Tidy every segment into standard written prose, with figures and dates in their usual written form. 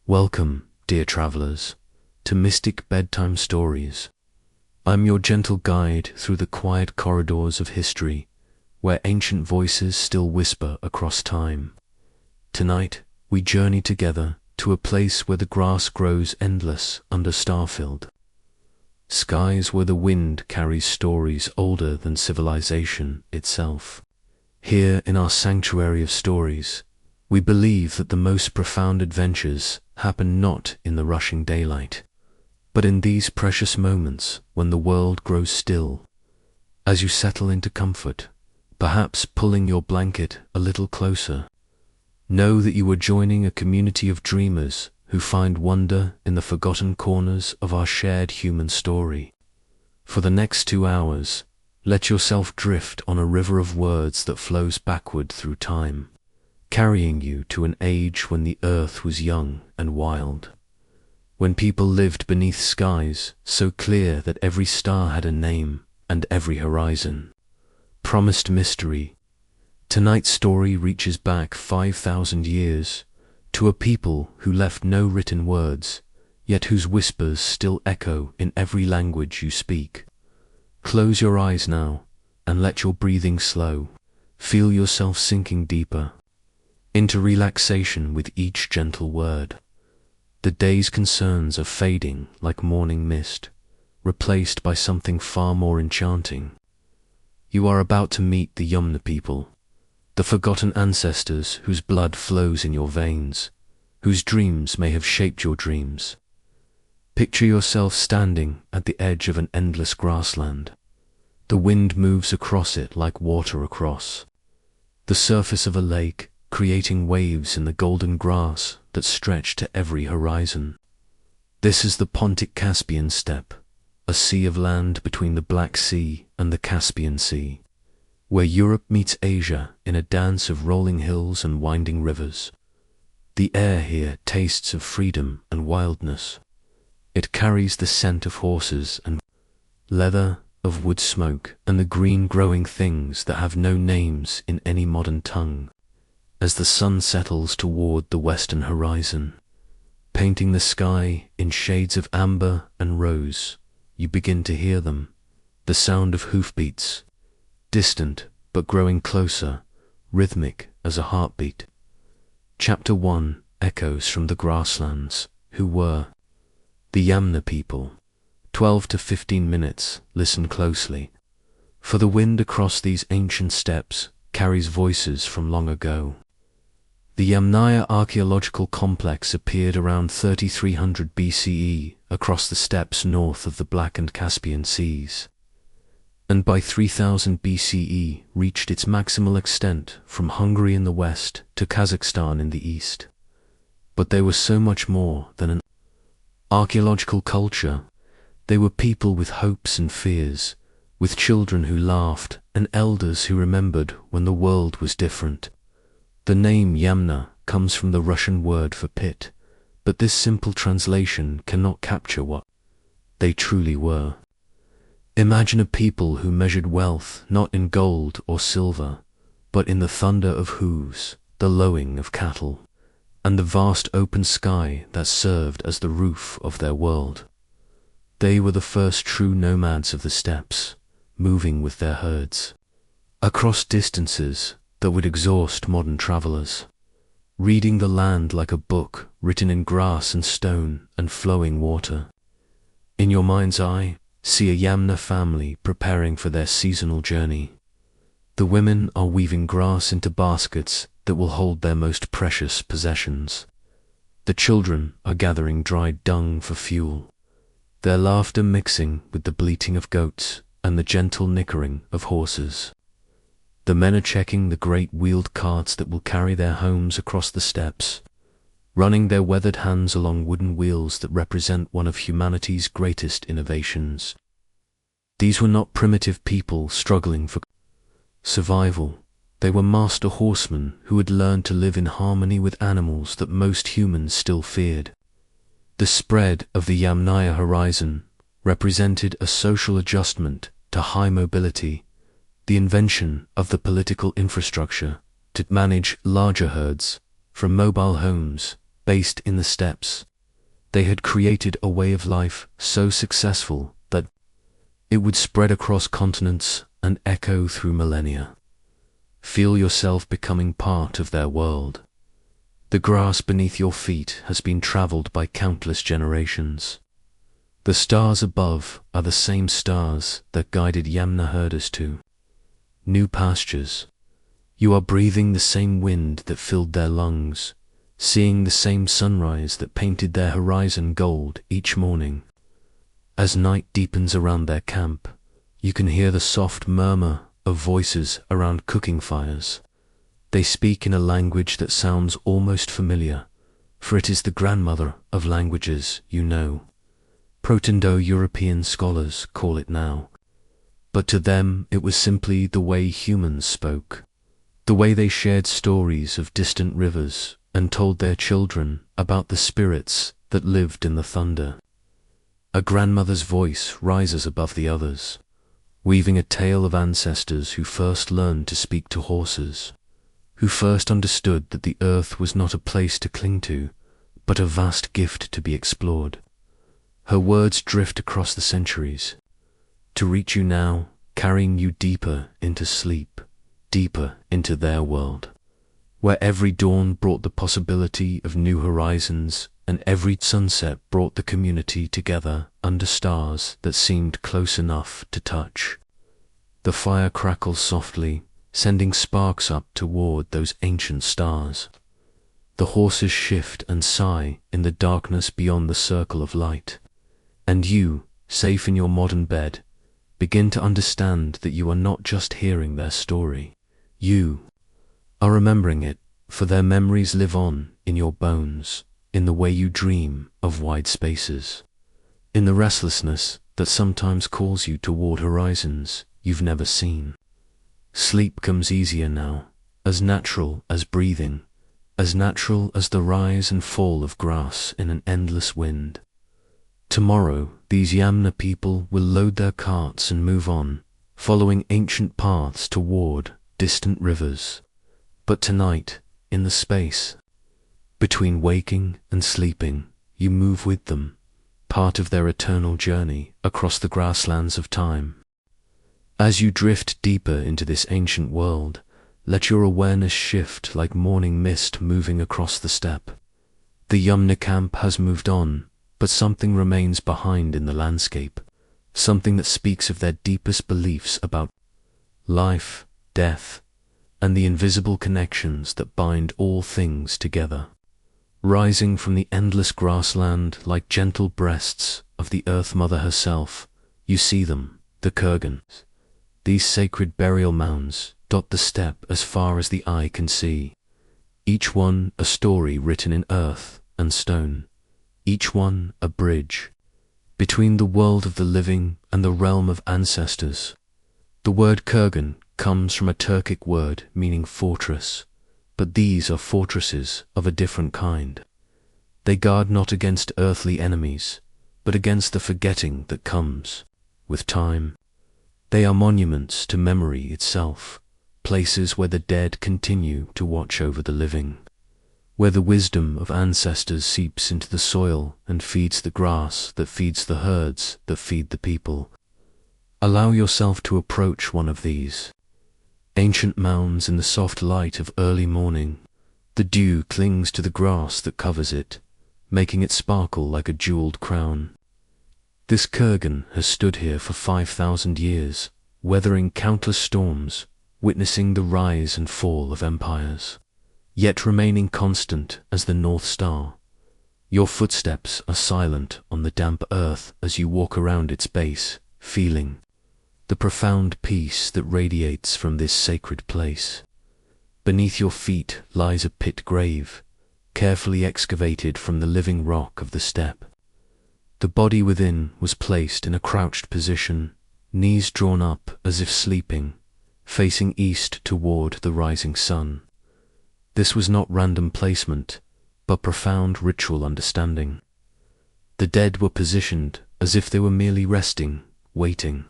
Welcome, dear travelers, to Mystic Bedtime Stories. I'm your gentle guide through the quiet corridors of history, where ancient voices still whisper across time. Tonight, we journey together to a place where the grass grows endless under star-filled skies, where the wind carries stories older than civilization itself. Here in our sanctuary of stories, we believe that the most profound adventures happen not in the rushing daylight, but in these precious moments when the world grows still. As you settle into comfort, perhaps pulling your blanket a little closer, know that you are joining a community of dreamers who find wonder in the forgotten corners of our shared human story. For the next 2 hours, let yourself drift on a river of words that flows backward through time, carrying you to an age when the earth was young and wild, when people lived beneath skies so clear that every star had a name and every horizon promised mystery. Tonight's story reaches back 5,000 years to a people who left no written words, yet whose whispers still echo in every language you speak. Close your eyes now and let your breathing slow. Feel yourself sinking deeper into relaxation with each gentle word. The day's concerns are fading like morning mist, replaced by something far more enchanting. You are about to meet the Yamna people, the forgotten ancestors whose blood flows in your veins, whose dreams may have shaped your dreams. Picture yourself standing at the edge of an endless grassland. The wind moves across it like water across the surface of a lake, creating waves in the golden grass that stretch to every horizon. This is the Pontic-Caspian steppe, a sea of land between the Black Sea and the Caspian Sea, where Europe meets Asia in a dance of rolling hills and winding rivers. The air here tastes of freedom and wildness. It carries the scent of horses and leather, of wood smoke, and the green growing things that have no names in any modern tongue. As the sun settles toward the western horizon, painting the sky in shades of amber and rose, you begin to hear them, the sound of hoofbeats, distant but growing closer, rhythmic as a heartbeat. Chapter 1 echoes from the grasslands, who were the Yamna people. 12 to 15 minutes, listen closely, for the wind across these ancient steppes carries voices from long ago. The Yamnaya archaeological complex appeared around 3300 BCE across the steppes north of the Black and Caspian Seas, and by 3000 BCE reached its maximal extent from Hungary in the west to Kazakhstan in the east. But they were so much more than an archaeological culture. They were people with hopes and fears, with children who laughed and elders who remembered when the world was different. The name Yamna comes from the Russian word for pit, but this simple translation cannot capture what they truly were. Imagine a people who measured wealth not in gold or silver, but in the thunder of hooves, the lowing of cattle, and the vast open sky that served as the roof of their world. They were the first true nomads of the steppes, moving with their herds across distances that would exhaust modern travelers, reading the land like a book written in grass and stone and flowing water. In your mind's eye, see a Yamna family preparing for their seasonal journey. The women are weaving grass into baskets that will hold their most precious possessions. The children are gathering dried dung for fuel, their laughter mixing with the bleating of goats and the gentle nickering of horses. The men are checking the great wheeled carts that will carry their homes across the steppes, running their weathered hands along wooden wheels that represent one of humanity's greatest innovations. These were not primitive people struggling for survival. They were master horsemen who had learned to live in harmony with animals that most humans still feared. The spread of the Yamnaya horizon represented a social adjustment to high mobility, the invention of the political infrastructure to manage larger herds, from mobile homes based in the steppes. They had created a way of life so successful that it would spread across continents and echo through millennia. Feel yourself becoming part of their world. The grass beneath your feet has been traveled by countless generations. The stars above are the same stars that guided Yamna herders to new pastures. You are breathing the same wind that filled their lungs, seeing the same sunrise that painted their horizon gold each morning. As night deepens around their camp, you can hear the soft murmur of voices around cooking fires. They speak in a language that sounds almost familiar, for it is the grandmother of languages you know. Proto-European scholars call it now. But to them it was simply the way humans spoke, the way they shared stories of distant rivers and told their children about the spirits that lived in the thunder. A grandmother's voice rises above the others, weaving a tale of ancestors who first learned to speak to horses, who first understood that the earth was not a place to cling to, but a vast gift to be explored. Her words drift across the centuries, to reach you now, carrying you deeper into sleep, deeper into their world, where every dawn brought the possibility of new horizons, and every sunset brought the community together under stars that seemed close enough to touch. The fire crackles softly, sending sparks up toward those ancient stars. The horses shift and sigh in the darkness beyond the circle of light. And you, safe in your modern bed, begin to understand that you are not just hearing their story. You are remembering it, for their memories live on in your bones, in the way you dream of wide spaces, in the restlessness that sometimes calls you toward horizons you've never seen. Sleep comes easier now, as natural as breathing, as natural as the rise and fall of grass in an endless wind. Tomorrow, these Yamna people will load their carts and move on, following ancient paths toward distant rivers. But tonight, in the space between waking and sleeping, you move with them, part of their eternal journey across the grasslands of time. As you drift deeper into this ancient world, let your awareness shift like morning mist moving across the steppe. The Yamna camp has moved on, but something remains behind in the landscape, something that speaks of their deepest beliefs about life, death, and the invisible connections that bind all things together. Rising from the endless grassland like gentle breasts of the Earth Mother herself, you see them, the kurgans. These sacred burial mounds dot the steppe as far as the eye can see, each one a story written in earth and stone, each one a bridge between the world of the living and the realm of ancestors. The word kurgan comes from a Turkic word meaning fortress, but these are fortresses of a different kind. They guard not against earthly enemies, but against the forgetting that comes with time. They are monuments to memory itself, places where the dead continue to watch over the living, where the wisdom of ancestors seeps into the soil and feeds the grass that feeds the herds that feed the people. Allow yourself to approach one of these ancient mounds in the soft light of early morning. The dew clings to the grass that covers it, making it sparkle like a jeweled crown. This kurgan has stood here for 5,000 years, weathering countless storms, witnessing the rise and fall of empires, yet remaining constant as the North Star. Your footsteps are silent on the damp earth as you walk around its base, feeling the profound peace that radiates from this sacred place. Beneath your feet lies a pit grave, carefully excavated from the living rock of the steppe. The body within was placed in a crouched position, knees drawn up as if sleeping, facing east toward the rising sun. This was not random placement, but profound ritual understanding. The dead were positioned as if they were merely resting, waiting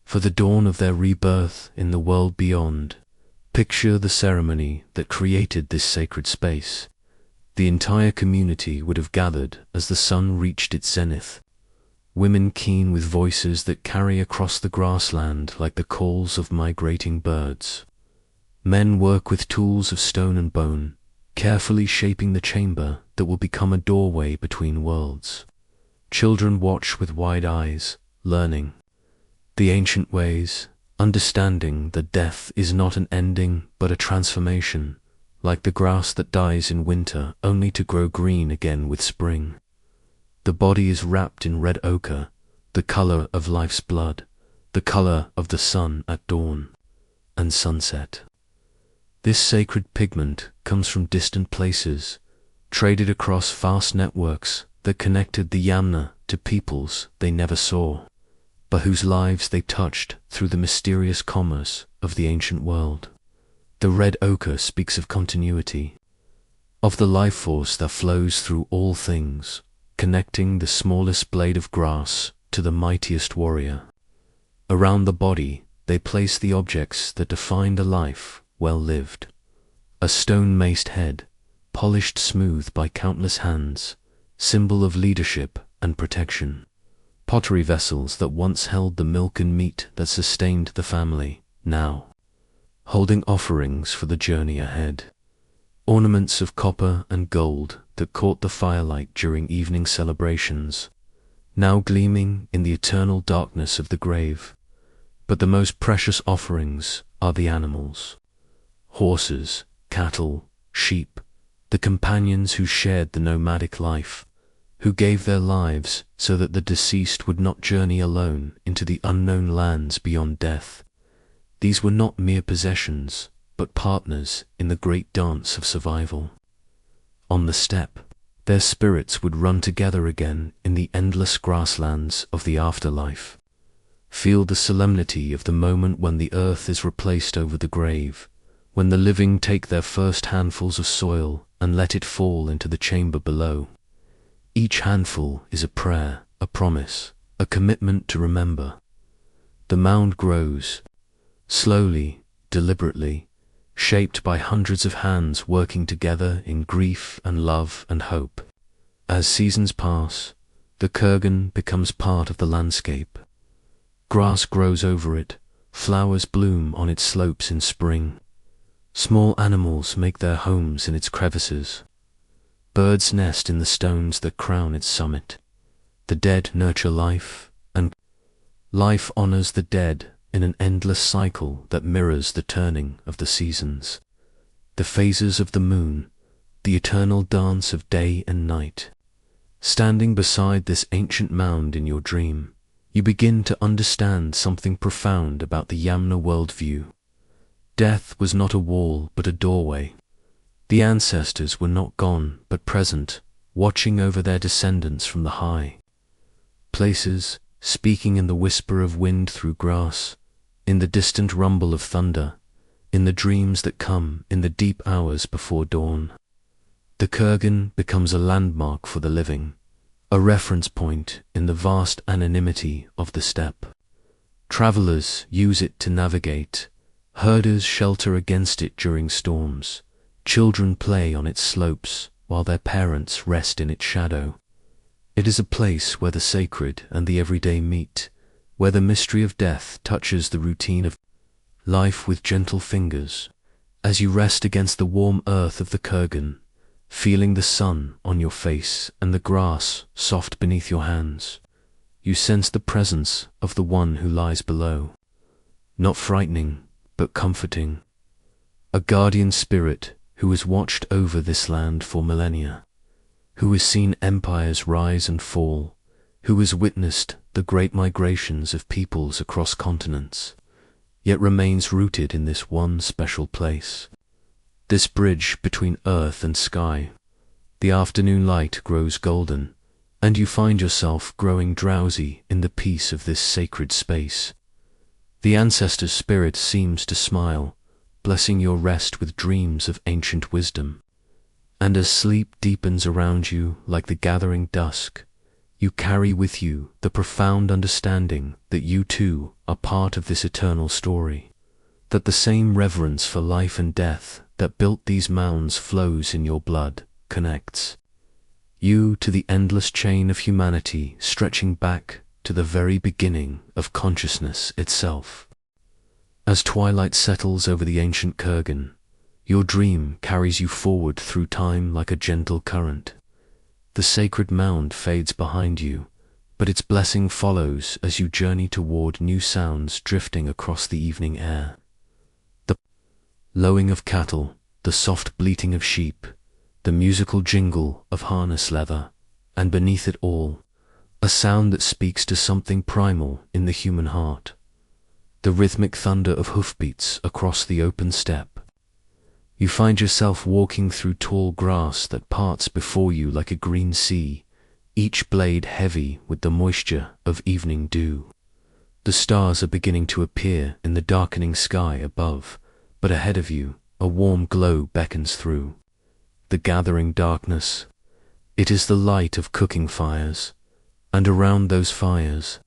for the dawn of their rebirth in the world beyond. Picture the ceremony that created this sacred space. The entire community would have gathered as the sun reached its zenith. Women keen with voices that carry across the grassland like the calls of migrating birds. Men work with tools of stone and bone, carefully shaping the chamber that will become a doorway between worlds. Children watch with wide eyes, learning the ancient ways, understanding that death is not an ending but a transformation, like the grass that dies in winter only to grow green again with spring. The body is wrapped in red ochre, the color of life's blood, the color of the sun at dawn and sunset. This sacred pigment comes from distant places, traded across vast networks that connected the Yamna to peoples they never saw, but whose lives they touched through the mysterious commerce of the ancient world. The red ochre speaks of continuity, of the life force that flows through all things, connecting the smallest blade of grass to the mightiest warrior. Around the body, they place the objects that defined a life well lived. A stone-maced head, polished smooth by countless hands, symbol of leadership and protection. Pottery vessels that once held the milk and meat that sustained the family, now holding offerings for the journey ahead. Ornaments of copper and gold that caught the firelight during evening celebrations, now gleaming in the eternal darkness of the grave. But the most precious offerings are the animals. Horses, cattle, sheep, the companions who shared the nomadic life, who gave their lives so that the deceased would not journey alone into the unknown lands beyond death. These were not mere possessions, but partners in the great dance of survival. On the steppe, their spirits would run together again in the endless grasslands of the afterlife. Feel the solemnity of the moment when the earth is replaced over the grave, when the living take their first handfuls of soil and let it fall into the chamber below. Each handful is a prayer, a promise, a commitment to remember. The mound grows, slowly, deliberately, shaped by hundreds of hands working together in grief and love and hope. As seasons pass, the kurgan becomes part of the landscape. Grass grows over it, flowers bloom on its slopes in spring. Small animals make their homes in its crevices. Birds nest in the stones that crown its summit. The dead nurture life, and life honors the dead in an endless cycle that mirrors the turning of the seasons, the phases of the moon, the eternal dance of day and night. Standing beside this ancient mound in your dream, you begin to understand something profound about the Yamna worldview. Death was not a wall but a doorway. The ancestors were not gone but present, watching over their descendants from the high places, speaking in the whisper of wind through grass, in the distant rumble of thunder, in the dreams that come in the deep hours before dawn. The kurgan becomes a landmark for the living, a reference point in the vast anonymity of the steppe. Travelers use it to navigate, herders shelter against it during storms, children play on its slopes while their parents rest in its shadow. It is a place where the sacred and the everyday meet, where the mystery of death touches the routine of life with gentle fingers. As you rest against the warm earth of the kurgan, feeling the sun on your face and the grass soft beneath your hands, you sense the presence of the one who lies below. Not frightening, but comforting. A guardian spirit who has watched over this land for millennia, who has seen empires rise and fall, who has witnessed the great migrations of peoples across continents, yet remains rooted in this one special place. This bridge between earth and sky. The afternoon light grows golden, and you find yourself growing drowsy in the peace of this sacred space. The ancestor's spirit seems to smile, blessing your rest with dreams of ancient wisdom. And as sleep deepens around you like the gathering dusk, you carry with you the profound understanding that you too are part of this eternal story, that the same reverence for life and death that built these mounds flows in your blood, connects you to the endless chain of humanity stretching back to the very beginning of consciousness itself. As twilight settles over the ancient kurgan, your dream carries you forward through time like a gentle current. The sacred mound fades behind you, but its blessing follows as you journey toward new sounds drifting across the evening air. The lowing of cattle, the soft bleating of sheep, the musical jingle of harness leather, and beneath it all, a sound that speaks to something primal in the human heart. The rhythmic thunder of hoofbeats across the open steppe. You find yourself walking through tall grass that parts before you like a green sea, each blade heavy with the moisture of evening dew. The stars are beginning to appear in the darkening sky above, but ahead of you, a warm glow beckons through. The gathering darkness, it is the light of cooking fires, and around those fires,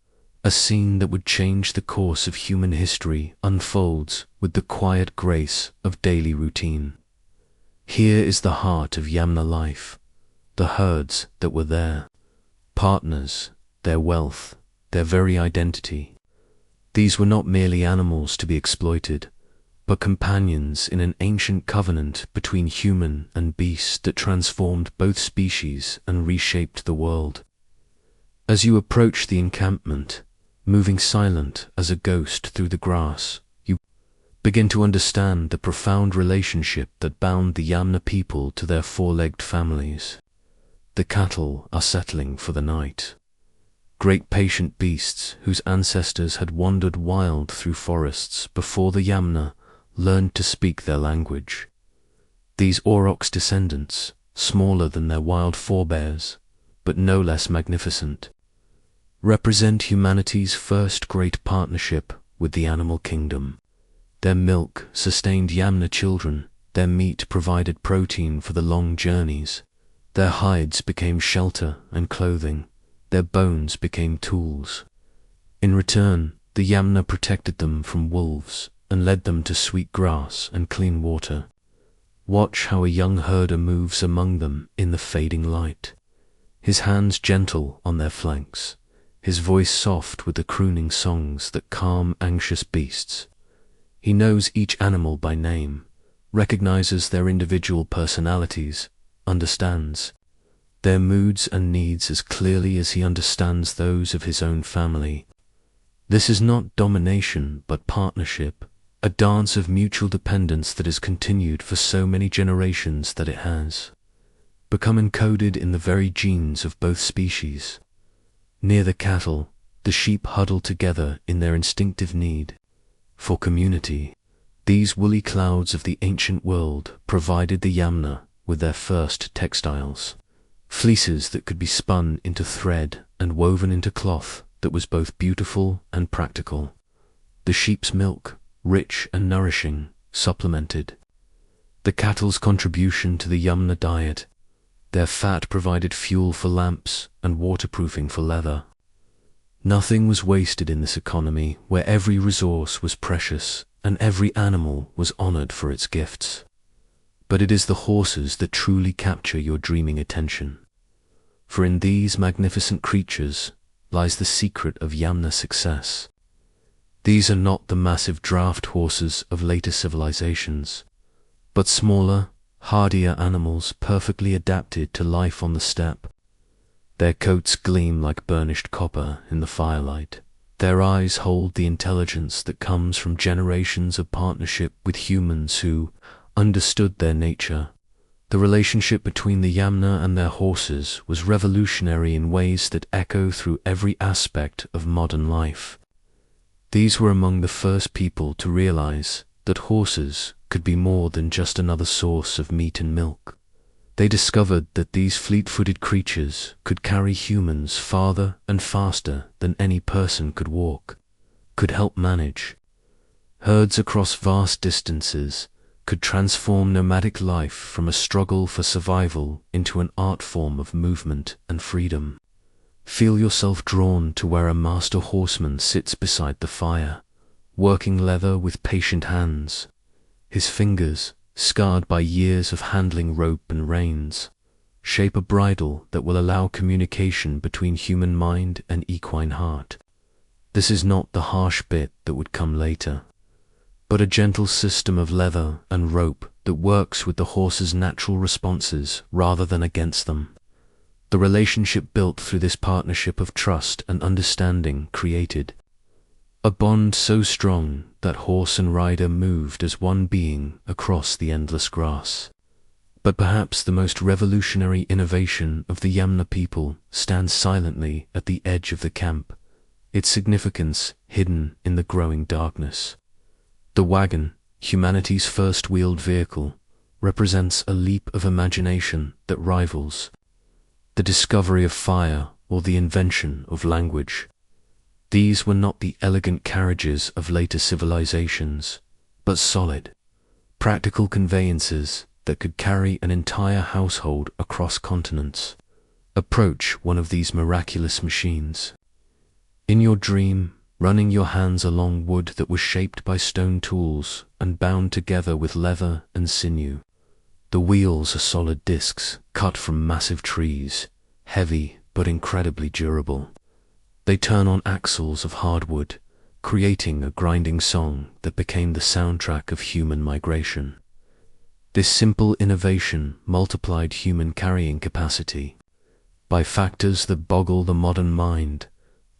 a scene that would change the course of human history unfolds with the quiet grace of daily routine. Here is the heart of Yamna life, the herds that were there, partners, their wealth, their very identity. These were not merely animals to be exploited, but companions in an ancient covenant between human and beast that transformed both species and reshaped the world. As you approach the encampment, moving silent as a ghost through the grass, you begin to understand the profound relationship that bound the Yamna people to their four-legged families. The cattle are settling for the night. Great patient beasts whose ancestors had wandered wild through forests before the Yamna learned to speak their language. These aurochs' descendants, smaller than their wild forebears, but no less magnificent, represent humanity's first great partnership with the animal kingdom. Their milk sustained Yamna children, their meat provided protein for the long journeys, their hides became shelter and clothing, their bones became tools. In return, the Yamna protected them from wolves and led them to sweet grass and clean water. Watch how a young herder moves among them in the fading light, his hands gentle on their flanks, his voice soft with the crooning songs that calm anxious beasts. He knows each animal by name, recognizes their individual personalities, understands their moods and needs as clearly as he understands those of his own family. This is not domination but partnership, a dance of mutual dependence that has continued for so many generations that it has become encoded in the very genes of both species. Near the cattle, the sheep huddle together in their instinctive need for community. These woolly clouds of the ancient world provided the Yamna with their first textiles, fleeces that could be spun into thread and woven into cloth that was both beautiful and practical. The sheep's milk, rich and nourishing, supplemented the cattle's contribution to the Yamna diet. Their fat provided fuel for lamps and waterproofing for leather. Nothing was wasted in this economy where every resource was precious and every animal was honored for its gifts. But it is the horses that truly capture your dreaming attention. For in these magnificent creatures lies the secret of Yamna success. These are not the massive draft horses of later civilizations, but smaller, hardier animals perfectly adapted to life on the steppe. Their coats gleam like burnished copper in the firelight. Their eyes hold the intelligence that comes from generations of partnership with humans who understood their nature. The relationship between the Yamna and their horses was revolutionary in ways that echo through every aspect of modern life. These were among the first people to realize that horses could be more than just another source of meat and milk. They discovered that these fleet-footed creatures could carry humans farther and faster than any person could walk, could help manage herds across vast distances, could transform nomadic life from a struggle for survival into an art form of movement and freedom. Feel yourself drawn to where a master horseman sits beside the fire, working leather with patient hands, his fingers scarred by years of handling rope and reins, shape a bridle that will allow communication between human mind and equine heart. This is not the harsh bit that would come later, but a gentle system of leather and rope that works with the horse's natural responses rather than against them. The relationship built through this partnership of trust and understanding created a bond so strong that horse and rider moved as one being across the endless grass. But perhaps the most revolutionary innovation of the Yamna people stands silently at the edge of the camp, its significance hidden in the growing darkness. The wagon, humanity's first wheeled vehicle, represents a leap of imagination that rivals the discovery of fire or the invention of language. These were not the elegant carriages of later civilizations, but solid, practical conveyances that could carry an entire household across continents. Approach one of these miraculous machines. In your dream, running your hands along wood that was shaped by stone tools and bound together with leather and sinew. The wheels are solid discs cut from massive trees, heavy but incredibly durable. They turn on axles of hardwood, creating a grinding song that became the soundtrack of human migration. This simple innovation multiplied human carrying capacity by factors that boggle the modern mind,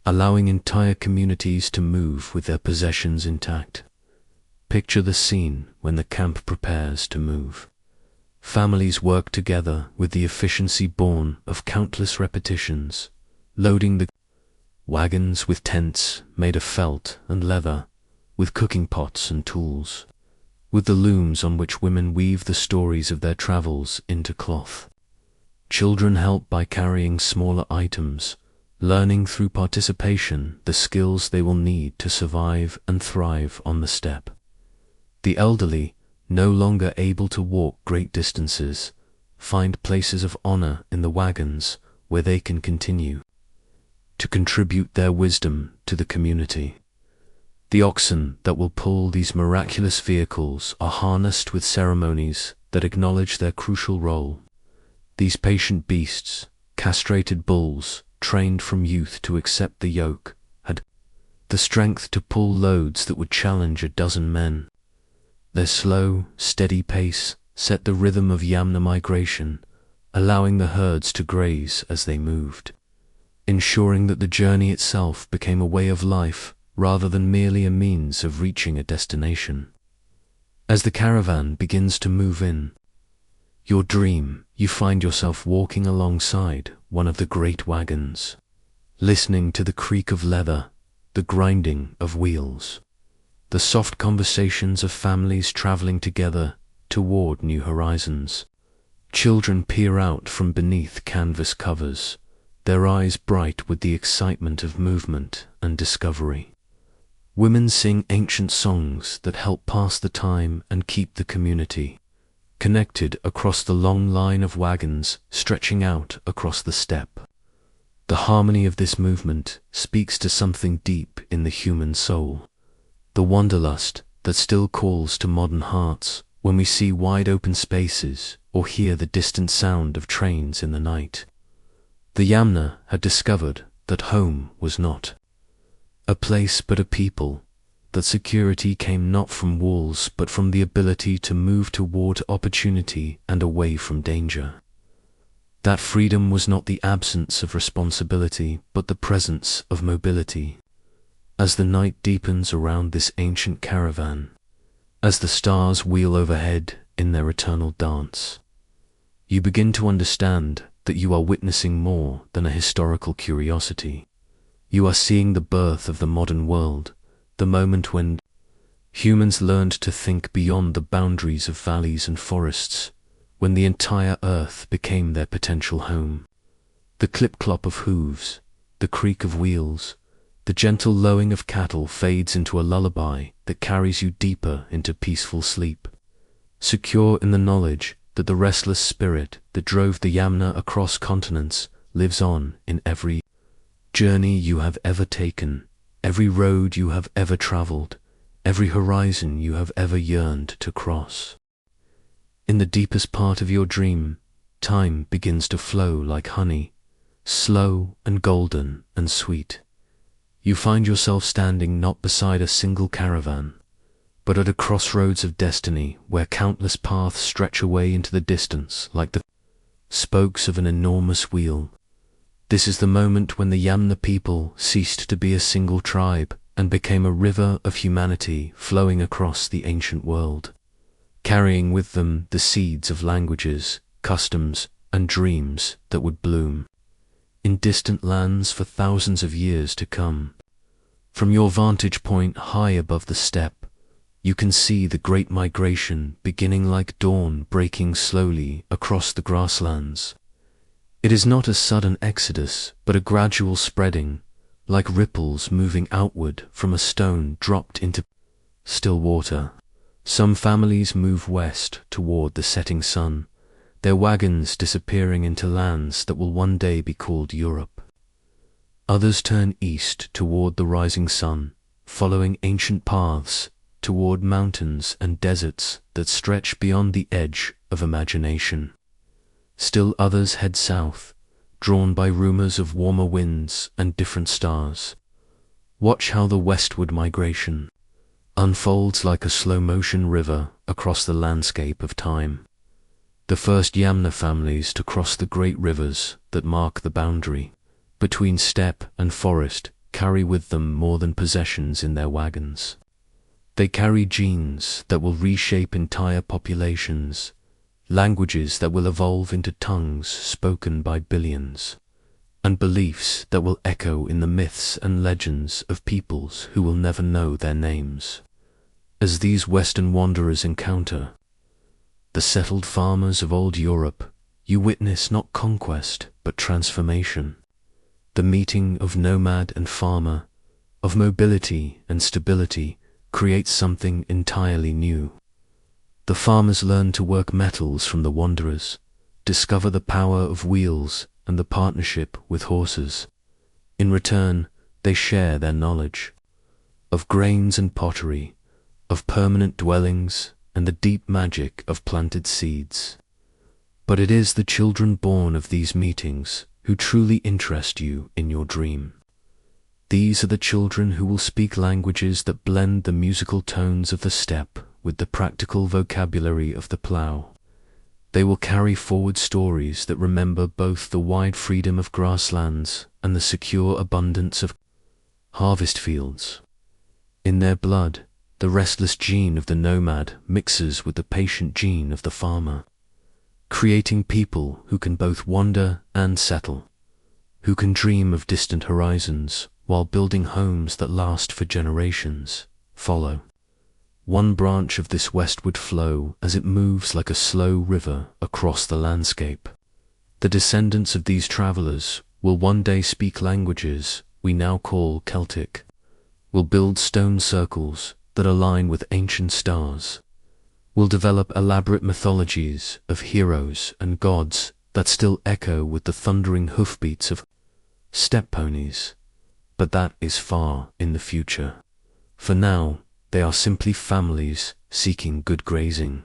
allowing entire communities to move with their possessions intact. Picture the scene when the camp prepares to move. Families work together with the efficiency born of countless repetitions, loading the wagons with tents made of felt and leather, with cooking pots and tools, with the looms on which women weave the stories of their travels into cloth. Children help by carrying smaller items, learning through participation the skills they will need to survive and thrive on the steppe. The elderly, no longer able to walk great distances, find places of honor in the wagons where they can continue to contribute their wisdom to the community. The oxen that will pull these miraculous vehicles are harnessed with ceremonies that acknowledge their crucial role. These patient beasts, castrated bulls, trained from youth to accept the yoke, had the strength to pull loads that would challenge a dozen men. Their slow, steady pace set the rhythm of Yamna migration, allowing the herds to graze as they moved, ensuring that the journey itself became a way of life rather than merely a means of reaching a destination. As the caravan begins to move in your dream, you find yourself walking alongside one of the great wagons, listening to the creak of leather, the grinding of wheels, the soft conversations of families traveling together toward new horizons. Children peer out from beneath canvas covers, their eyes bright with the excitement of movement and discovery. Women sing ancient songs that help pass the time and keep the community connected across the long line of wagons stretching out across the steppe. The harmony of this movement speaks to something deep in the human soul, the wanderlust that still calls to modern hearts when we see wide open spaces or hear the distant sound of trains in the night. The Yamna had discovered that home was not a place but a people, that security came not from walls but from the ability to move toward opportunity and away from danger. That freedom was not the absence of responsibility but the presence of mobility. As the night deepens around this ancient caravan, as the stars wheel overhead in their eternal dance, you begin to understand that you are witnessing more than a historical curiosity. You are seeing the birth of the modern world, the moment when humans learned to think beyond the boundaries of valleys and forests, when the entire earth became their potential home. The clip-clop of hooves, the creak of wheels, the gentle lowing of cattle fades into a lullaby that carries you deeper into peaceful sleep, secure in the knowledge that the restless spirit that drove the Yamna across continents lives on in every journey you have ever taken, every road you have ever traveled, every horizon you have ever yearned to cross. In the deepest part of your dream, time begins to flow like honey, slow and golden and sweet. You find yourself standing not beside a single caravan, but at a crossroads of destiny where countless paths stretch away into the distance like the spokes of an enormous wheel. This is the moment when the Yamna people ceased to be a single tribe and became a river of humanity flowing across the ancient world, carrying with them the seeds of languages, customs, and dreams that would bloom in distant lands for thousands of years to come. From your vantage point high above the steppe, you can see the great migration beginning like dawn breaking slowly across the grasslands. It is not a sudden exodus, but a gradual spreading, like ripples moving outward from a stone dropped into still water. Some families move west toward the setting sun, their wagons disappearing into lands that will one day be called Europe. Others turn east toward the rising sun, following ancient paths toward mountains and deserts that stretch beyond the edge of imagination. Still others head south, drawn by rumors of warmer winds and different stars. Watch how the westward migration unfolds like a slow-motion river across the landscape of time. The first Yamna families to cross the great rivers that mark the boundary between steppe and forest carry with them more than possessions in their wagons. They carry genes that will reshape entire populations, languages that will evolve into tongues spoken by billions, and beliefs that will echo in the myths and legends of peoples who will never know their names. As these Western wanderers encounter the settled farmers of old Europe, you witness not conquest but transformation, the meeting of nomad and farmer, of mobility and stability creates something entirely new. The farmers learn to work metals from the wanderers, discover the power of wheels and the partnership with horses. In return, they share their knowledge of grains and pottery, of permanent dwellings and the deep magic of planted seeds. But it is the children born of these meetings who truly interest you in your dream. These are the children who will speak languages that blend the musical tones of the steppe with the practical vocabulary of the plough. They will carry forward stories that remember both the wide freedom of grasslands and the secure abundance of harvest fields. In their blood, the restless gene of the nomad mixes with the patient gene of the farmer, creating people who can both wander and settle, who can dream of distant horizons while building homes that last for generations. Follow one branch of this westward flow as it moves like a slow river across the landscape. The descendants of these travelers will one day speak languages we now call Celtic, will build stone circles that align with ancient stars, will develop elaborate mythologies of heroes and gods that still echo with the thundering hoofbeats of steppe ponies. But that is far in the future. For now, they are simply families seeking good grazing,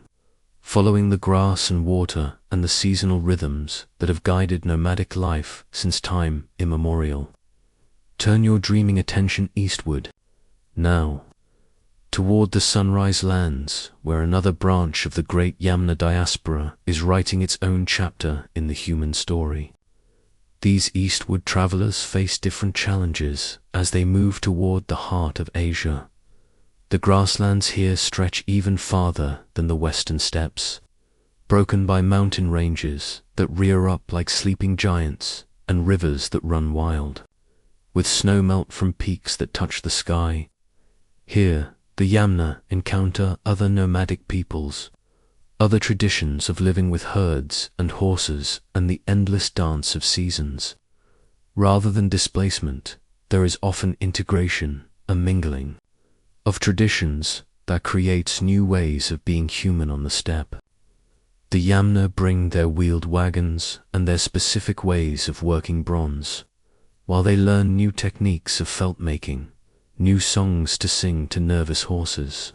following the grass and water and the seasonal rhythms that have guided nomadic life since time immemorial. Turn your dreaming attention eastward, now, toward the sunrise lands where another branch of the great Yamna diaspora is writing its own chapter in the human story. These eastward travelers face different challenges as they move toward the heart of Asia. The grasslands here stretch even farther than the western steppes, broken by mountain ranges that rear up like sleeping giants and rivers that run wild, with snowmelt from peaks that touch the sky. Here, the Yamna encounter other nomadic peoples, other traditions of living with herds and horses and the endless dance of seasons. Rather than displacement, there is often integration, a mingling of traditions that creates new ways of being human on the steppe. The Yamna bring their wheeled wagons and their specific ways of working bronze, while they learn new techniques of felt making, new songs to sing to nervous horses,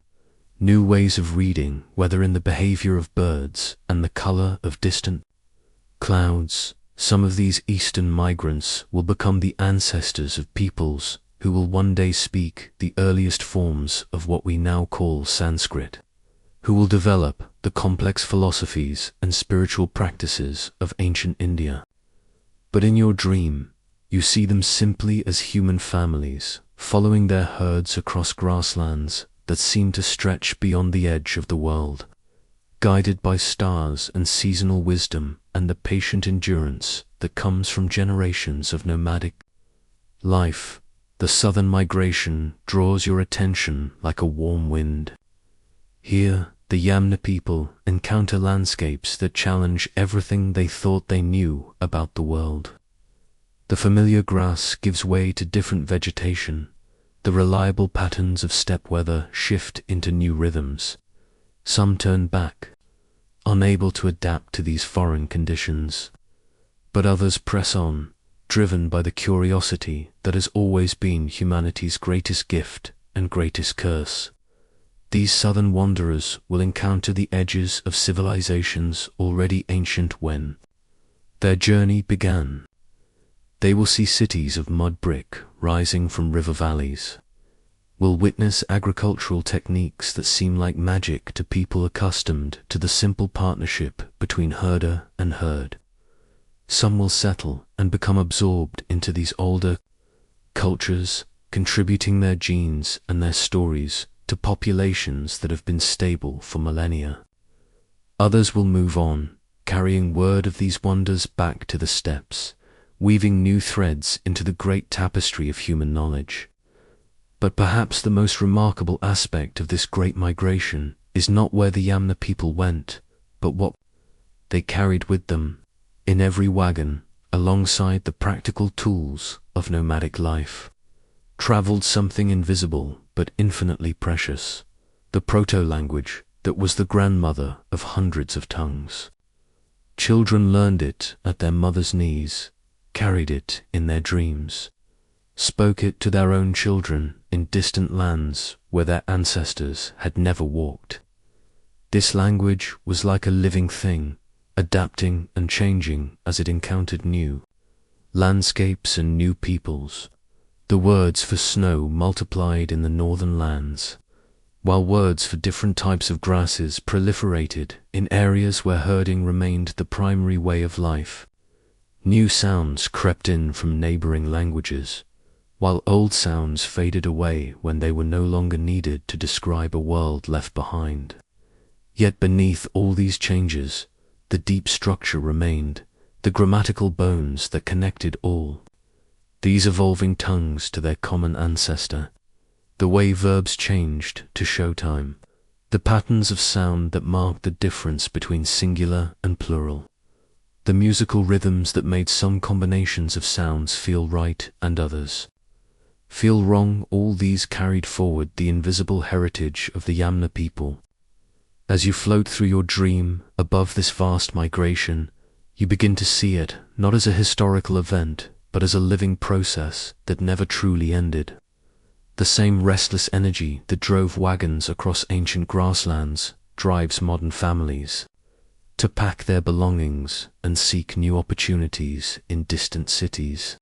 new ways of reading, whether in the behavior of birds and the color of distant clouds. Some of these eastern migrants will become the ancestors of peoples who will one day speak the earliest forms of what we now call Sanskrit, who will develop the complex philosophies and spiritual practices of ancient India. But in your dream, you see them simply as human families, following their herds across grasslands that seem to stretch beyond the edge of the world, guided by stars and seasonal wisdom and the patient endurance that comes from generations of nomadic life. The southern migration draws your attention like a warm wind. Here, the Yamna people encounter landscapes that challenge everything they thought they knew about the world. The familiar grass gives way to different vegetation. The reliable patterns of steppe weather shift into new rhythms. Some turn back, unable to adapt to these foreign conditions. But others press on, driven by the curiosity that has always been humanity's greatest gift and greatest curse. These southern wanderers will encounter the edges of civilizations already ancient when their journey began. They will see cities of mud brick rising from river valleys, will witness agricultural techniques that seem like magic to people accustomed to the simple partnership between herder and herd. Some will settle and become absorbed into these older cultures, contributing their genes and their stories to populations that have been stable for millennia. Others will move on, carrying word of these wonders back to the steppes, weaving new threads into the great tapestry of human knowledge. But perhaps the most remarkable aspect of this great migration is not where the Yamna people went, but what they carried with them in every wagon, alongside the practical tools of nomadic life. Traveled something invisible but infinitely precious, the proto-language that was the grandmother of hundreds of tongues. Children learned it at their mother's knees, carried it in their dreams, spoke it to their own children in distant lands where their ancestors had never walked. This language was like a living thing, adapting and changing as it encountered new landscapes and new peoples. The words for snow multiplied in the northern lands, while words for different types of grasses proliferated in areas where herding remained the primary way of life. New sounds crept in from neighboring languages, while old sounds faded away when they were no longer needed to describe a world left behind. Yet beneath all these changes, the deep structure remained, the grammatical bones that connected all these evolving tongues to their common ancestor. The way verbs changed to showtime, the patterns of sound that marked the difference between singular and plural, the musical rhythms that made some combinations of sounds feel right and others feel wrong, all these carried forward the invisible heritage of the Yamna people. As you float through your dream above this vast migration, you begin to see it not as a historical event, but as a living process that never truly ended. The same restless energy that drove wagons across ancient grasslands drives modern families to pack their belongings and seek new opportunities in distant cities.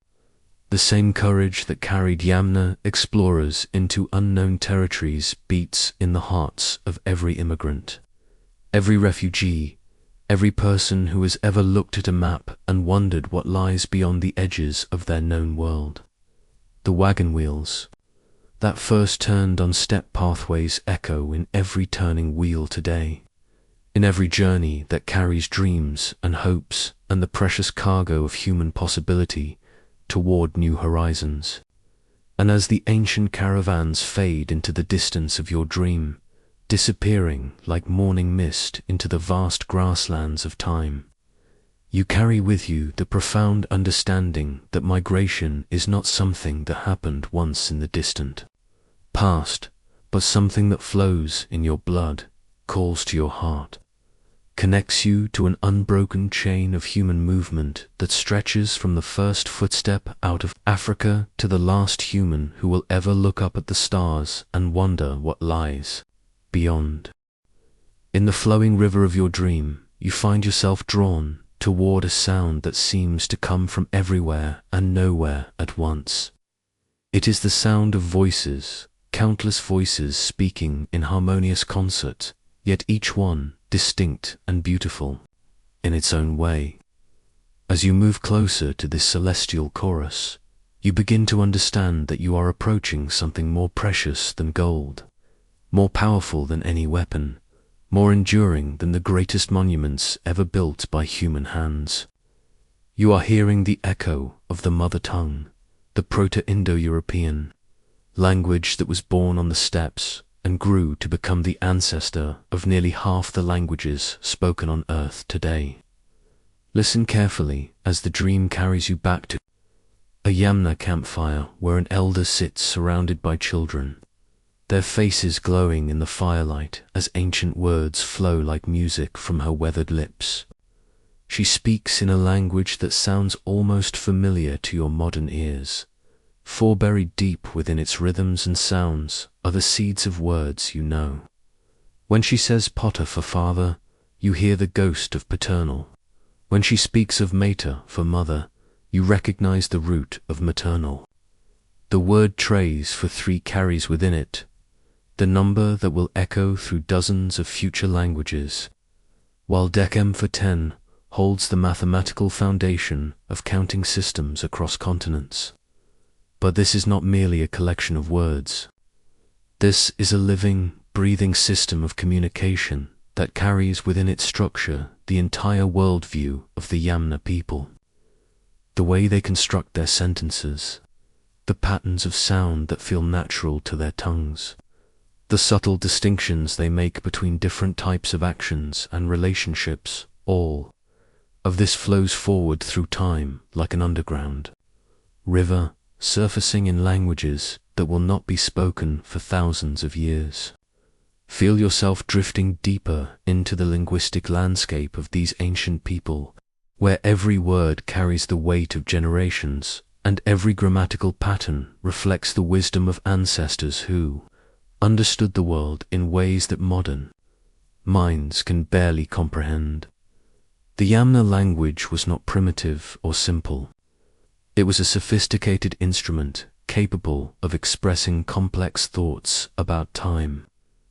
The same courage that carried Yamna explorers into unknown territories beats in the hearts of every immigrant, every refugee, every person who has ever looked at a map and wondered what lies beyond the edges of their known world. The wagon wheels that first turned on steppe pathways echo in every turning wheel today, in every journey that carries dreams and hopes and the precious cargo of human possibility toward new horizons. And as the ancient caravans fade into the distance of your dream, disappearing like morning mist into the vast grasslands of time, you carry with you the profound understanding that migration is not something that happened once in the distant past, but something that flows in your blood, calls to your heart, connects you to an unbroken chain of human movement that stretches from the first footstep out of Africa to the last human who will ever look up at the stars and wonder what lies beyond. In the flowing river of your dream, you find yourself drawn toward a sound that seems to come from everywhere and nowhere at once. It is the sound of voices, countless voices speaking in harmonious concert, yet each one distinct and beautiful in its own way. As you move closer to this celestial chorus, you begin to understand that you are approaching something more precious than gold, more powerful than any weapon, more enduring than the greatest monuments ever built by human hands. You are hearing the echo of the mother tongue, the Proto-Indo-European language that was born on the steppes and grew to become the ancestor of nearly half the languages spoken on Earth today. Listen carefully as the dream carries you back to a Yamna campfire where an elder sits surrounded by children, their faces glowing in the firelight as ancient words flow like music from her weathered lips. She speaks in a language that sounds almost familiar to your modern ears, for buried deep within its rhythms and sounds are the seeds of words you know. When she says Potter for father, you hear the ghost of paternal. When she speaks of Mater for mother, you recognize the root of maternal. The word trays for 3 carries within it the number that will echo through dozens of future languages, while Decem for 10 holds the mathematical foundation of counting systems across continents. But this is not merely a collection of words. This is a living, breathing system of communication that carries within its structure the entire worldview of the Yamna people. The way they construct their sentences, the patterns of sound that feel natural to their tongues, the subtle distinctions they make between different types of actions and relationships, all of this flows forward through time like an underground river, surfacing in languages that will not be spoken for thousands of years. Feel yourself drifting deeper into the linguistic landscape of these ancient people, where every word carries the weight of generations, and every grammatical pattern reflects the wisdom of ancestors who understood the world in ways that modern minds can barely comprehend. The Yamna language was not primitive or simple. It was a sophisticated instrument capable of expressing complex thoughts about time,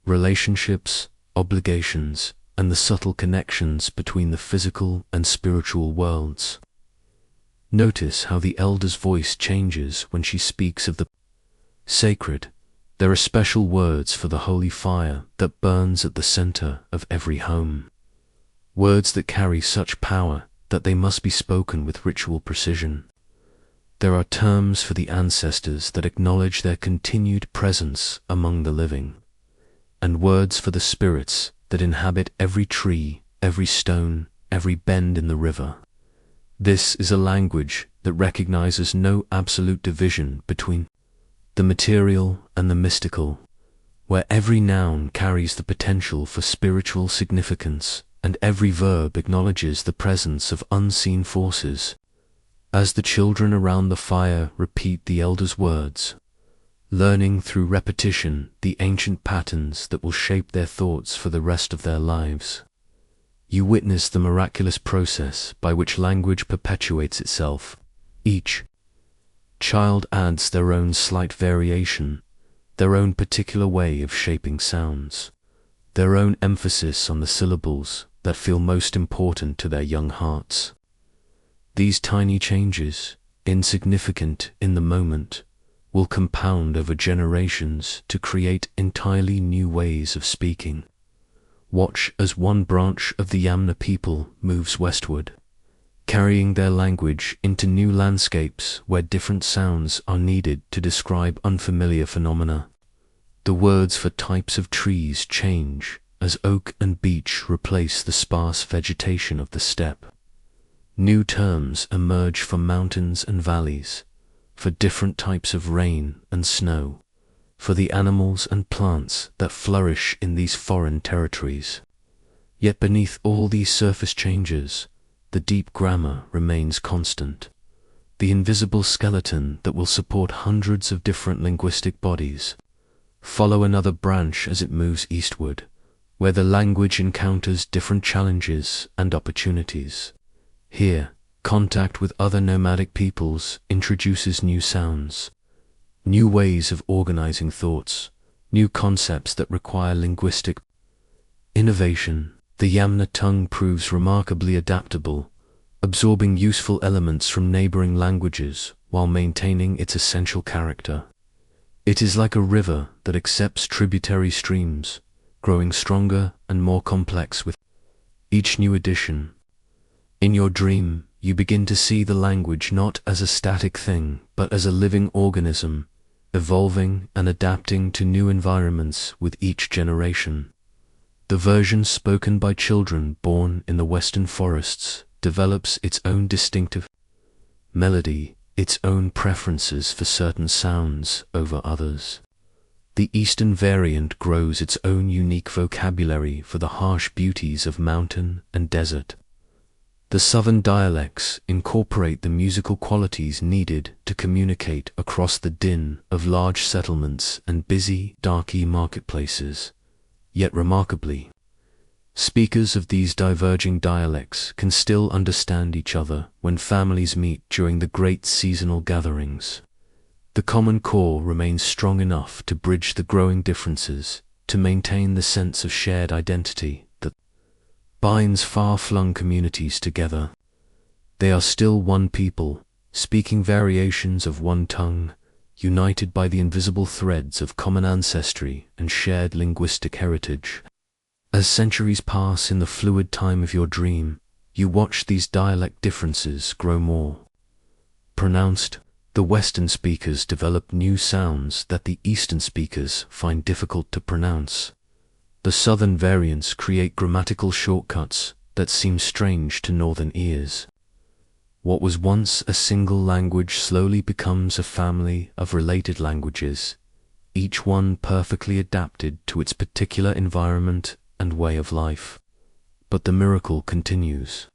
relationships, obligations, and the subtle connections between the physical and spiritual worlds. Notice how the elder's voice changes when she speaks of the sacred. There are special words for the holy fire that burns at the center of every home. Words that carry such power that they must be spoken with ritual precision. There are terms for the ancestors that acknowledge their continued presence among the living, and words for the spirits that inhabit every tree, every stone, every bend in the river. This is a language that recognizes no absolute division between the material and the mystical, where every noun carries the potential for spiritual significance and every verb acknowledges the presence of unseen forces. As the children around the fire repeat the elder's words, learning through repetition the ancient patterns that will shape their thoughts for the rest of their lives, you witness the miraculous process by which language perpetuates itself. Each child adds their own slight variation, their own particular way of shaping sounds, their own emphasis on the syllables that feel most important to their young hearts. These tiny changes, insignificant in the moment, will compound over generations to create entirely new ways of speaking. Watch as one branch of the Yamna people moves westward, carrying their language into new landscapes where different sounds are needed to describe unfamiliar phenomena. The words for types of trees change as oak and beech replace the sparse vegetation of the steppe. New terms emerge for mountains and valleys, for different types of rain and snow, for the animals and plants that flourish in these foreign territories. Yet beneath all these surface changes, the deep grammar remains constant, the invisible skeleton that will support hundreds of different linguistic bodies. Follow another branch as it moves eastward, where the language encounters different challenges and opportunities. Here, contact with other nomadic peoples introduces new sounds, new ways of organizing thoughts, new concepts that require linguistic innovation. The Yamna tongue proves remarkably adaptable, absorbing useful elements from neighboring languages while maintaining its essential character. It is like a river that accepts tributary streams, growing stronger and more complex with each new addition. In your dream, you begin to see the language not as a static thing, but as a living organism, evolving and adapting to new environments with each generation. The version spoken by children born in the western forests develops its own distinctive melody, its own preferences for certain sounds over others. The eastern variant grows its own unique vocabulary for the harsh beauties of mountain and desert. The southern dialects incorporate the musical qualities needed to communicate across the din of large settlements and busy, darky marketplaces. Yet remarkably, speakers of these diverging dialects can still understand each other when families meet during the great seasonal gatherings. The common core remains strong enough to bridge the growing differences, to maintain the sense of shared identity that binds far-flung communities together. They are still one people, speaking variations of one tongue, united by the invisible threads of common ancestry and shared linguistic heritage. As centuries pass in the fluid time of your dream, you watch these dialect differences grow more pronounced. The Western speakers develop new sounds that the Eastern speakers find difficult to pronounce. The Southern variants create grammatical shortcuts that seem strange to Northern ears. What was once a single language slowly becomes a family of related languages, each one perfectly adapted to its particular environment and way of life. But the miracle continues.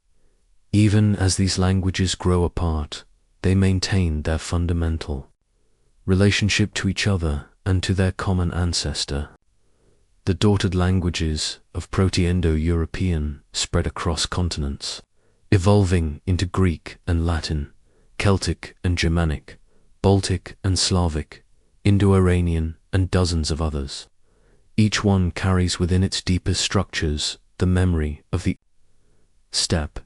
Even as these languages grow apart, they maintain their fundamental relationship to each other and to their common ancestor. The daughtered languages of Proto-Indo-European spread across continents, evolving into Greek and Latin, Celtic and Germanic, Baltic and Slavic, Indo-Iranian, and dozens of others. Each one carries within its deepest structures the memory of the steppe,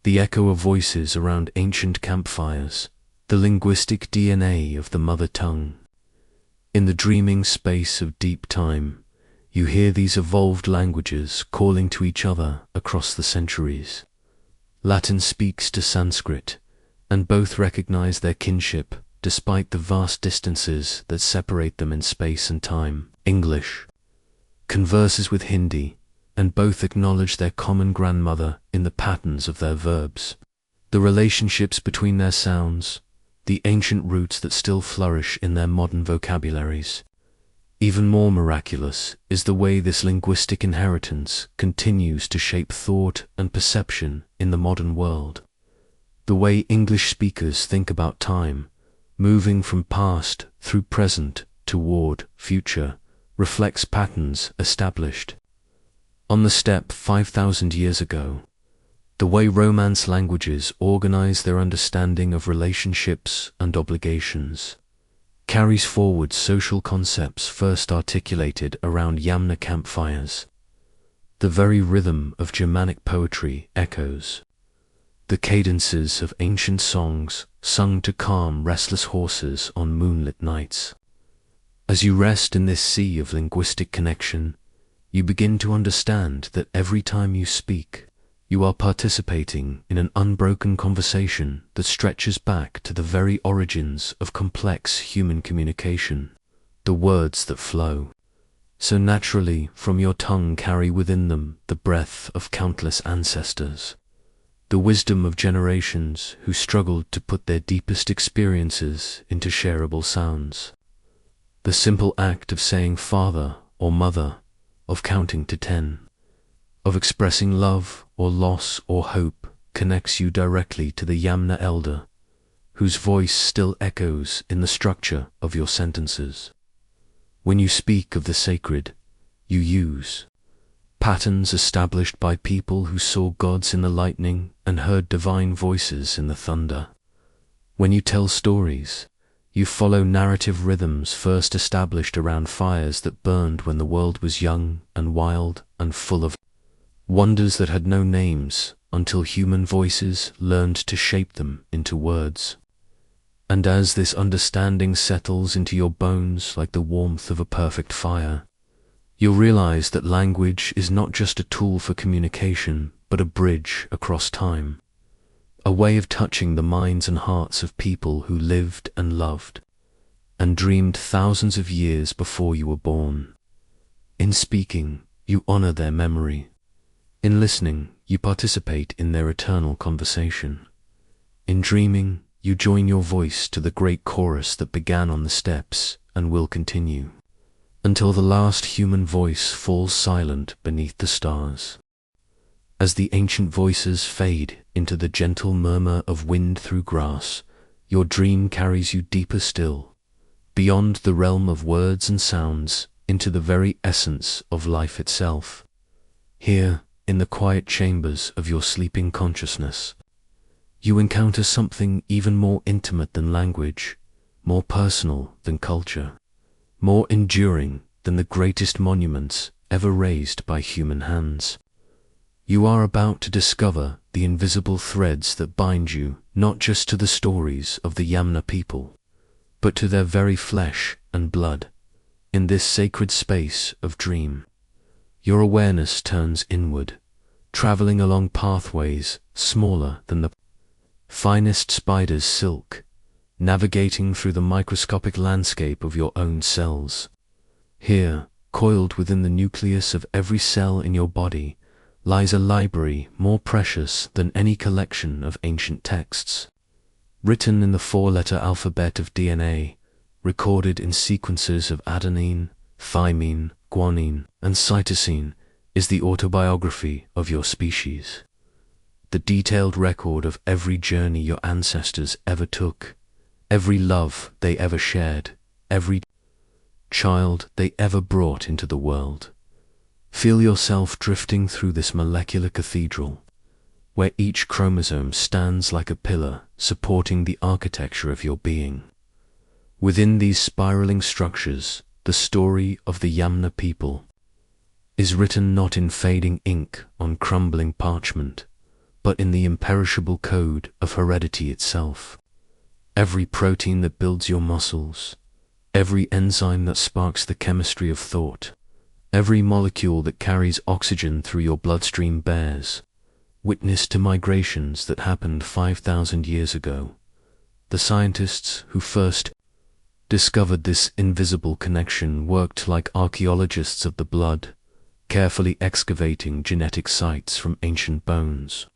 the echo of voices around ancient campfires, the linguistic DNA of the mother tongue. In the dreaming space of deep time, you hear these evolved languages calling to each other across the centuries. Latin speaks to Sanskrit, and both recognize their kinship despite the vast distances that separate them in space and time. English converses with Hindi, and both acknowledge their common grandmother in the patterns of their verbs. The relationships between their sounds, the ancient roots that still flourish in their modern vocabularies. Even more miraculous is the way this linguistic inheritance continues to shape thought and perception in the modern world. The way English speakers think about time, moving from past through present toward future, reflects patterns established on the steppe 5,000 years ago. The way Romance languages organize their understanding of relationships and obligations carries forward social concepts first articulated around Yamna campfires. The very rhythm of Germanic poetry echoes the cadences of ancient songs sung to calm restless horses on moonlit nights. As you rest in this sea of linguistic connection, you begin to understand that every time you speak, you are participating in an unbroken conversation that stretches back to the very origins of complex human communication. The words that flow so naturally from your tongue carry within them the breath of countless ancestors, the wisdom of generations who struggled to put their deepest experiences into shareable sounds. The simple act of saying father or mother, of counting to 10, of expressing love or loss or hope connects you directly to the Yamna elder, whose voice still echoes in the structure of your sentences. When you speak of the sacred, you use patterns established by people who saw gods in the lightning and heard divine voices in the thunder. When you tell stories, you follow narrative rhythms first established around fires that burned when the world was young and wild and full of wonders that had no names until human voices learned to shape them into words. And as this understanding settles into your bones like the warmth of a perfect fire, you'll realize that language is not just a tool for communication, but a bridge across time, a way of touching the minds and hearts of people who lived and loved and dreamed thousands of years before you were born. In speaking, you honor their memory. In listening, you participate in their eternal conversation. In dreaming, you join your voice to the great chorus that began on the steps and will continue, until the last human voice falls silent beneath the stars. As the ancient voices fade into the gentle murmur of wind through grass, your dream carries you deeper still, beyond the realm of words and sounds, into the very essence of life itself. Here, in the quiet chambers of your sleeping consciousness, you encounter something even more intimate than language, more personal than culture, more enduring than the greatest monuments ever raised by human hands. You are about to discover the invisible threads that bind you not just to the stories of the Yamna people, but to their very flesh and blood. In this sacred space of dream, your awareness turns inward, traveling along pathways smaller than the finest spider's silk, navigating through the microscopic landscape of your own cells. Here, coiled within the nucleus of every cell in your body, lies a library more precious than any collection of ancient texts. Written in the four-letter alphabet of DNA, recorded in sequences of adenine, thymine, guanine, and cytosine, is the autobiography of your species. The detailed record of every journey your ancestors ever took, every love they ever shared, every child they ever brought into the world. Feel yourself drifting through this molecular cathedral, where each chromosome stands like a pillar supporting the architecture of your being. Within these spiraling structures, the story of the Yamna people is written not in fading ink on crumbling parchment, but in the imperishable code of heredity itself. Every protein that builds your muscles, every enzyme that sparks the chemistry of thought, every molecule that carries oxygen through your bloodstream bears witness to migrations that happened 5,000 years ago. The scientists who first discovered this invisible connection worked like archaeologists of the blood, carefully excavating genetic sites from ancient bones,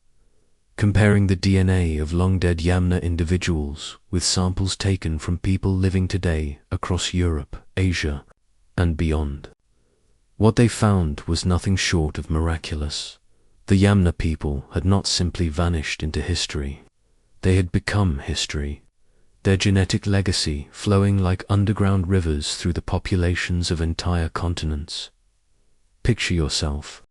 comparing the DNA of long-dead Yamna individuals with samples taken from people living today across Europe, Asia, and beyond. What they found was nothing short of miraculous. The Yamna people had not simply vanished into history. They had become history, their genetic legacy flowing like underground rivers through the populations of entire continents. Picture yourself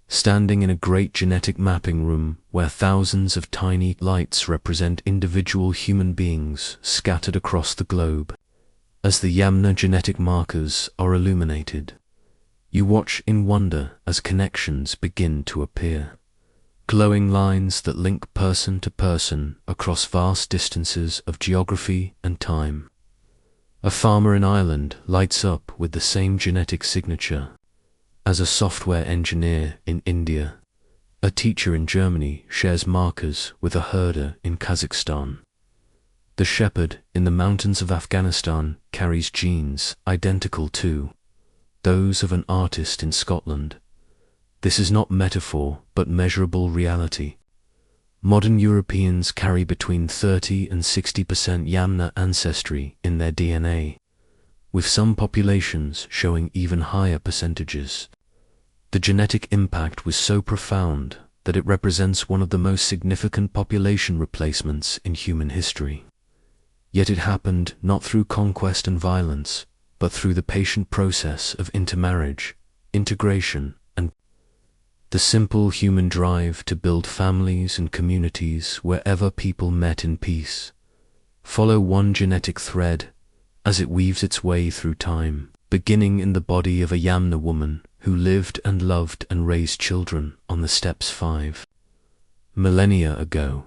standing in a great genetic mapping room where thousands of tiny lights represent individual human beings scattered across the globe. As the Yamna genetic markers are illuminated, you watch in wonder as connections begin to appear. Glowing lines that link person to person across vast distances of geography and time. A farmer in Ireland lights up with the same genetic signature as a software engineer in India. A teacher in Germany shares markers with a herder in Kazakhstan. The shepherd in the mountains of Afghanistan carries genes identical to those of an artist in Scotland. This is not metaphor, but measurable reality. Modern Europeans carry between 30 and 60% Yamna ancestry in their DNA, with some populations showing even higher percentages. The genetic impact was so profound that it represents one of the most significant population replacements in human history. Yet it happened not through conquest and violence, but through the patient process of intermarriage, integration, and The simple human drive to build families and communities wherever people met in peace. Follow one genetic thread as it weaves its way through time, beginning in the body of a Yamna woman who lived and loved and raised children on the steppes 5 millennia ago.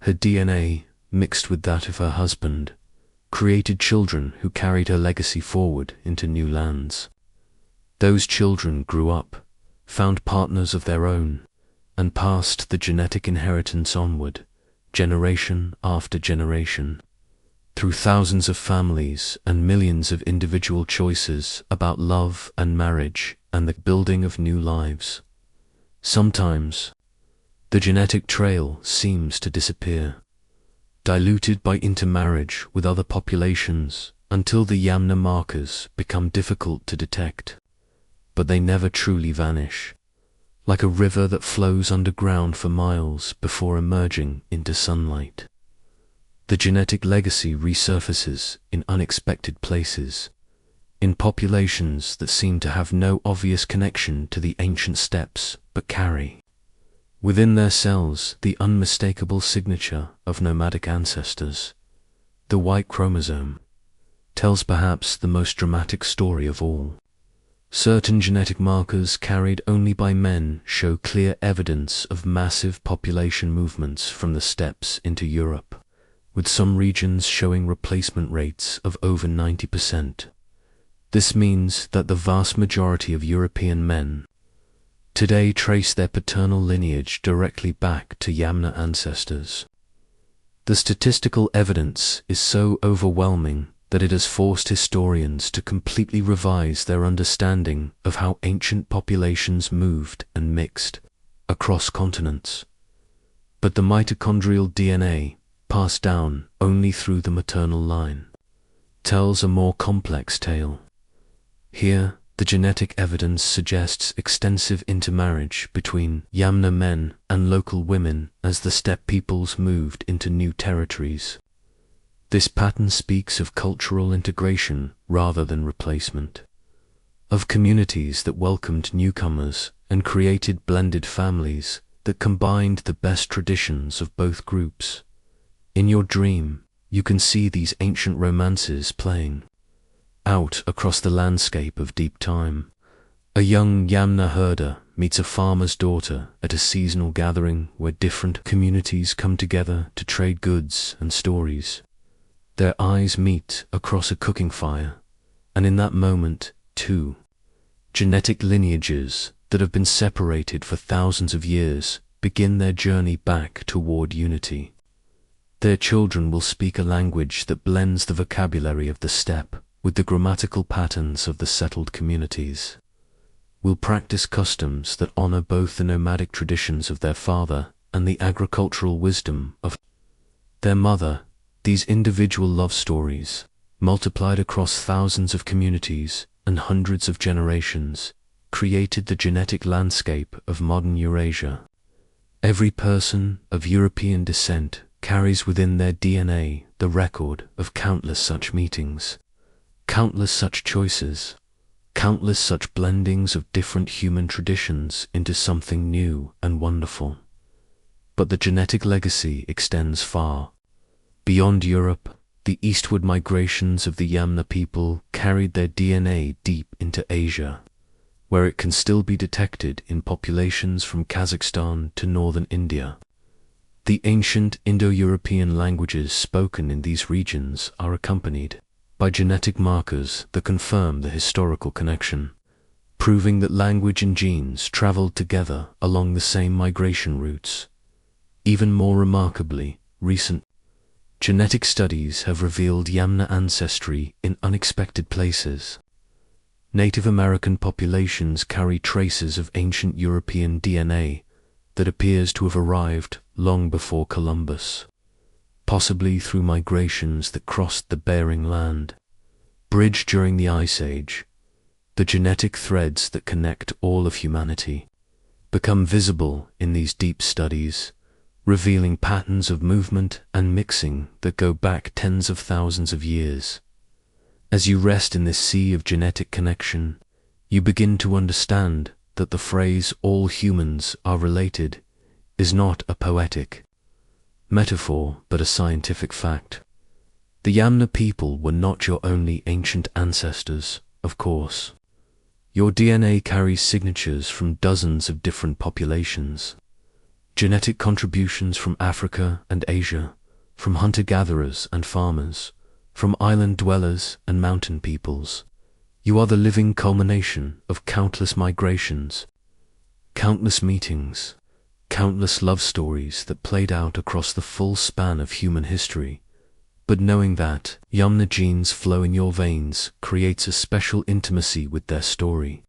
Her DNA, mixed with that of her husband, created children who carried her legacy forward into new lands. Those children grew up, found partners of their own, and passed the genetic inheritance onward, generation after generation, through thousands of families and millions of individual choices about love and marriage and the building of new lives. Sometimes, the genetic trail seems to disappear, diluted by intermarriage with other populations until the Yamna markers become difficult to detect. But they never truly vanish, like a river that flows underground for miles before emerging into sunlight. The genetic legacy resurfaces in unexpected places, in populations that seem to have no obvious connection to the ancient steppes but carry within their cells the unmistakable signature of nomadic ancestors. The Y chromosome tells perhaps the most dramatic story of all. Certain genetic markers carried only by men show clear evidence of massive population movements from the steppes into Europe, with some regions showing replacement rates of over 90%. This means that the vast majority of European men today trace their paternal lineage directly back to Yamna ancestors. The statistical evidence is so overwhelming that it has forced historians to completely revise their understanding of how ancient populations moved and mixed across continents. But the mitochondrial DNA, passed down only through the maternal line, tells a more complex tale. Here, the genetic evidence suggests extensive intermarriage between Yamna men and local women as the steppe peoples moved into new territories. This pattern speaks of cultural integration rather than replacement, of communities that welcomed newcomers and created blended families that combined the best traditions of both groups. In your dream, you can see these ancient romances playing out across the landscape of deep time. A young Yamna herder meets a farmer's daughter at a seasonal gathering where different communities come together to trade goods and stories. Their eyes meet across a cooking fire, and in that moment, too, genetic lineages that have been separated for thousands of years begin their journey back toward unity. Their children will speak a language that blends the vocabulary of the steppe with the grammatical patterns of the settled communities, will practice customs that honor both the nomadic traditions of their father and the agricultural wisdom of their mother. These individual love stories, multiplied across thousands of communities and hundreds of generations, created the genetic landscape of modern Eurasia. Every person of European descent carries within their DNA the record of countless such meetings, countless such choices, countless such blendings of different human traditions into something new and wonderful. But the genetic legacy extends far. Beyond Europe, the eastward migrations of the Yamna people carried their DNA deep into Asia, where it can still be detected in populations from Kazakhstan to northern India. The ancient Indo-European languages spoken in these regions are accompanied by genetic markers that confirm the historical connection, proving that language and genes traveled together along the same migration routes. Even more remarkably, recent genetic studies have revealed Yamna ancestry in unexpected places. Native American populations carry traces of ancient European DNA that appears to have arrived long before Columbus, possibly through migrations that crossed the Bering Land. Bridged during the Ice Age, the genetic threads that connect all of humanity become visible in these deep studies, revealing patterns of movement and mixing that go back tens of thousands of years. As you rest in this sea of genetic connection, you begin to understand that the phrase "all humans are related" is not a poetic metaphor but a scientific fact. The Yamna people were not your only ancient ancestors, of course. Your DNA carries signatures from dozens of different populations. Genetic contributions from Africa and Asia, from hunter-gatherers and farmers, from island dwellers and mountain peoples. You are the living culmination of countless migrations, countless meetings, countless love stories that played out across the full span of human history. But knowing that Yamna genes flow in your veins creates a special intimacy with their story.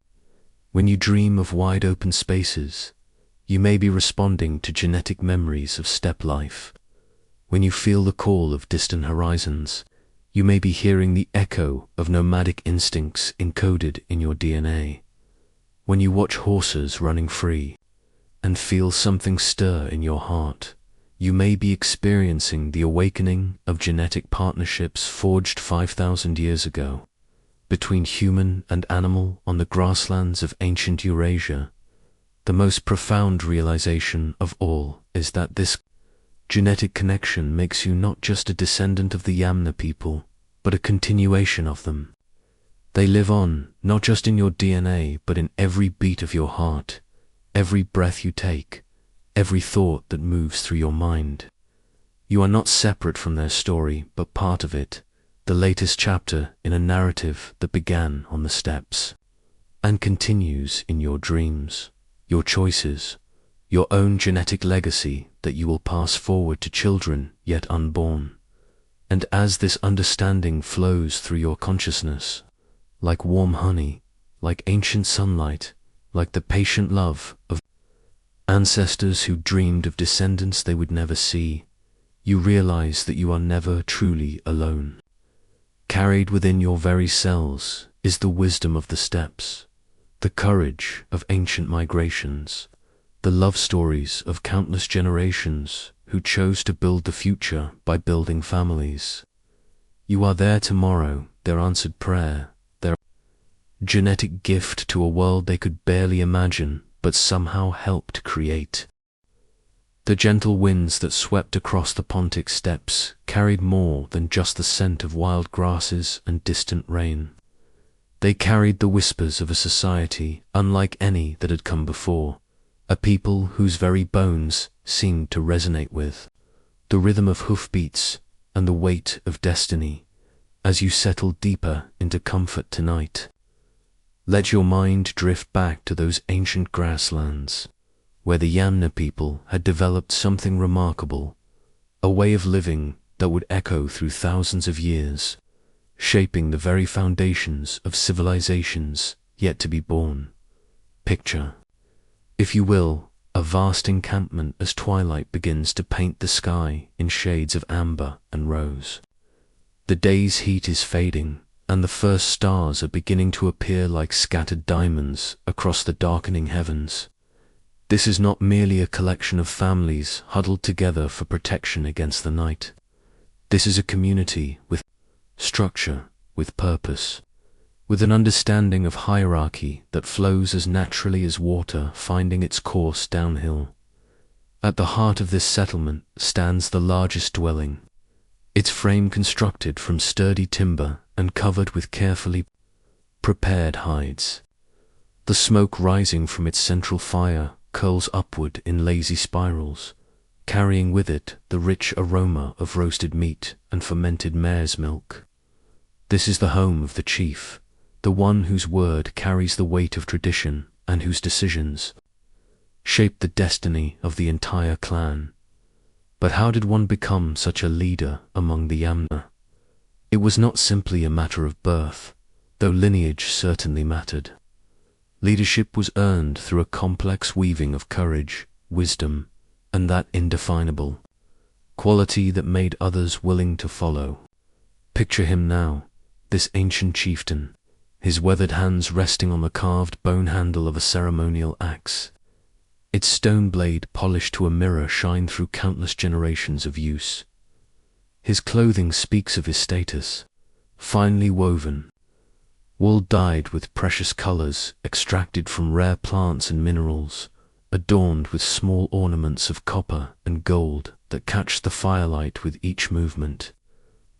When you dream of wide open spaces, you may be responding to genetic memories of steppe life. When you feel the call of distant horizons, you may be hearing the echo of nomadic instincts encoded in your DNA. When you watch horses running free and feel something stir in your heart, you may be experiencing the awakening of genetic partnerships forged 5,000 years ago between human and animal on the grasslands of ancient Eurasia. The most profound realization of all is that this genetic connection makes you not just a descendant of the Yamna people, but a continuation of them. They live on, not just in your DNA, but in every beat of your heart, every breath you take, every thought that moves through your mind. You are not separate from their story, but part of it, the latest chapter in a narrative that began on the steppes and continues in your dreams, your choices, your own genetic legacy that you will pass forward to children yet unborn. And as this understanding flows through your consciousness, like warm honey, like ancient sunlight, like the patient love of ancestors who dreamed of descendants they would never see, you realize that you are never truly alone. Carried within your very cells is the wisdom of the steppes, the courage of ancient migrations, the love stories of countless generations who chose to build the future by building families. You are their tomorrow, their answered prayer, their genetic gift to a world they could barely imagine but somehow helped create. The gentle winds that swept across the Pontic steppes carried more than just the scent of wild grasses and distant rain. They carried the whispers of a society unlike any that had come before, a people whose very bones seemed to resonate with the rhythm of hoofbeats and the weight of destiny. As you settle deeper into comfort tonight, let your mind drift back to those ancient grasslands, where the Yamna people had developed something remarkable, a way of living that would echo through thousands of years, shaping the very foundations of civilizations yet to be born. Picture, if you will, a vast encampment as twilight begins to paint the sky in shades of amber and rose. The day's heat is fading, and the first stars are beginning to appear like scattered diamonds across the darkening heavens. This is not merely a collection of families huddled together for protection against the night. This is a community with structure, with purpose, with an understanding of hierarchy that flows as naturally as water finding its course downhill. At the heart of this settlement stands the largest dwelling, its frame constructed from sturdy timber and covered with carefully prepared hides. The smoke rising from its central fire curls upward in lazy spirals, carrying with it the rich aroma of roasted meat and fermented mare's milk. This is the home of the chief, the one whose word carries the weight of tradition and whose decisions shape the destiny of the entire clan. But how did one become such a leader among the Yamna? It was not simply a matter of birth, though lineage certainly mattered. Leadership was earned through a complex weaving of courage, wisdom, and that indefinable quality that made others willing to follow. Picture him now, this ancient chieftain, his weathered hands resting on the carved bone handle of a ceremonial axe, its stone blade polished to a mirror shine through countless generations of use. His clothing speaks of his status, finely woven, wool dyed with precious colors extracted from rare plants and minerals, adorned with small ornaments of copper and gold that catch the firelight with each movement.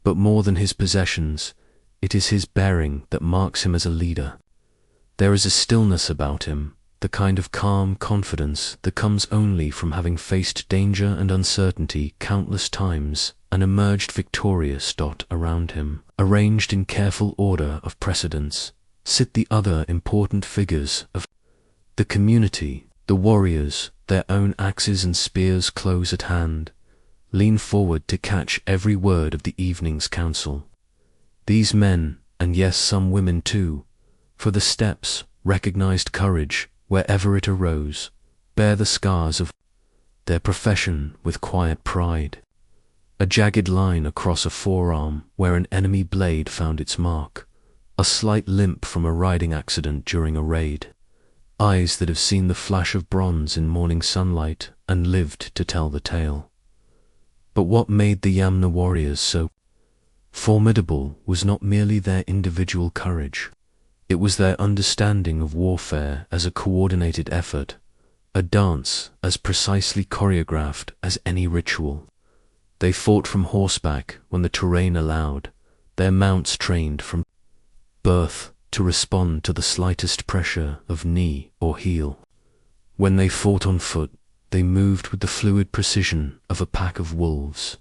But more than his possessions, it is his bearing that marks him as a leader. There is a stillness about him, the kind of calm confidence that comes only from having faced danger and uncertainty countless times and emerged victorious. Around him, arranged in careful order of precedence, sit the other important figures of the community, the warriors, their own axes and spears close at hand, lean forward to catch every word of the evening's council. These men, and yes, some women too, for the steppes recognized courage wherever it arose, bear the scars of their profession with quiet pride. A jagged line across a forearm where an enemy blade found its mark, a slight limp from a riding accident during a raid, eyes that have seen the flash of bronze in morning sunlight and lived to tell the tale. But what made the Yamna warriors so formidable was not merely their individual courage. It was their understanding of warfare as a coordinated effort, a dance as precisely choreographed as any ritual. They fought from horseback when the terrain allowed, their mounts trained from birth to respond to the slightest pressure of knee or heel. When they fought on foot, they moved with the fluid precision of a pack of wolves,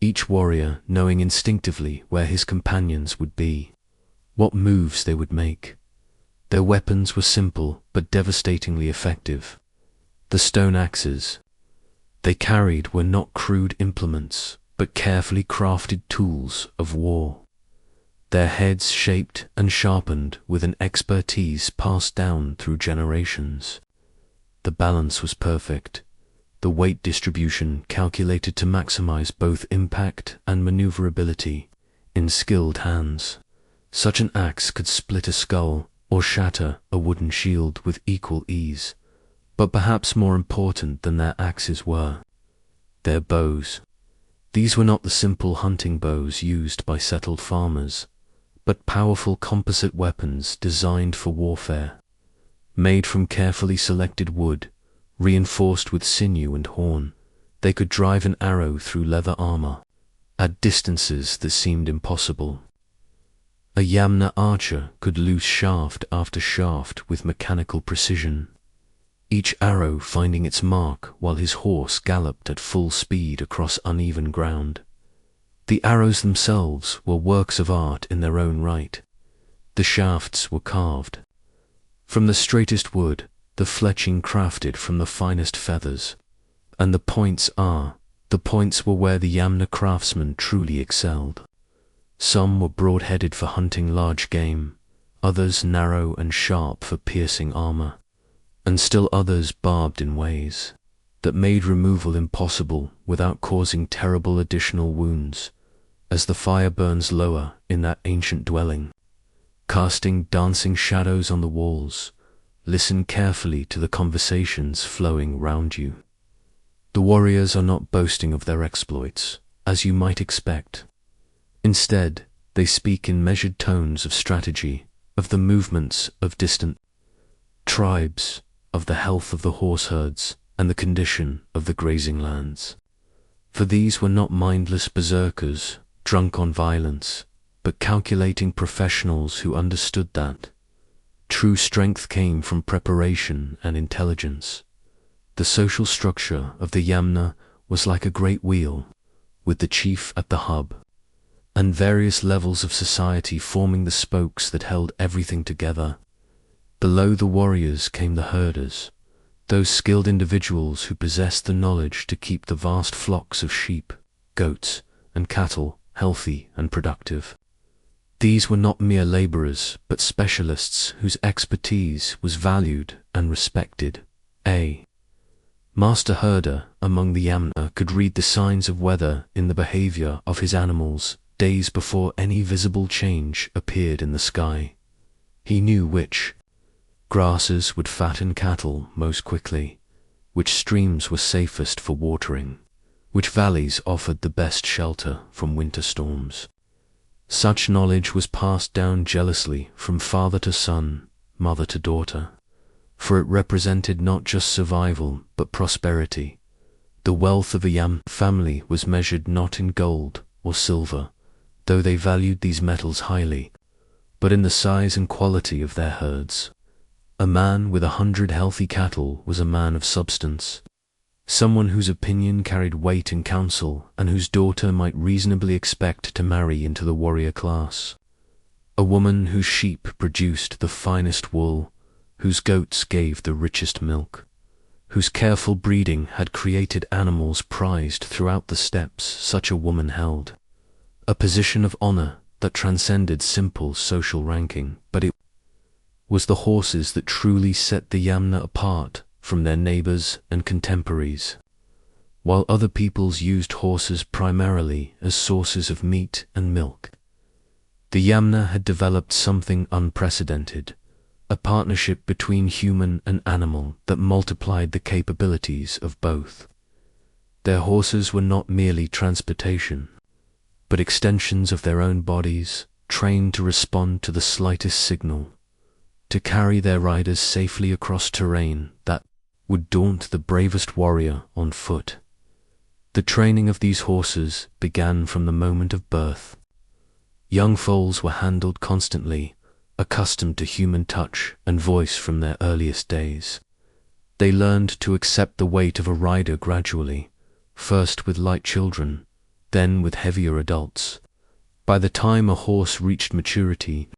each warrior knowing instinctively where his companions would be, what moves they would make. Their weapons were simple but devastatingly effective. The stone axes they carried were not crude implements, but carefully crafted tools of war. Their heads shaped and sharpened with an expertise passed down through generations. The balance was perfect, the weight distribution calculated to maximize both impact and maneuverability in skilled hands. Such an axe could split a skull or shatter a wooden shield with equal ease. But perhaps more important than their axes were their bows. These were not the simple hunting bows used by settled farmers, but powerful composite weapons designed for warfare. Made from carefully selected wood, reinforced with sinew and horn, they could drive an arrow through leather armor, at distances that seemed impossible. A Yamna archer could loose shaft after shaft with mechanical precision, each arrow finding its mark while his horse galloped at full speed across uneven ground. The arrows themselves were works of art in their own right. The shafts were carved from the straightest wood, the fletching crafted from the finest feathers, and the points were where the Yamna craftsmen truly excelled. Some were broad-headed for hunting large game, others narrow and sharp for piercing armor, and still others barbed in ways that made removal impossible without causing terrible additional wounds, as the fire burns lower in that ancient dwelling. Casting dancing shadows on the walls, listen carefully to the conversations flowing round you. The warriors are not boasting of their exploits, as you might expect. Instead, they speak in measured tones of strategy, of the movements of distant tribes, of the health of the horse herds, and the condition of the grazing lands. For these were not mindless berserkers, drunk on violence, but calculating professionals who understood that true strength came from preparation and intelligence. The social structure of the Yamna was like a great wheel, with the chief at the hub, and various levels of society forming the spokes that held everything together. Below the warriors came the herders, those skilled individuals who possessed the knowledge to keep the vast flocks of sheep, goats, and cattle healthy and productive. These were not mere laborers, but specialists whose expertise was valued and respected. A master herder among the Yamna could read the signs of weather in the behavior of his animals days before any visible change appeared in the sky. He knew which grasses would fatten cattle most quickly, which streams were safest for watering, which valleys offered the best shelter from winter storms. Such knowledge was passed down jealously from father to son, mother to daughter, for it represented not just survival but prosperity. The wealth of a Yam family was measured not in gold or silver, though they valued these metals highly, but in the size and quality of their herds. A man with 100 healthy cattle was a man of substance, someone whose opinion carried weight in council and whose daughter might reasonably expect to marry into the warrior class. A woman whose sheep produced the finest wool, whose goats gave the richest milk, whose careful breeding had created animals prized throughout the steppes, such a woman held a position of honor that transcended simple social ranking, but it was the horses that truly set the Yamna apart from their neighbors and contemporaries. While other peoples used horses primarily as sources of meat and milk, the Yamna had developed something unprecedented, a partnership between human and animal that multiplied the capabilities of both. Their horses were not merely transportation, but extensions of their own bodies, trained to respond to the slightest signal, to carry their riders safely across terrain that would daunt the bravest warrior on foot. The training of these horses began from the moment of birth. Young foals were handled constantly, accustomed to human touch and voice from their earliest days. They learned to accept the weight of a rider gradually, first with light children, then with heavier adults. By the time a horse reached maturity,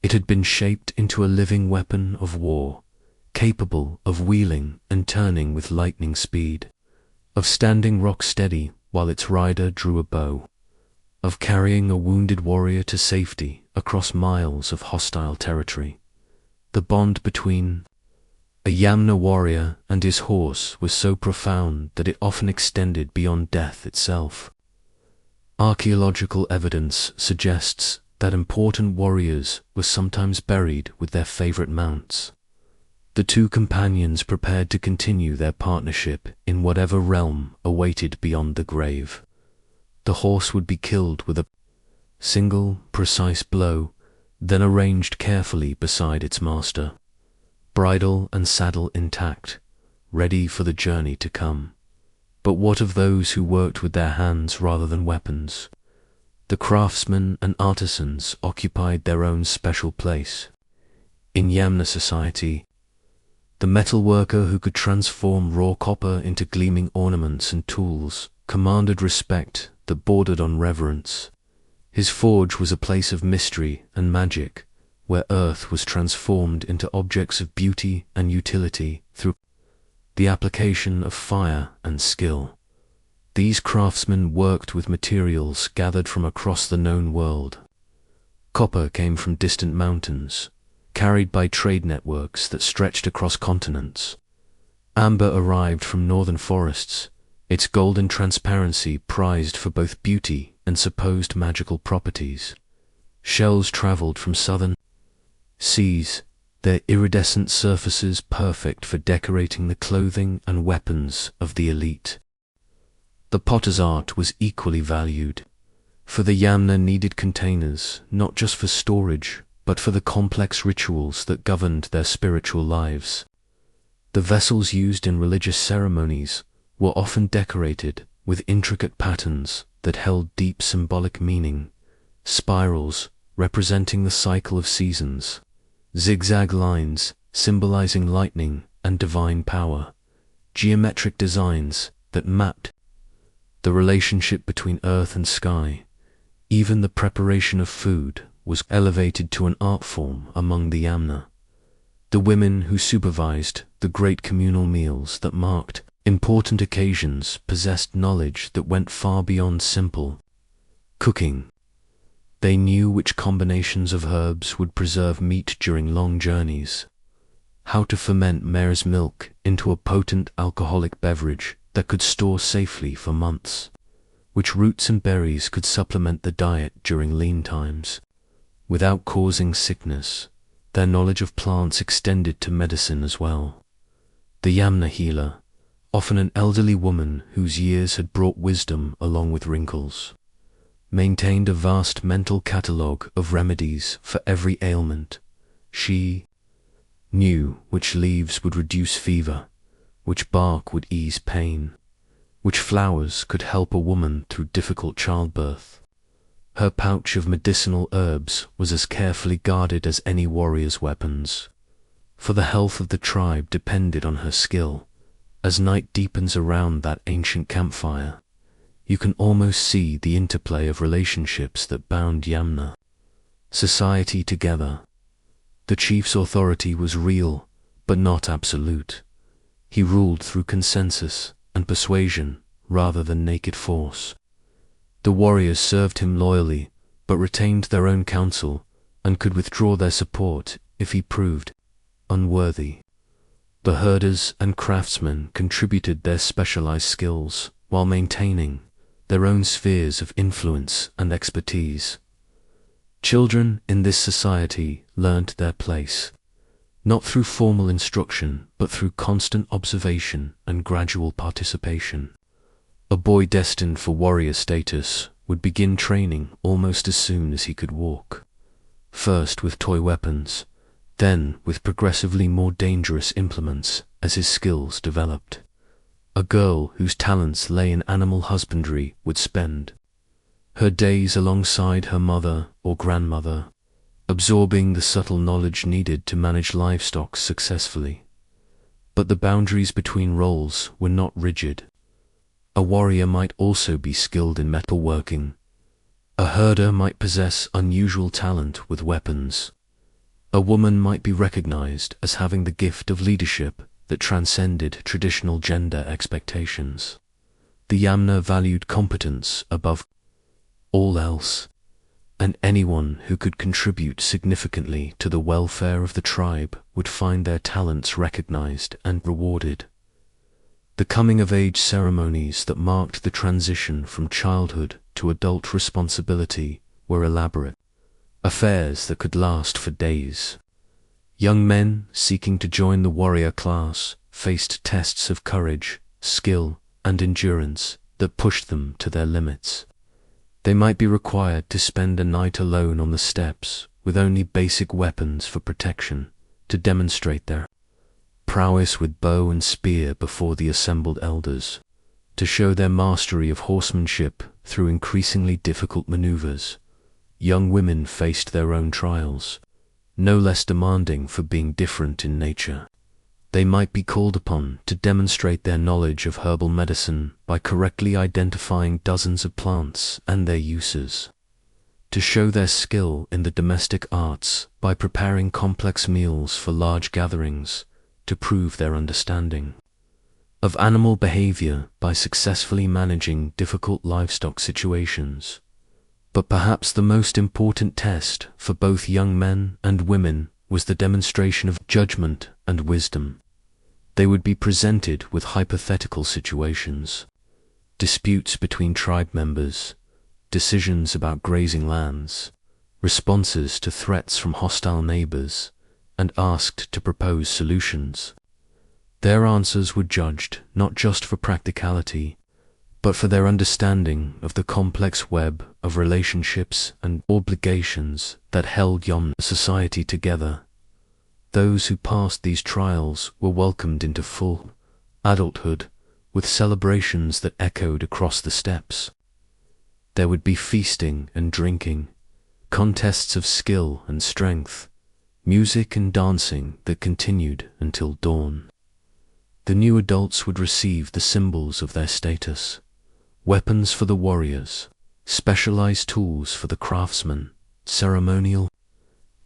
it had been shaped into a living weapon of war, capable of wheeling and turning with lightning speed, of standing rock steady while its rider drew a bow, of carrying a wounded warrior to safety across miles of hostile territory. The bond between a Yamna warrior and his horse was so profound that it often extended beyond death itself. Archaeological evidence suggests that important warriors were sometimes buried with their favorite mounts. The two companions prepared to continue their partnership in whatever realm awaited beyond the grave. The horse would be killed with a single, precise blow, then arranged carefully beside its master, bridle and saddle intact, ready for the journey to come. But what of those who worked with their hands rather than weapons? The craftsmen and artisans occupied their own special place. In Yamna society, the metal worker who could transform raw copper into gleaming ornaments and tools commanded respect that bordered on reverence. His forge was a place of mystery and magic, where earth was transformed into objects of beauty and utility through the application of fire and skill. These craftsmen worked with materials gathered from across the known world. Copper came from distant mountains, carried by trade networks that stretched across continents. Amber arrived from northern forests, its golden transparency prized for both beauty and supposed magical properties. Shells traveled from southern seas, their iridescent surfaces perfect for decorating the clothing and weapons of the elite. The potter's art was equally valued, for the Yamna needed containers not just for storage, but for the complex rituals that governed their spiritual lives. The vessels used in religious ceremonies were often decorated with intricate patterns that held deep symbolic meaning, spirals representing the cycle of seasons, zigzag lines symbolizing lightning and divine power, geometric designs that mapped the relationship between earth and sky. Even the preparation of food was elevated to an art form among the Yamna. The women who supervised the great communal meals that marked important occasions possessed knowledge that went far beyond simple cooking. They knew which combinations of herbs would preserve meat during long journeys, how to ferment mare's milk into a potent alcoholic beverage that could store safely for months, which roots and berries could supplement the diet during lean times, without causing sickness. Their knowledge of plants extended to medicine as well. The Yamna healer, often an elderly woman whose years had brought wisdom along with wrinkles, maintained a vast mental catalogue of remedies for every ailment. She knew which leaves would reduce fever, which bark would ease pain, which flowers could help a woman through difficult childbirth. Her pouch of medicinal herbs was as carefully guarded as any warrior's weapons, for the health of the tribe depended on her skill. As night deepens around that ancient campfire, you can almost see the interplay of relationships that bound Yamna society together. The chief's authority was real, but not absolute. He ruled through consensus and persuasion rather than naked force. The warriors served him loyally, but retained their own counsel and could withdraw their support if he proved unworthy. The herders and craftsmen contributed their specialized skills while maintaining their own spheres of influence and expertise. Children in this society learned their place, not through formal instruction, but through constant observation and gradual participation. A boy destined for warrior status would begin training almost as soon as he could walk, first with toy weapons, then with progressively more dangerous implements as his skills developed. A girl whose talents lay in animal husbandry would spend her days alongside her mother or grandmother, absorbing the subtle knowledge needed to manage livestock successfully. But the boundaries between roles were not rigid. A warrior might also be skilled in metalworking. A herder might possess unusual talent with weapons. A woman might be recognized as having the gift of leadership that transcended traditional gender expectations. The Yamna valued competence above all else, and anyone who could contribute significantly to the welfare of the tribe would find their talents recognized and rewarded. The coming-of-age ceremonies that marked the transition from childhood to adult responsibility were elaborate, affairs that could last for days. Young men seeking to join the warrior class faced tests of courage, skill, and endurance that pushed them to their limits. They might be required to spend a night alone on the steppes with only basic weapons for protection to demonstrate their prowess with bow and spear before the assembled elders, to show their mastery of horsemanship through increasingly difficult maneuvers. Young women faced their own trials, no less demanding for being different in nature. They might be called upon to demonstrate their knowledge of herbal medicine by correctly identifying dozens of plants and their uses, to show their skill in the domestic arts by preparing complex meals for large gatherings, to prove their understanding of animal behavior by successfully managing difficult livestock situations. But perhaps the most important test for both young men and women was the demonstration of judgment and wisdom. They would be presented with hypothetical situations, disputes between tribe members, decisions about grazing lands, responses to threats from hostile neighbors, and asked to propose solutions. Their answers were judged not just for practicality, but for their understanding of the complex web of relationships and obligations that held Yamna society together. Those who passed these trials were welcomed into full adulthood with celebrations that echoed across the steppes. There would be feasting and drinking, contests of skill and strength, music and dancing that continued until dawn. The new adults would receive the symbols of their status: weapons for the warriors, specialized tools for the craftsmen, ceremonial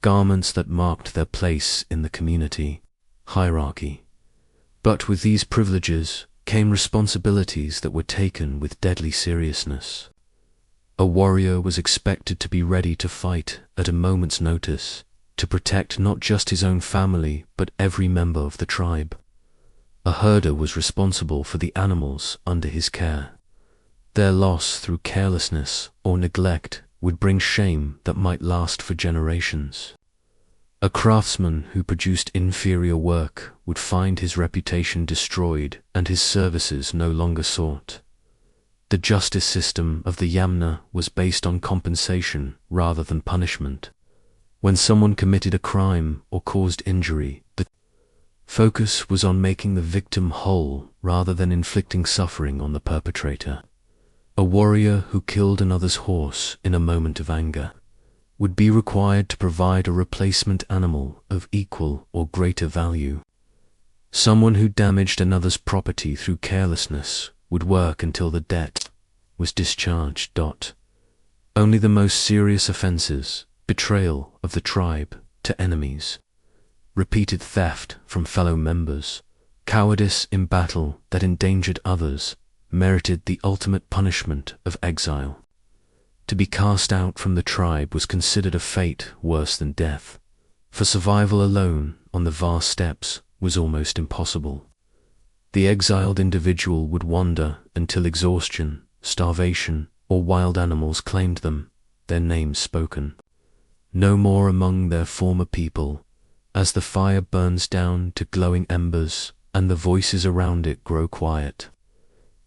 garments that marked their place in the community hierarchy. But with these privileges came responsibilities that were taken with deadly seriousness. A warrior was expected to be ready to fight at a moment's notice, to protect not just his own family but every member of the tribe. A herder was responsible for the animals under his care. Their loss through carelessness or neglect would bring shame that might last for generations. A craftsman who produced inferior work would find his reputation destroyed and his services no longer sought. The justice system of the Yamna was based on compensation rather than punishment. When someone committed a crime or caused injury, the focus was on making the victim whole rather than inflicting suffering on the perpetrator. A warrior who killed another's horse in a moment of anger would be required to provide a replacement animal of equal or greater value. Someone who damaged another's property through carelessness would work until the debt was discharged. Only the most serious offenses, betrayal of the tribe to enemies, repeated theft from fellow members, cowardice in battle that endangered others, merited the ultimate punishment of exile. To be cast out from the tribe was considered a fate worse than death, for survival alone on the vast steppes was almost impossible. The exiled individual would wander until exhaustion, starvation, or wild animals claimed them, their names spoken. No more among their former people, as the fire burns down to glowing embers and the voices around it grow quiet.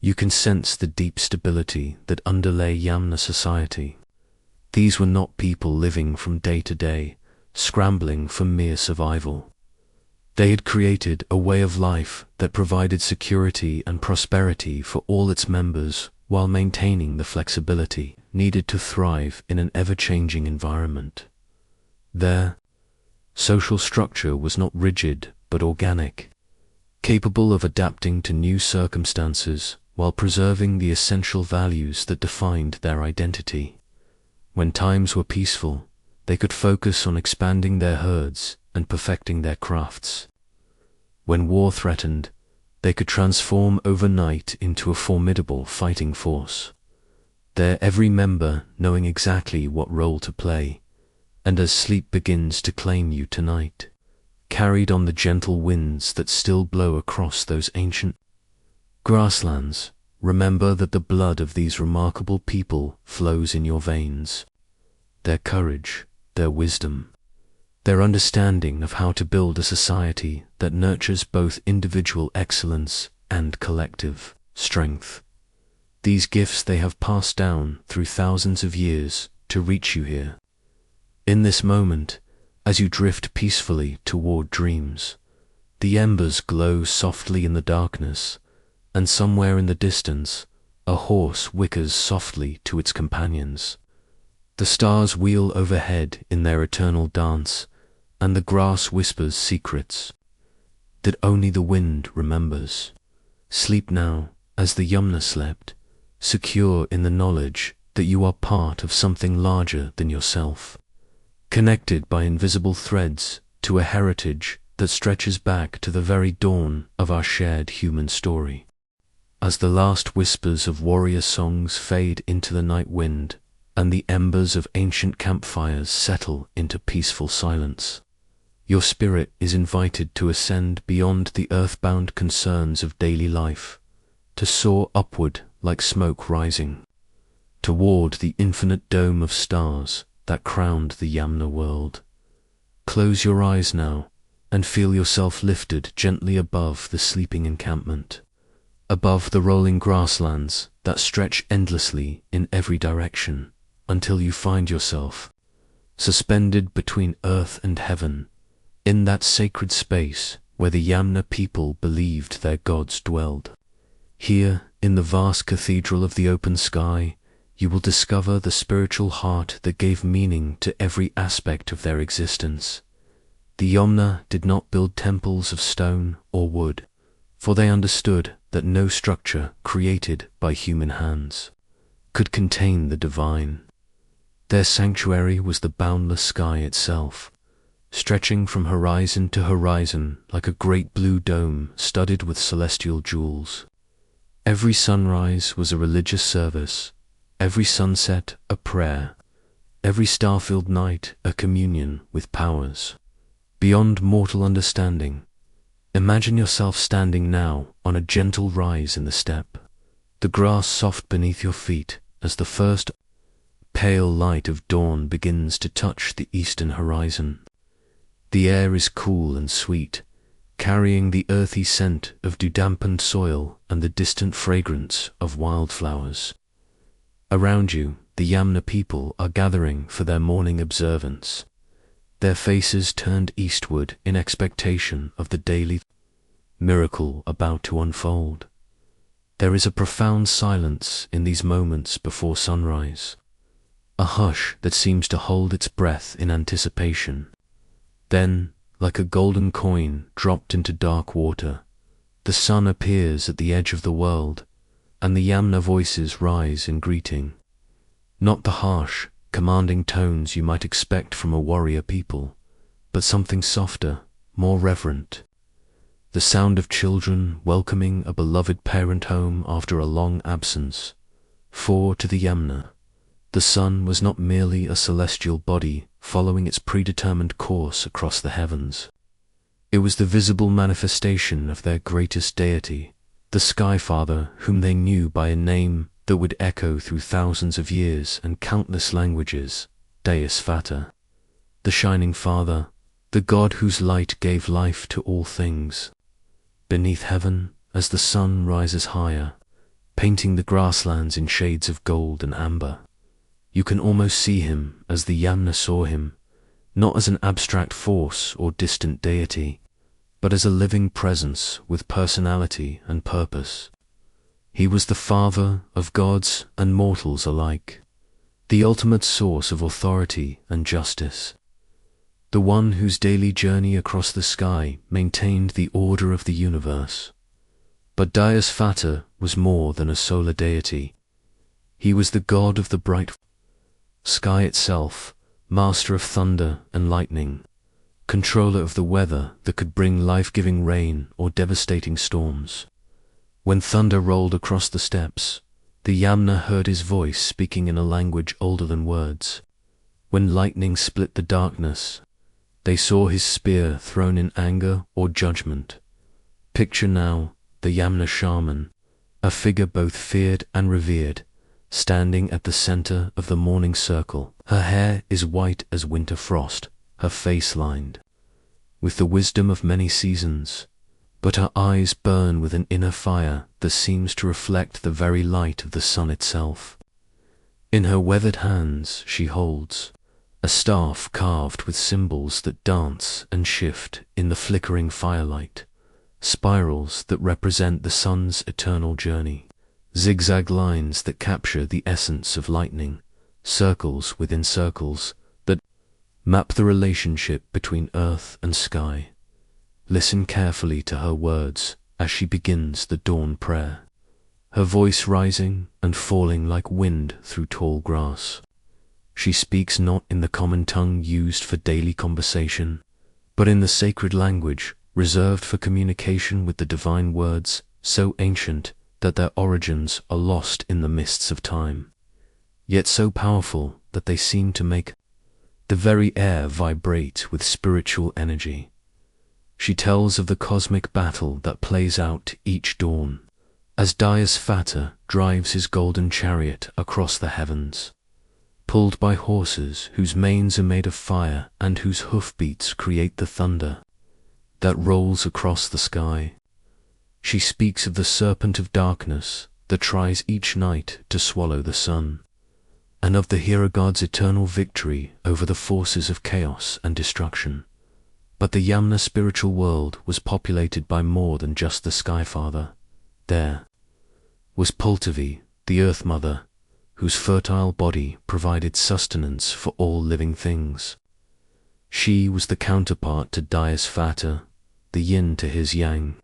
You can sense the deep stability that underlay Yamna society. These were not people living from day to day, scrambling for mere survival. They had created a way of life that provided security and prosperity for all its members while maintaining the flexibility needed to thrive in an ever-changing environment. Their social structure was not rigid but organic, capable of adapting to new circumstances while preserving the essential values that defined their identity. When times were peaceful, they could focus on expanding their herds and perfecting their crafts. When war threatened, they could transform overnight into a formidable fighting force, their every member knowing exactly what role to play, and as sleep begins to claim you tonight, carried on the gentle winds that still blow across those ancient grasslands, remember that the blood of these remarkable people flows in your veins. Their courage, their wisdom, their understanding of how to build a society that nurtures both individual excellence and collective strength. These gifts they have passed down through thousands of years to reach you here. In this moment, as you drift peacefully toward dreams, the embers glow softly in the darkness, and somewhere in the distance, a horse whickers softly to its companions. The stars wheel overhead in their eternal dance, and the grass whispers secrets that only the wind remembers. Sleep now, as the Yamna slept, secure in the knowledge that you are part of something larger than yourself, connected by invisible threads to a heritage that stretches back to the very dawn of our shared human story. As the last whispers of warrior songs fade into the night wind, and the embers of ancient campfires settle into peaceful silence, your spirit is invited to ascend beyond the earthbound concerns of daily life, to soar upward like smoke rising, toward the infinite dome of stars that crowned the Yamna world. Close your eyes now, and feel yourself lifted gently above the sleeping encampment, above the rolling grasslands that stretch endlessly in every direction, until you find yourself suspended between earth and heaven, in that sacred space where the Yamna people believed their gods dwelled. Here, in the vast cathedral of the open sky, you will discover the spiritual heart that gave meaning to every aspect of their existence. The Yamna did not build temples of stone or wood, for they understood that no structure created by human hands could contain the divine. Their sanctuary was the boundless sky itself, stretching from horizon to horizon like a great blue dome studded with celestial jewels. Every sunrise was a religious service, every sunset a prayer, every star-filled night a communion with powers beyond mortal understanding. Imagine yourself standing now on a gentle rise in the steppe, the grass soft beneath your feet as the first pale light of dawn begins to touch the eastern horizon. The air is cool and sweet, carrying the earthy scent of dew-dampened soil and the distant fragrance of wildflowers. Around you, the Yamna people are gathering for their morning observance, their faces turned eastward in expectation of the daily miracle about to unfold. There is a profound silence in these moments before sunrise, a hush that seems to hold its breath in anticipation. Then, like a golden coin dropped into dark water, the sun appears at the edge of the world, and the Yamna voices rise in greeting. Not the harsh, commanding tones you might expect from a warrior people, but something softer, more reverent. The sound of children welcoming a beloved parent home after a long absence. For to the Yamna, the sun was not merely a celestial body following its predetermined course across the heavens. It was the visible manifestation of their greatest deity, the Sky Father, whom they knew by a name that would echo through thousands of years and countless languages, Deus Vater, the Shining Father, the God whose light gave life to all things. Beneath heaven, as the sun rises higher, painting the grasslands in shades of gold and amber, you can almost see him as the Yamna saw him, not as an abstract force or distant deity, but as a living presence with personality and purpose. He was the father of gods and mortals alike, the ultimate source of authority and justice, the one whose daily journey across the sky maintained the order of the universe. But Deus Vater was more than a solar deity. He was the god of the bright sky itself, master of thunder and lightning, controller of the weather that could bring life-giving rain or devastating storms. When thunder rolled across the steppes, the Yamna heard his voice speaking in a language older than words. When lightning split the darkness, they saw his spear thrown in anger or judgment. Picture now the Yamna shaman, a figure both feared and revered, standing at the center of the morning circle. Her hair is white as winter frost, her face lined with the wisdom of many seasons, but her eyes burn with an inner fire that seems to reflect the very light of the sun itself. In her weathered hands she holds a staff carved with symbols that dance and shift in the flickering firelight, spirals that represent the sun's eternal journey, zigzag lines that capture the essence of lightning, circles within circles that map the relationship between earth and sky. Listen carefully to her words as she begins the dawn prayer, her voice rising and falling like wind through tall grass. She speaks not in the common tongue used for daily conversation, but in the sacred language reserved for communication with the divine words so ancient that their origins are lost in the mists of time, yet so powerful that they seem to make the very air vibrate with spiritual energy. She tells of the cosmic battle that plays out each dawn, as Deus Vater drives his golden chariot across the heavens, pulled by horses whose manes are made of fire and whose hoofbeats create the thunder that rolls across the sky. She speaks of the serpent of darkness that tries each night to swallow the sun, and of the hero god's eternal victory over the forces of chaos and destruction. But the Yamna spiritual world was populated by more than just the Sky Father. There was Pultavi, the Earth Mother, whose fertile body provided sustenance for all living things. She was the counterpart to Deus Vater, the yin to his yang,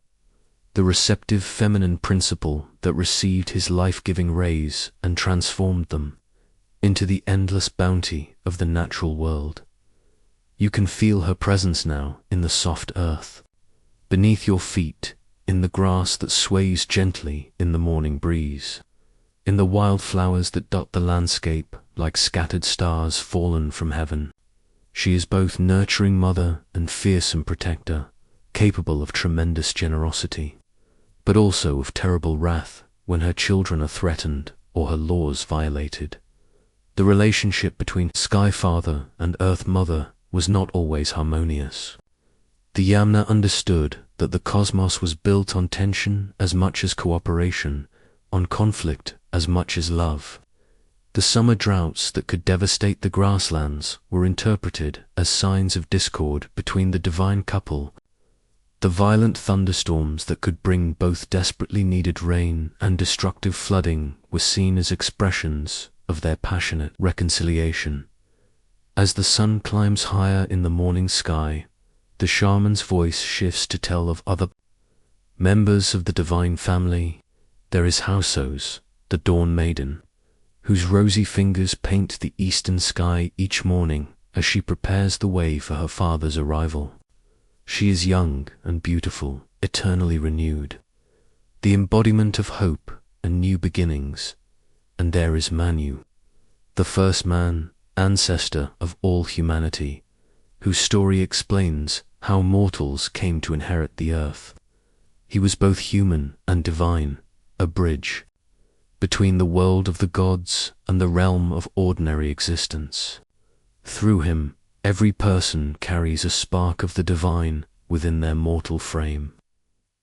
the receptive feminine principle that received his life-giving rays and transformed them into the endless bounty of the natural world. You can feel her presence now in the soft earth, beneath your feet, in the grass that sways gently in the morning breeze, in the wildflowers that dot the landscape like scattered stars fallen from heaven. She is both nurturing mother and fearsome protector, capable of tremendous generosity, but also of terrible wrath when her children are threatened or her laws violated. The relationship between Sky Father and Earth Mother was not always harmonious. The Yamna understood that the cosmos was built on tension as much as cooperation, on conflict as much as love. The summer droughts that could devastate the grasslands were interpreted as signs of discord between the divine couple. The violent thunderstorms that could bring both desperately needed rain and destructive flooding were seen as expressions of their passionate reconciliation. As the sun climbs higher in the morning sky, the shaman's voice shifts to tell of other members of the divine family. There is Hausos, the dawn maiden, whose rosy fingers paint the eastern sky each morning as she prepares the way for her father's arrival. She is young and beautiful, eternally renewed, the embodiment of hope and new beginnings. And there is Manu, the first man, ancestor of all humanity, whose story explains how mortals came to inherit the earth. He was both human and divine, a bridge between the world of the gods and the realm of ordinary existence. Through him, every person carries a spark of the divine within their mortal frame,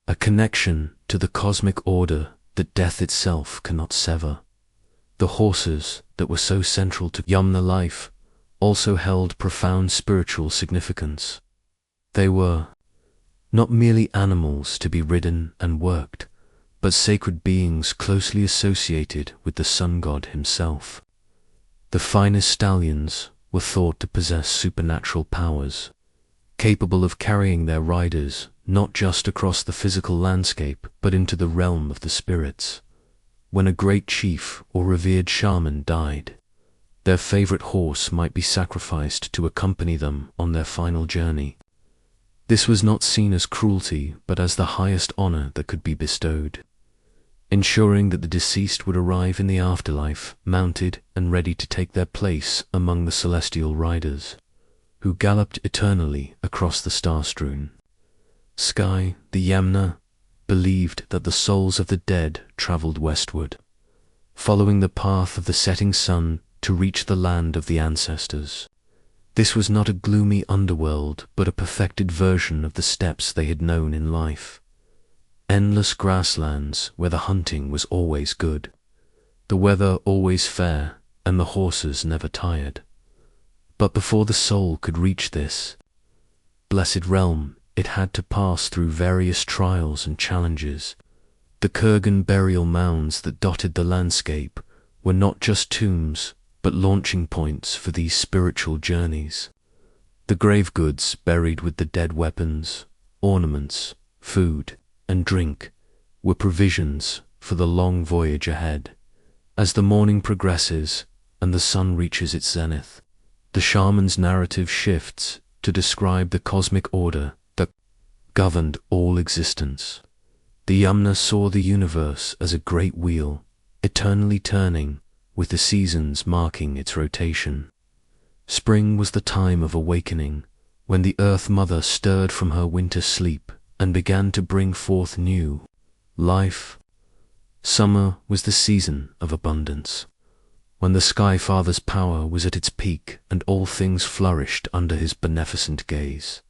a connection to the cosmic order that death itself cannot sever. The horses that were so central to Yamna life also held profound spiritual significance. They were not merely animals to be ridden and worked, but sacred beings closely associated with the sun god himself. The finest stallions were thought to possess supernatural powers, capable of carrying their riders not just across the physical landscape but into the realm of the spirits. When a great chief or revered shaman died, their favorite horse might be sacrificed to accompany them on their final journey. This was not seen as cruelty, but as the highest honor that could be bestowed, ensuring that the deceased would arrive in the afterlife mounted and ready to take their place among the celestial riders, who galloped eternally across the star-strewn sky. The Yamna believed that the souls of the dead traveled westward, following the path of the setting sun to reach the land of the ancestors. This was not a gloomy underworld, but a perfected version of the steppes they had known in life. Endless grasslands where the hunting was always good, the weather always fair, and the horses never tired. But before the soul could reach this blessed realm, it had to pass through various trials and challenges. The kurgan burial mounds that dotted the landscape were not just tombs, but launching points for these spiritual journeys. The grave goods buried with the dead weapons, ornaments, food, and drink were provisions for the long voyage ahead. As the morning progresses and the sun reaches its zenith, the shaman's narrative shifts to describe the cosmic order that governed all existence. The Yamna saw the universe as a great wheel, eternally turning, with the seasons marking its rotation. Spring was the time of awakening, when the Earth Mother stirred from her winter sleep and began to bring forth new life. Summer was the season of abundance, when the Sky Father's power was at its peak and all things flourished under his beneficent gaze.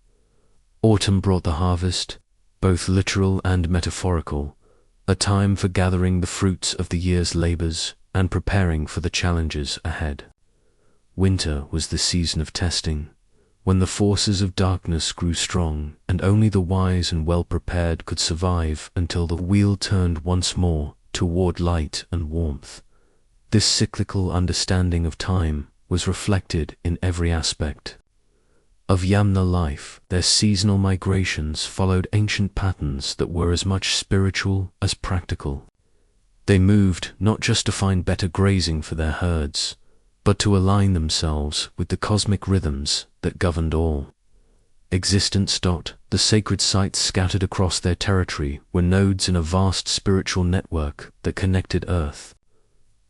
Autumn brought the harvest, both literal and metaphorical, a time for gathering the fruits of the year's labors and preparing for the challenges ahead. Winter was the season of testing, when the forces of darkness grew strong and only the wise and well-prepared could survive until the wheel turned once more toward light and warmth. This cyclical understanding of time was reflected in every aspect of Yamna life. Their seasonal migrations followed ancient patterns that were as much spiritual as practical. They moved not just to find better grazing for their herds, but to align themselves with the cosmic rhythms that governed all existence. The sacred sites scattered across their territory were nodes in a vast spiritual network that connected earth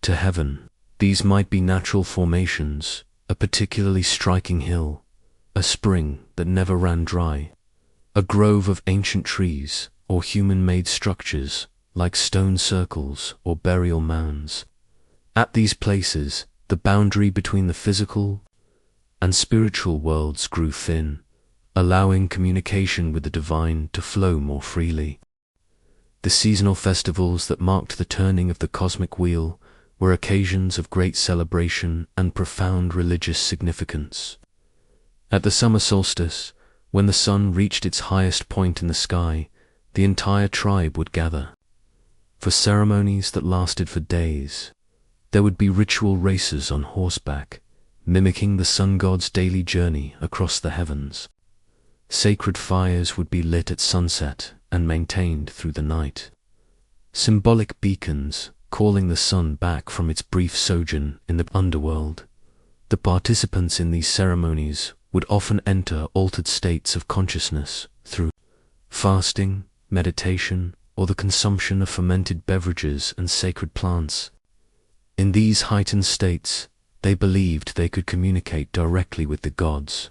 to heaven. These might be natural formations, a particularly striking hill, a spring that never ran dry, a grove of ancient trees, or human-made structures like stone circles or burial mounds. At these places, the boundary between the physical and spiritual worlds grew thin, allowing communication with the divine to flow more freely. The seasonal festivals that marked the turning of the cosmic wheel were occasions of great celebration and profound religious significance. At the summer solstice, when the sun reached its highest point in the sky, the entire tribe would gather. For ceremonies that lasted for days, there would be ritual races on horseback, mimicking the sun god's daily journey across the heavens. Sacred fires would be lit at sunset and maintained through the night. Symbolic beacons calling the sun back from its brief sojourn in the underworld. The participants in these ceremonies would often enter altered states of consciousness through fasting, meditation, or the consumption of fermented beverages and sacred plants. In these heightened states, they believed they could communicate directly with the gods,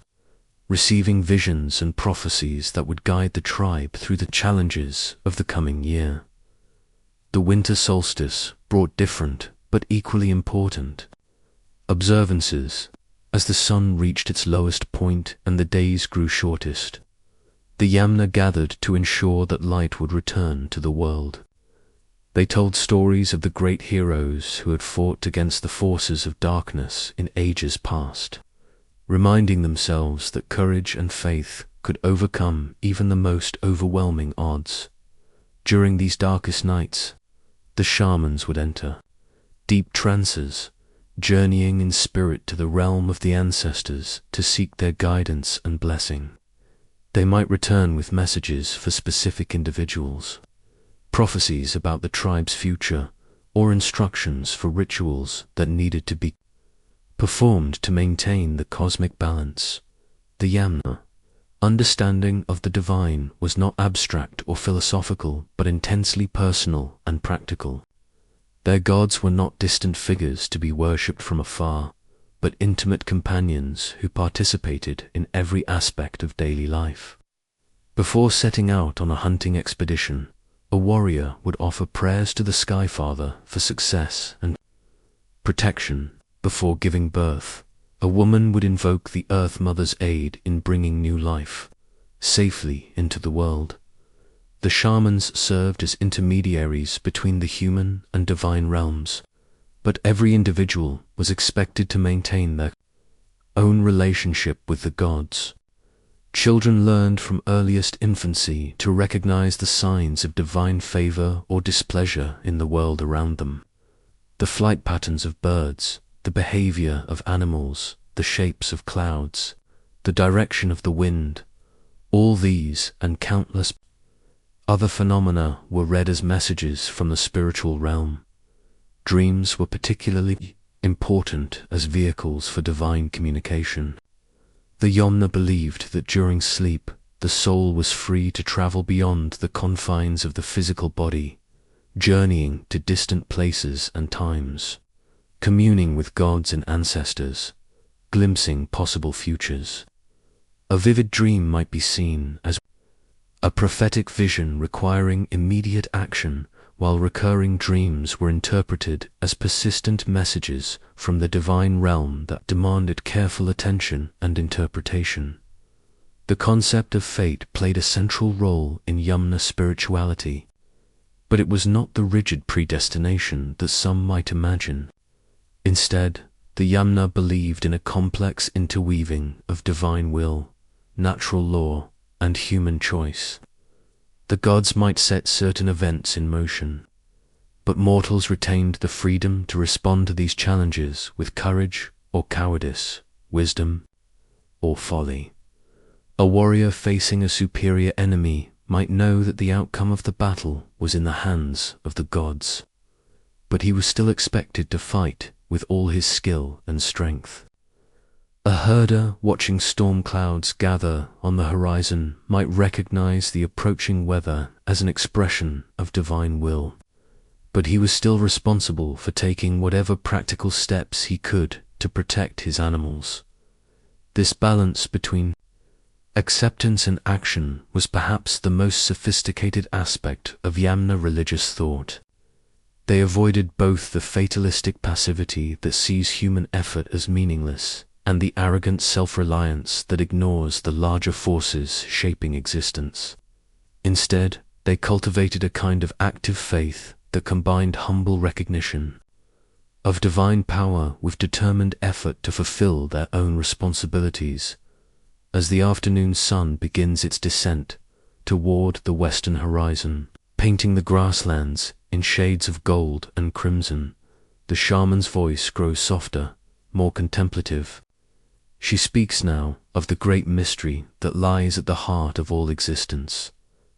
receiving visions and prophecies that would guide the tribe through the challenges of the coming year. The winter solstice brought different but equally important observances as the sun reached its lowest point and the days grew shortest. The Yamna gathered to ensure that light would return to the world. They told stories of the great heroes who had fought against the forces of darkness in ages past, reminding themselves that courage and faith could overcome even the most overwhelming odds. During these darkest nights, the shamans would enter deep trances, journeying in spirit to the realm of the ancestors to seek their guidance and blessing. They might return with messages for specific individuals, prophecies about the tribe's future, or instructions for rituals that needed to be performed to maintain the cosmic balance. The Yamna understanding of the divine was not abstract or philosophical, but intensely personal and practical. Their gods were not distant figures to be worshipped from afar, but intimate companions who participated in every aspect of daily life. Before setting out on a hunting expedition, a warrior would offer prayers to the Sky Father for success and protection. Before giving birth, a woman would invoke the Earth Mother's aid in bringing new life safely into the world. The shamans served as intermediaries between the human and divine realms, but every individual was expected to maintain their own relationship with the gods. Children learned from earliest infancy to recognize the signs of divine favor or displeasure in the world around them. The flight patterns of birds, the behavior of animals, the shapes of clouds, the direction of the wind, all these and countless other phenomena were read as messages from the spiritual realm. Dreams were particularly important as vehicles for divine communication. The Yamna believed that during sleep, the soul was free to travel beyond the confines of the physical body, journeying to distant places and times, communing with gods and ancestors, glimpsing possible futures. A vivid dream might be seen as a prophetic vision requiring immediate action, while recurring dreams were interpreted as persistent messages from the divine realm that demanded careful attention and interpretation. The concept of fate played a central role in Yamna spirituality, but it was not the rigid predestination that some might imagine. Instead, the Yamna believed in a complex interweaving of divine will, natural law, and human choice. The gods might set certain events in motion, but mortals retained the freedom to respond to these challenges with courage or cowardice, wisdom or folly. A warrior facing a superior enemy might know that the outcome of the battle was in the hands of the gods, but he was still expected to fight with all his skill and strength. A herder watching storm clouds gather on the horizon might recognize the approaching weather as an expression of divine will, but he was still responsible for taking whatever practical steps he could to protect his animals. This balance between acceptance and action was perhaps the most sophisticated aspect of Yamna religious thought. They avoided both the fatalistic passivity that sees human effort as meaningless and the arrogant self-reliance that ignores the larger forces shaping existence. Instead, they cultivated a kind of active faith that combined humble recognition of divine power with determined effort to fulfill their own responsibilities. As the afternoon sun begins its descent toward the western horizon, painting the grasslands in shades of gold and crimson, the shaman's voice grows softer, more contemplative. She speaks now of the great mystery that lies at the heart of all existence,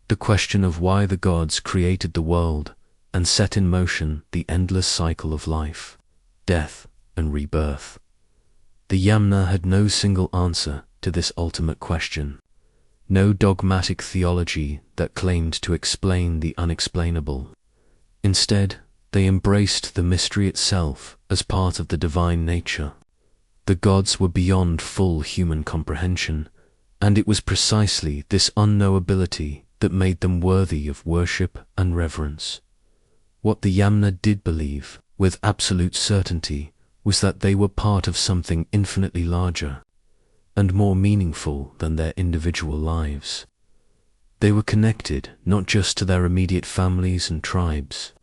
the question of why the gods created the world and set in motion the endless cycle of life, death, and rebirth. The Yamna had no single answer to this ultimate question, no dogmatic theology that claimed to explain the unexplainable. Instead, they embraced the mystery itself as part of the divine nature. The gods were beyond full human comprehension, and it was precisely this unknowability that made them worthy of worship and reverence. What the Yamna did believe, with absolute certainty, was that they were part of something infinitely larger and more meaningful than their individual lives. They were connected not just to their immediate families and tribes,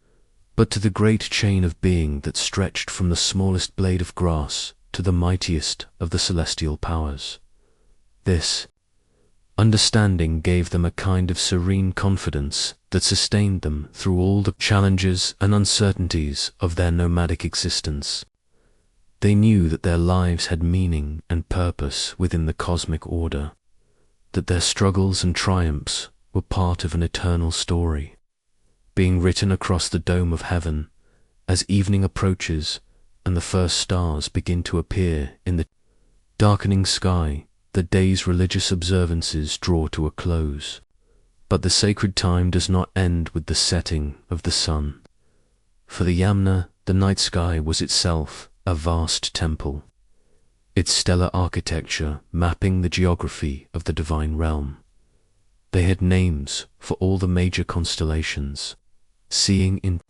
but to the great chain of being that stretched from the smallest blade of grass to the mightiest of the celestial powers. This understanding gave them a kind of serene confidence that sustained them through all the challenges and uncertainties of their nomadic existence. They knew that their lives had meaning and purpose within the cosmic order, that their struggles and triumphs were part of an eternal story, being written across the dome of heaven as evening approaches and the first stars begin to appear in the darkening sky. The day's religious observances draw to a close, but the sacred time does not end with the setting of the sun. For the Yamna, the night sky was itself a vast temple, its stellar architecture mapping the geography of the divine realm. They had names for all the major constellations, seeing in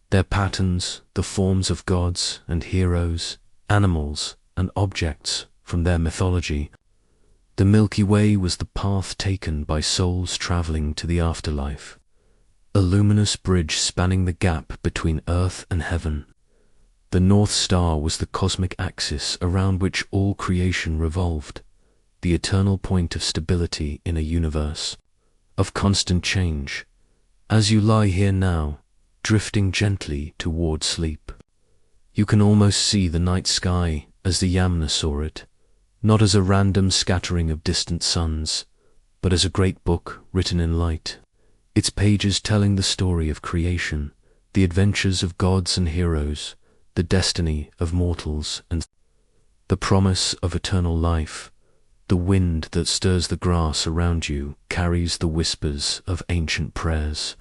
their patterns the forms of gods and heroes, animals and objects from their mythology. The Milky Way was the path taken by souls traveling to the afterlife, a luminous bridge spanning the gap between earth and heaven. The North Star was the cosmic axis around which all creation revolved, the eternal point of stability in a universe of constant change. As you lie here now, drifting gently toward sleep, you can almost see the night sky as the Yamna saw it, not as a random scattering of distant suns, but as a great book written in light, its pages telling the story of creation, the adventures of gods and heroes, the destiny of mortals, and the promise of eternal life. The wind that stirs the grass around you carries the whispers of ancient prayers,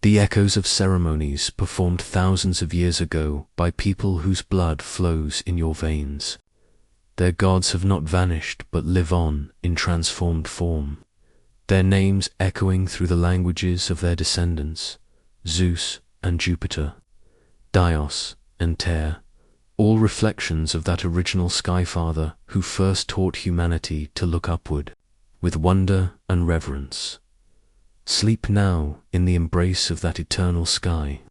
the echoes of ceremonies performed thousands of years ago by people whose blood flows in your veins. Their gods have not vanished but live on in transformed form, their names echoing through the languages of their descendants, Zeus and Jupiter, Dios and Ter, all reflections of that original Skyfather who first taught humanity to look upward with wonder and reverence. Sleep now in the embrace of that eternal sky,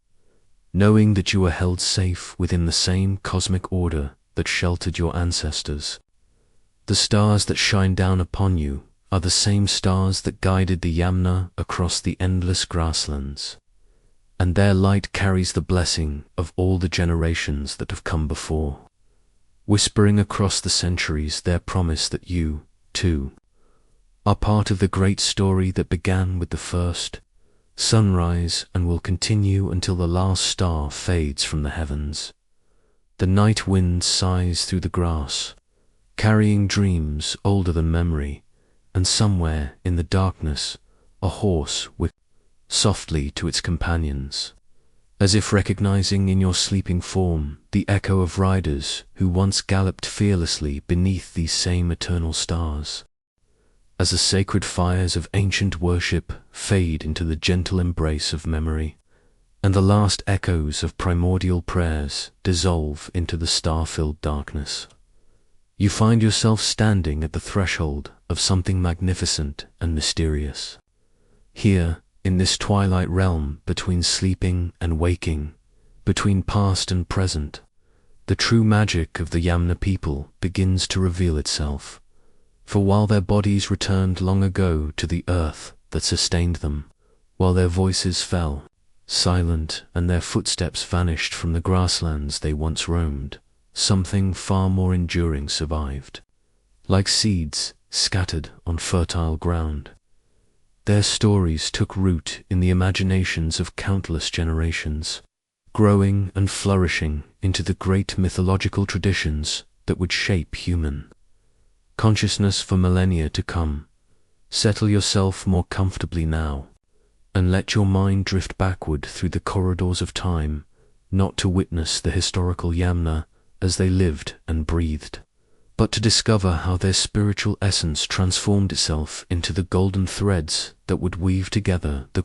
knowing that you are held safe within the same cosmic order that sheltered your ancestors. The stars that shine down upon you are the same stars that guided the Yamna across the endless grasslands, and their light carries the blessing of all the generations that have come before, whispering across the centuries their promise that you, too, are part of the great story that began with the first sunrise and will continue until the last star fades from the heavens. The night wind sighs through the grass, carrying dreams older than memory, and somewhere in the darkness a horse whips softly to its companions, as if recognizing in your sleeping form the echo of riders who once galloped fearlessly beneath these same eternal stars. As the sacred fires of ancient worship fade into the gentle embrace of memory, and the last echoes of primordial prayers dissolve into the star-filled darkness, You find yourself standing at the threshold of something magnificent and mysterious. Here, in this twilight realm between sleeping and waking, between past and present, the true magic of the Yamna people begins to reveal itself. For while their bodies returned long ago to the earth that sustained them, while their voices fell, silent, and their footsteps vanished from the grasslands they once roamed, something far more enduring survived. Like seeds scattered on fertile ground, their stories took root in the imaginations of countless generations, growing and flourishing into the great mythological traditions that would shape human consciousness for millennia to come. Settle yourself more comfortably now, and let your mind drift backward through the corridors of time, not to witness the historical Yamna as they lived and breathed, but to discover how their spiritual essence transformed itself into the golden threads that would weave together the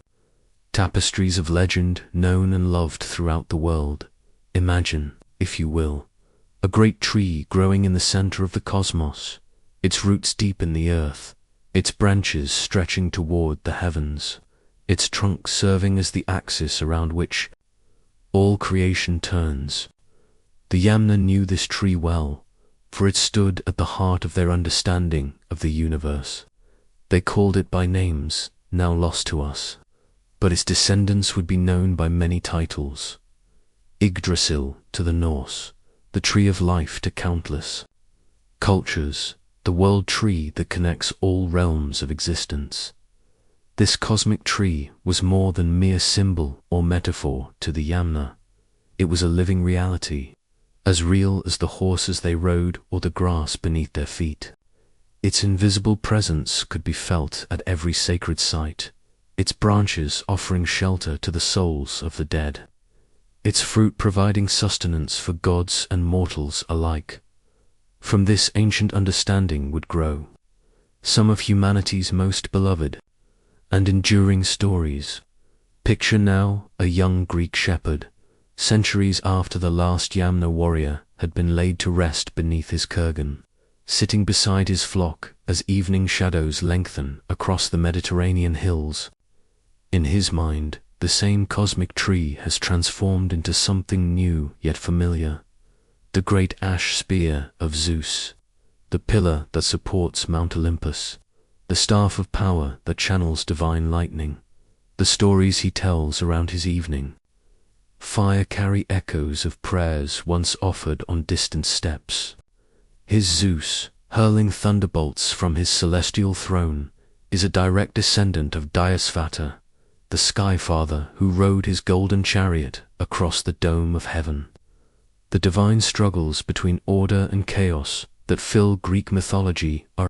tapestries of legend known and loved throughout the world. Imagine, if you will, a great tree growing in the center of the cosmos, its roots deep in the earth, its branches stretching toward the heavens, its trunk serving as the axis around which all creation turns. The Yamna knew this tree well, for it stood at the heart of their understanding of the universe. They called it by names now lost to us, but its descendants would be known by many titles. Yggdrasil to the Norse, the tree of life to countless cultures, the world tree that connects all realms of existence. This cosmic tree was more than mere symbol or metaphor to the Yamna. It was a living reality, as real as the horses they rode or the grass beneath their feet. Its invisible presence could be felt at every sacred site, its branches offering shelter to the souls of the dead, its fruit providing sustenance for gods and mortals alike. From this ancient understanding would grow some of humanity's most beloved and enduring stories. Picture now a young Greek shepherd, centuries after the last Yamna warrior had been laid to rest beneath his kurgan, sitting beside his flock as evening shadows lengthen across the Mediterranean hills. In his mind, the same cosmic tree has transformed into something new yet familiar. The great ash spear of Zeus, the pillar that supports Mount Olympus, the staff of power that channels divine lightning. The stories he tells around his evening fire carry echoes of prayers once offered on distant steps. His Zeus, hurling thunderbolts from his celestial throne, is a direct descendant of Dyasphatta, the Sky Father who rode his golden chariot across the dome of heaven. The divine struggles between order and chaos that fill Greek mythology are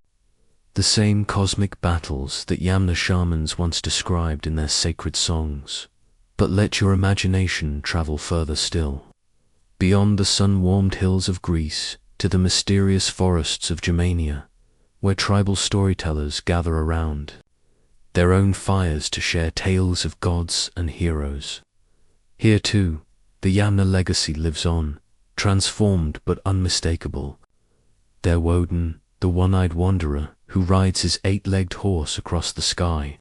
the same cosmic battles that Yamna shamans once described in their sacred songs. But let your imagination travel further still, beyond the sun-warmed hills of Greece to the mysterious forests of Germania, where tribal storytellers gather around their own fires to share tales of gods and heroes. Here too, the Yamna legacy lives on, transformed but unmistakable. Their Woden, the one-eyed wanderer who rides his 8-legged horse across the sky,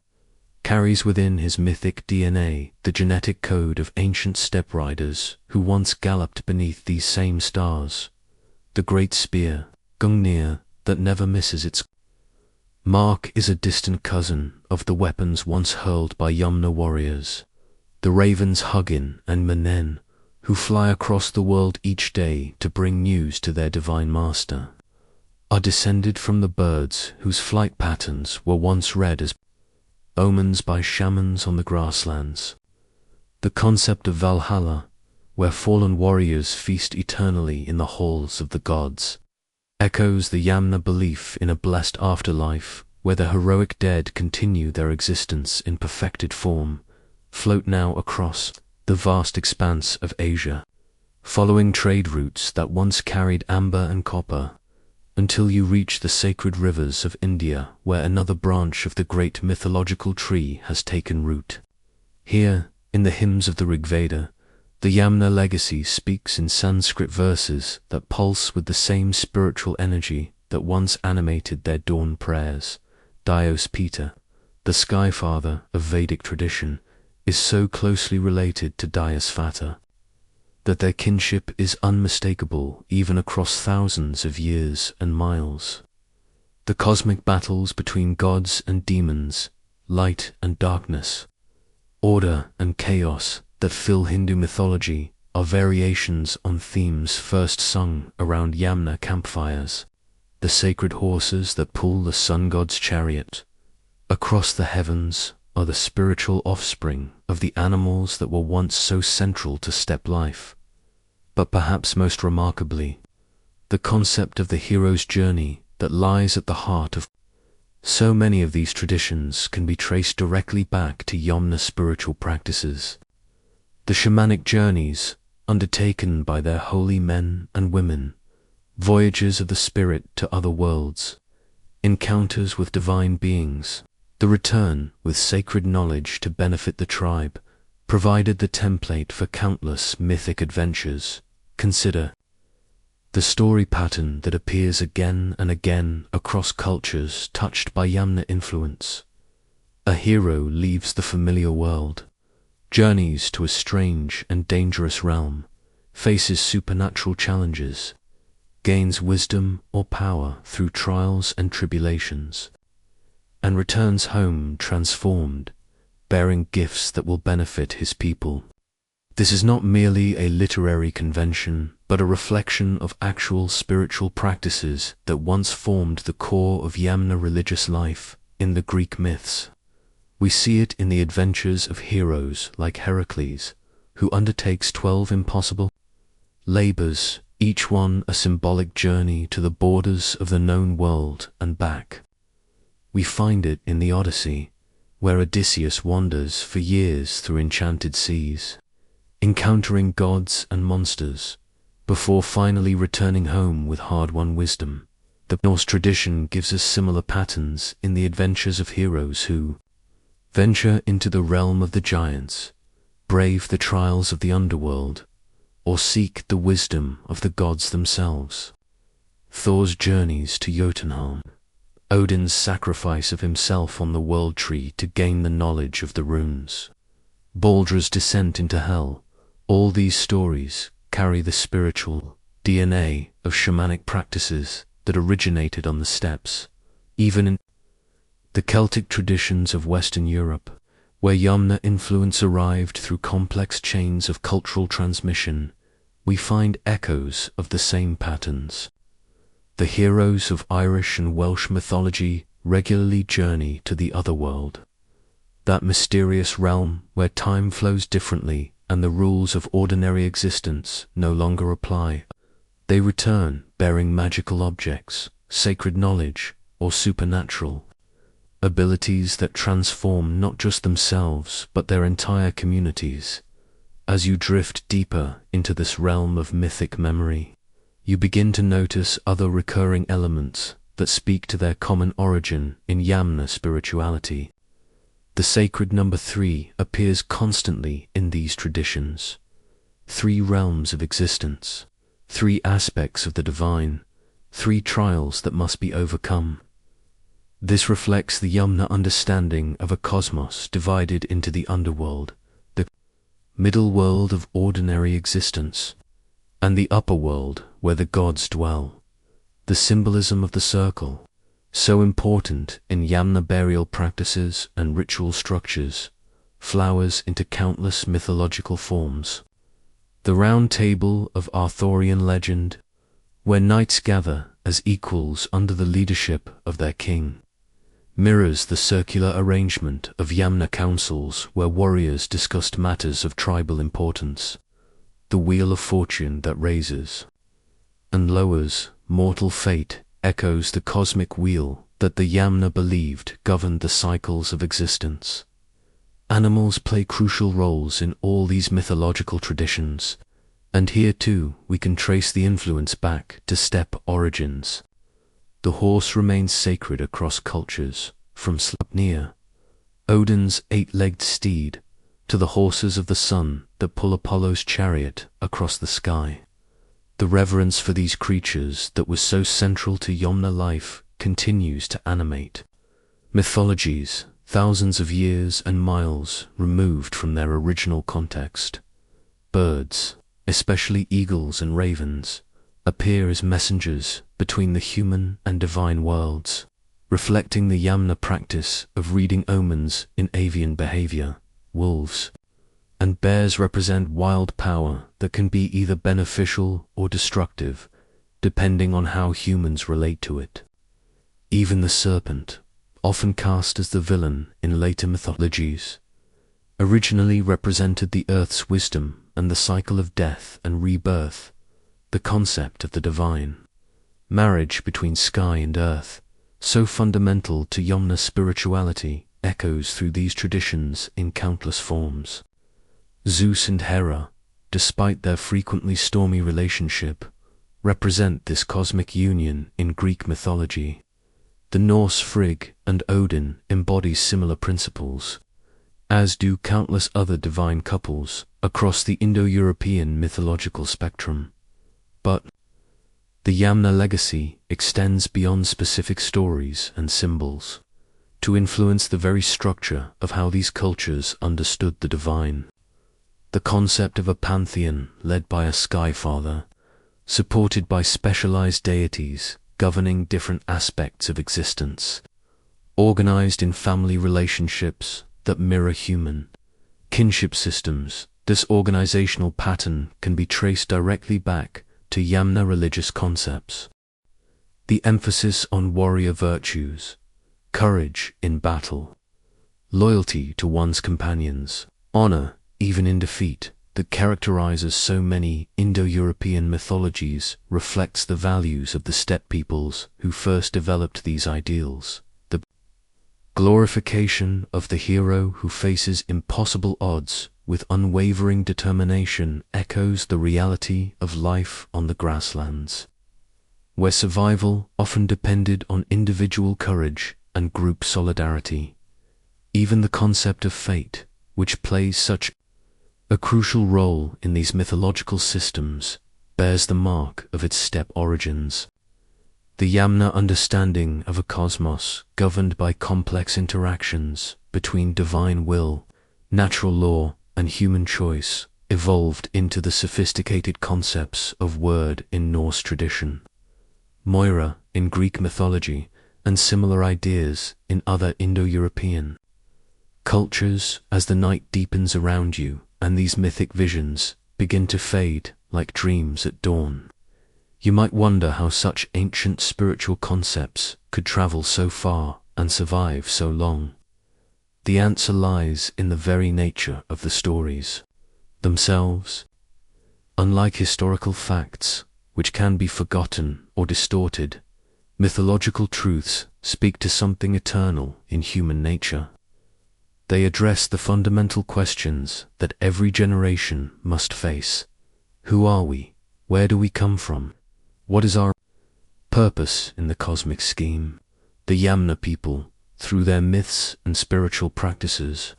carries within his mythic DNA the genetic code of ancient steppe riders who once galloped beneath these same stars. The great spear, Gungnir, that never misses its mark is a distant cousin of the weapons once hurled by Yamna warriors. The ravens Hugin and Menen, who fly across the world each day to bring news to their divine master, are descended from the birds whose flight patterns were once read as omens by shamans on the grasslands. The concept of Valhalla, where fallen warriors feast eternally in the halls of the gods, echoes the Yamna belief in a blessed afterlife where the heroic dead continue their existence in perfected form, float now across the vast expanse of Asia, following trade routes that once carried amber and copper, until you reach the sacred rivers of India where another branch of the great mythological tree has taken root. Here, in the hymns of the Rig Veda, The Yamna legacy speaks in Sanskrit verses that pulse with the same spiritual energy that once animated their dawn prayers. Dios Pita, the Sky Father of Vedic tradition, is so closely related to Dios Fata that their kinship is unmistakable even across thousands of years and miles. The cosmic battles between gods and demons, light and darkness, order and chaos that fill Hindu mythology are variations on themes first sung around Yamna campfires. The sacred horses that pull the sun god's chariot across the heavens are the spiritual offspring of the animals that were once so central to steppe life. But perhaps most remarkably, the concept of the hero's journey that lies at the heart of so many of these traditions can be traced directly back to Yamna spiritual practices. The shamanic journeys undertaken by their holy men and women, voyages of the spirit to other worlds, encounters with divine beings, the return with sacred knowledge to benefit the tribe, provided the template for countless mythic adventures. Consider the story pattern that appears again and again across cultures touched by Yamna influence. A hero leaves the familiar world, journeys to a strange and dangerous realm, faces supernatural challenges, gains wisdom or power through trials and tribulations, and returns home transformed, bearing gifts that will benefit his people. This is not merely a literary convention, but a reflection of actual spiritual practices that once formed the core of Yamna religious life in the Greek myths. We see it in the adventures of heroes like Heracles, who undertakes 12 impossible labors, each one a symbolic journey to the borders of the known world and back. We find it in the Odyssey, where Odysseus wanders for years through enchanted seas, encountering gods and monsters, before finally returning home with hard-won wisdom. The Norse tradition gives us similar patterns in the adventures of heroes who venture into the realm of the giants, brave the trials of the underworld, or seek the wisdom of the gods themselves. Thor's journeys to Jotunheim, Odin's sacrifice of himself on the world tree to gain the knowledge of the runes, Baldra's descent into hell, all these stories carry the spiritual DNA of shamanic practices that originated on the steppes. Even in the Celtic traditions of Western Europe, where Yamna influence arrived through complex chains of cultural transmission, we find echoes of the same patterns. The heroes of Irish and Welsh mythology regularly journey to the otherworld, that mysterious realm where time flows differently and the rules of ordinary existence no longer apply. They return bearing magical objects, sacred knowledge, or supernatural abilities that transform not just themselves but their entire communities. As you drift deeper into this realm of mythic memory, you begin to notice other recurring elements that speak to their common origin in Yamna spirituality. The sacred number 3 appears constantly in these traditions. 3 realms of existence, 3 aspects of the divine, 3 trials that must be overcome. This reflects the Yamna understanding of a cosmos divided into the underworld, the middle world of ordinary existence, and the upper world where the gods dwell. The symbolism of the circle, so important in Yamna burial practices and ritual structures, flowers into countless mythological forms. The round table of Arthurian legend, where knights gather as equals under the leadership of their king, mirrors the circular arrangement of Yamna councils where warriors discussed matters of tribal importance. The wheel of fortune that raises and lowers mortal fate echoes the cosmic wheel that the Yamna believed governed the cycles of existence. Animals play crucial roles in all these mythological traditions, and here too we can trace the influence back to steppe origins. The horse remains sacred across cultures, from Sleipnir, Odin's 8-legged steed, to the horses of the sun that pull Apollo's chariot across the sky. The reverence for these creatures that was so central to Yamna life continues to animate mythologies thousands of years and miles removed from their original context. Birds, especially eagles and ravens, appear as messengers between the human and divine worlds, reflecting the Yamna practice of reading omens in avian behavior. Wolves and bears represent wild power that can be either beneficial or destructive, depending on how humans relate to it. Even the serpent, often cast as the villain in later mythologies, originally represented the earth's wisdom and the cycle of death and rebirth, the concept of the divine. Marriage between sky and earth, so fundamental to Yamna spirituality, echoes through these traditions in countless forms. Zeus and Hera, despite their frequently stormy relationship, represent this cosmic union in Greek mythology. The Norse Frigg and Odin embody similar principles, as do countless other divine couples across the Indo-European mythological spectrum. But the Yamna legacy extends beyond specific stories and symbols, to influence the very structure of how these cultures understood the divine. The concept of a pantheon led by a sky father, supported by specialized deities governing different aspects of existence, organized in family relationships that mirror human kinship systems. This organizational pattern can be traced directly back to Yamna religious concepts. The emphasis on warrior virtues, courage in battle, loyalty to one's companions, honor even in defeat, that characterizes so many Indo-European mythologies reflects the values of the steppe peoples who first developed these ideals. The glorification of the hero who faces impossible odds with unwavering determination echoes the reality of life on the grasslands, where survival often depended on individual courage and group solidarity. Even the concept of fate, which plays such a crucial role in these mythological systems, bears the mark of its steppe origins. The Yamna understanding of a cosmos governed by complex interactions between divine will, natural law, and human choice evolved into the sophisticated concepts of word in Norse tradition, Moira in Greek mythology, and similar ideas in other Indo-European cultures. As the night deepens around you and these mythic visions begin to fade like dreams at dawn, you might wonder how such ancient spiritual concepts could travel so far and survive so long. The answer lies in the very nature of the stories themselves. Unlike historical facts, which can be forgotten or distorted, mythological truths speak to something eternal in human nature. They address the fundamental questions that every generation must face. Who are we? Where do we come from? What is our purpose in the cosmic scheme? The Yamna people, through their myths and spiritual practices,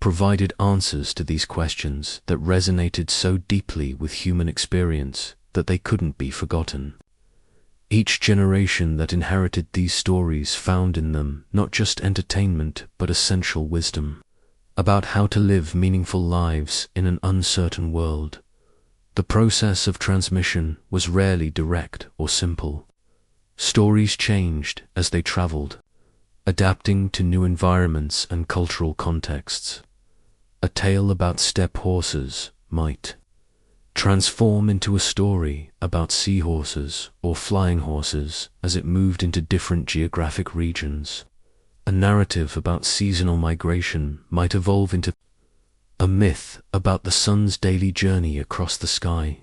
provided answers to these questions that resonated so deeply with human experience that they couldn't be forgotten. Each generation that inherited these stories found in them not just entertainment but essential wisdom about how to live meaningful lives in an uncertain world. The process of transmission was rarely direct or simple. Stories changed as they traveled, adapting to new environments and cultural contexts. A tale about steppe horses might transform into a story about seahorses or flying horses as it moved into different geographic regions. A narrative about seasonal migration might evolve into a myth about the sun's daily journey across the sky.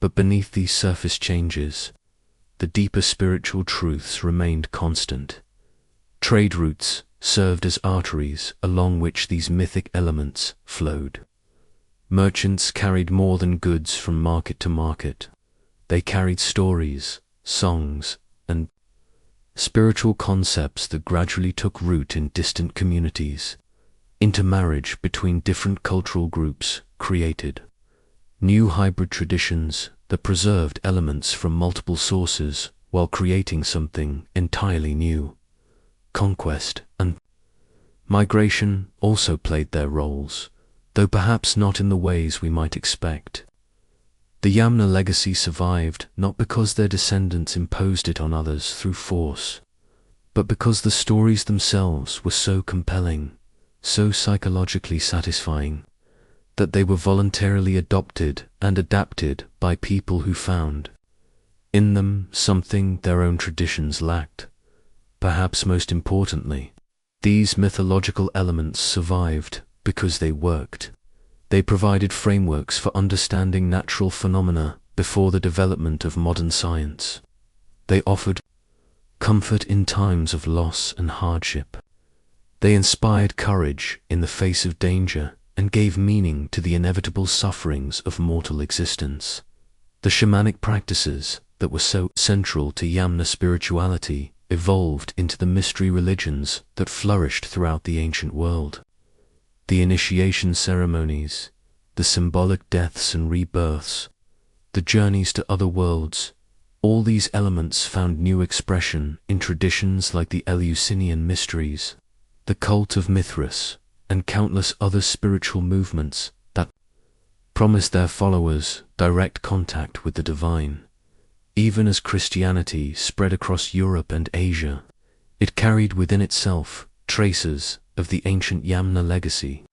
But beneath these surface changes, the deeper spiritual truths remained constant. Trade routes served as arteries along which these mythic elements flowed. Merchants carried more than goods from market to market. They carried stories, songs, and spiritual concepts that gradually took root in distant communities. intermarriage between different cultural groups created new hybrid traditions that preserved elements from multiple sources while creating something entirely new. Conquest and migration also played their roles, though perhaps not in the ways we might expect. The Yamna legacy survived not because their descendants imposed it on others through force, but because the stories themselves were so compelling, so psychologically satisfying, that they were voluntarily adopted and adapted by people who found in them something their own traditions lacked. Perhaps most importantly, these mythological elements survived because they worked. They provided frameworks for understanding natural phenomena before the development of modern science. They offered comfort in times of loss and hardship. They inspired courage in the face of danger and gave meaning to the inevitable sufferings of mortal existence. The shamanic practices that were so central to Yamna spirituality evolved into the mystery religions that flourished throughout the ancient world. The initiation ceremonies, the symbolic deaths and rebirths, the journeys to other worlds, all these elements found new expression in traditions like the Eleusinian mysteries, the cult of Mithras, and countless other spiritual movements that promised their followers direct contact with the divine. Even as Christianity spread across Europe and Asia, it carried within itself traces of the ancient Yamna legacy.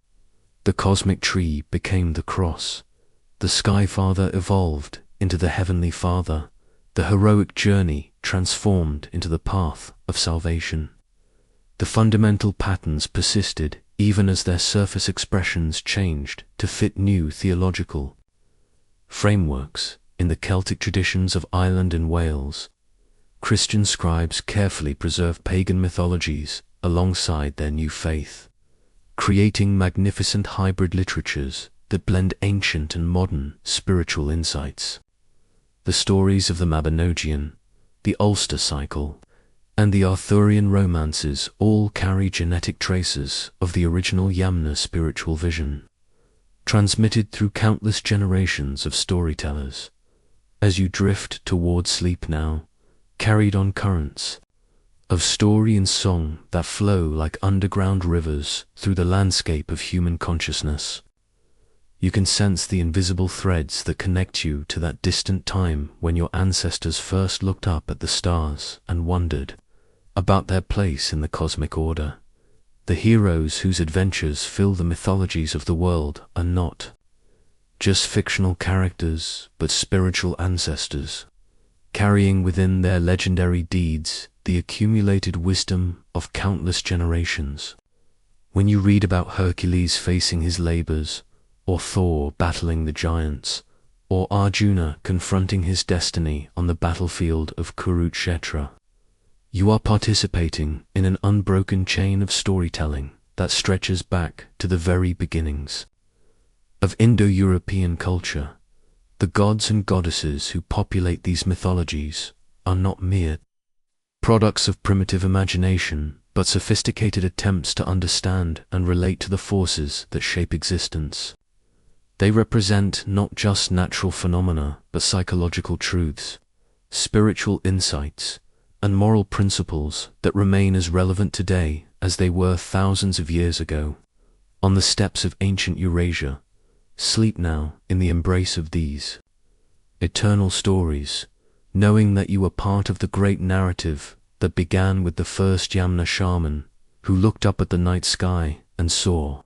The cosmic tree became the cross, the Sky Father evolved into the Heavenly Father, the heroic journey transformed into the path of salvation. The fundamental patterns persisted even as their surface expressions changed to fit new theological frameworks. In the Celtic traditions of Ireland and Wales, Christian scribes carefully preserved pagan mythologies alongside their new faith, creating magnificent hybrid literatures that blend ancient and modern spiritual insights. The stories of the Mabinogion, the Ulster cycle, and the Arthurian romances all carry genetic traces of the original Yamna spiritual vision, transmitted through countless generations of storytellers. As you drift toward sleep now, carried on currents of story and song that flow like underground rivers through the landscape of human consciousness, you can sense the invisible threads that connect you to that distant time when your ancestors first looked up at the stars and wondered about their place in the cosmic order. The heroes whose adventures fill the mythologies of the world are not just fictional characters, but spiritual ancestors, carrying within their legendary deeds the accumulated wisdom of countless generations. When you read about Hercules facing his labors, or Thor battling the giants, or Arjuna confronting his destiny on the battlefield of Kurukshetra, you are participating in an unbroken chain of storytelling that stretches back to the very beginnings of Indo-European culture. The gods and goddesses who populate these mythologies are not mere products of primitive imagination, but sophisticated attempts to understand and relate to the forces that shape existence. They represent not just natural phenomena, but psychological truths, spiritual insights, and moral principles that remain as relevant today as they were thousands of years ago. On the steppes of ancient Eurasia, sleep now in the embrace of these eternal stories, knowing that you are part of the great narrative that began with the first Yamna shaman who looked up at the night sky and saw.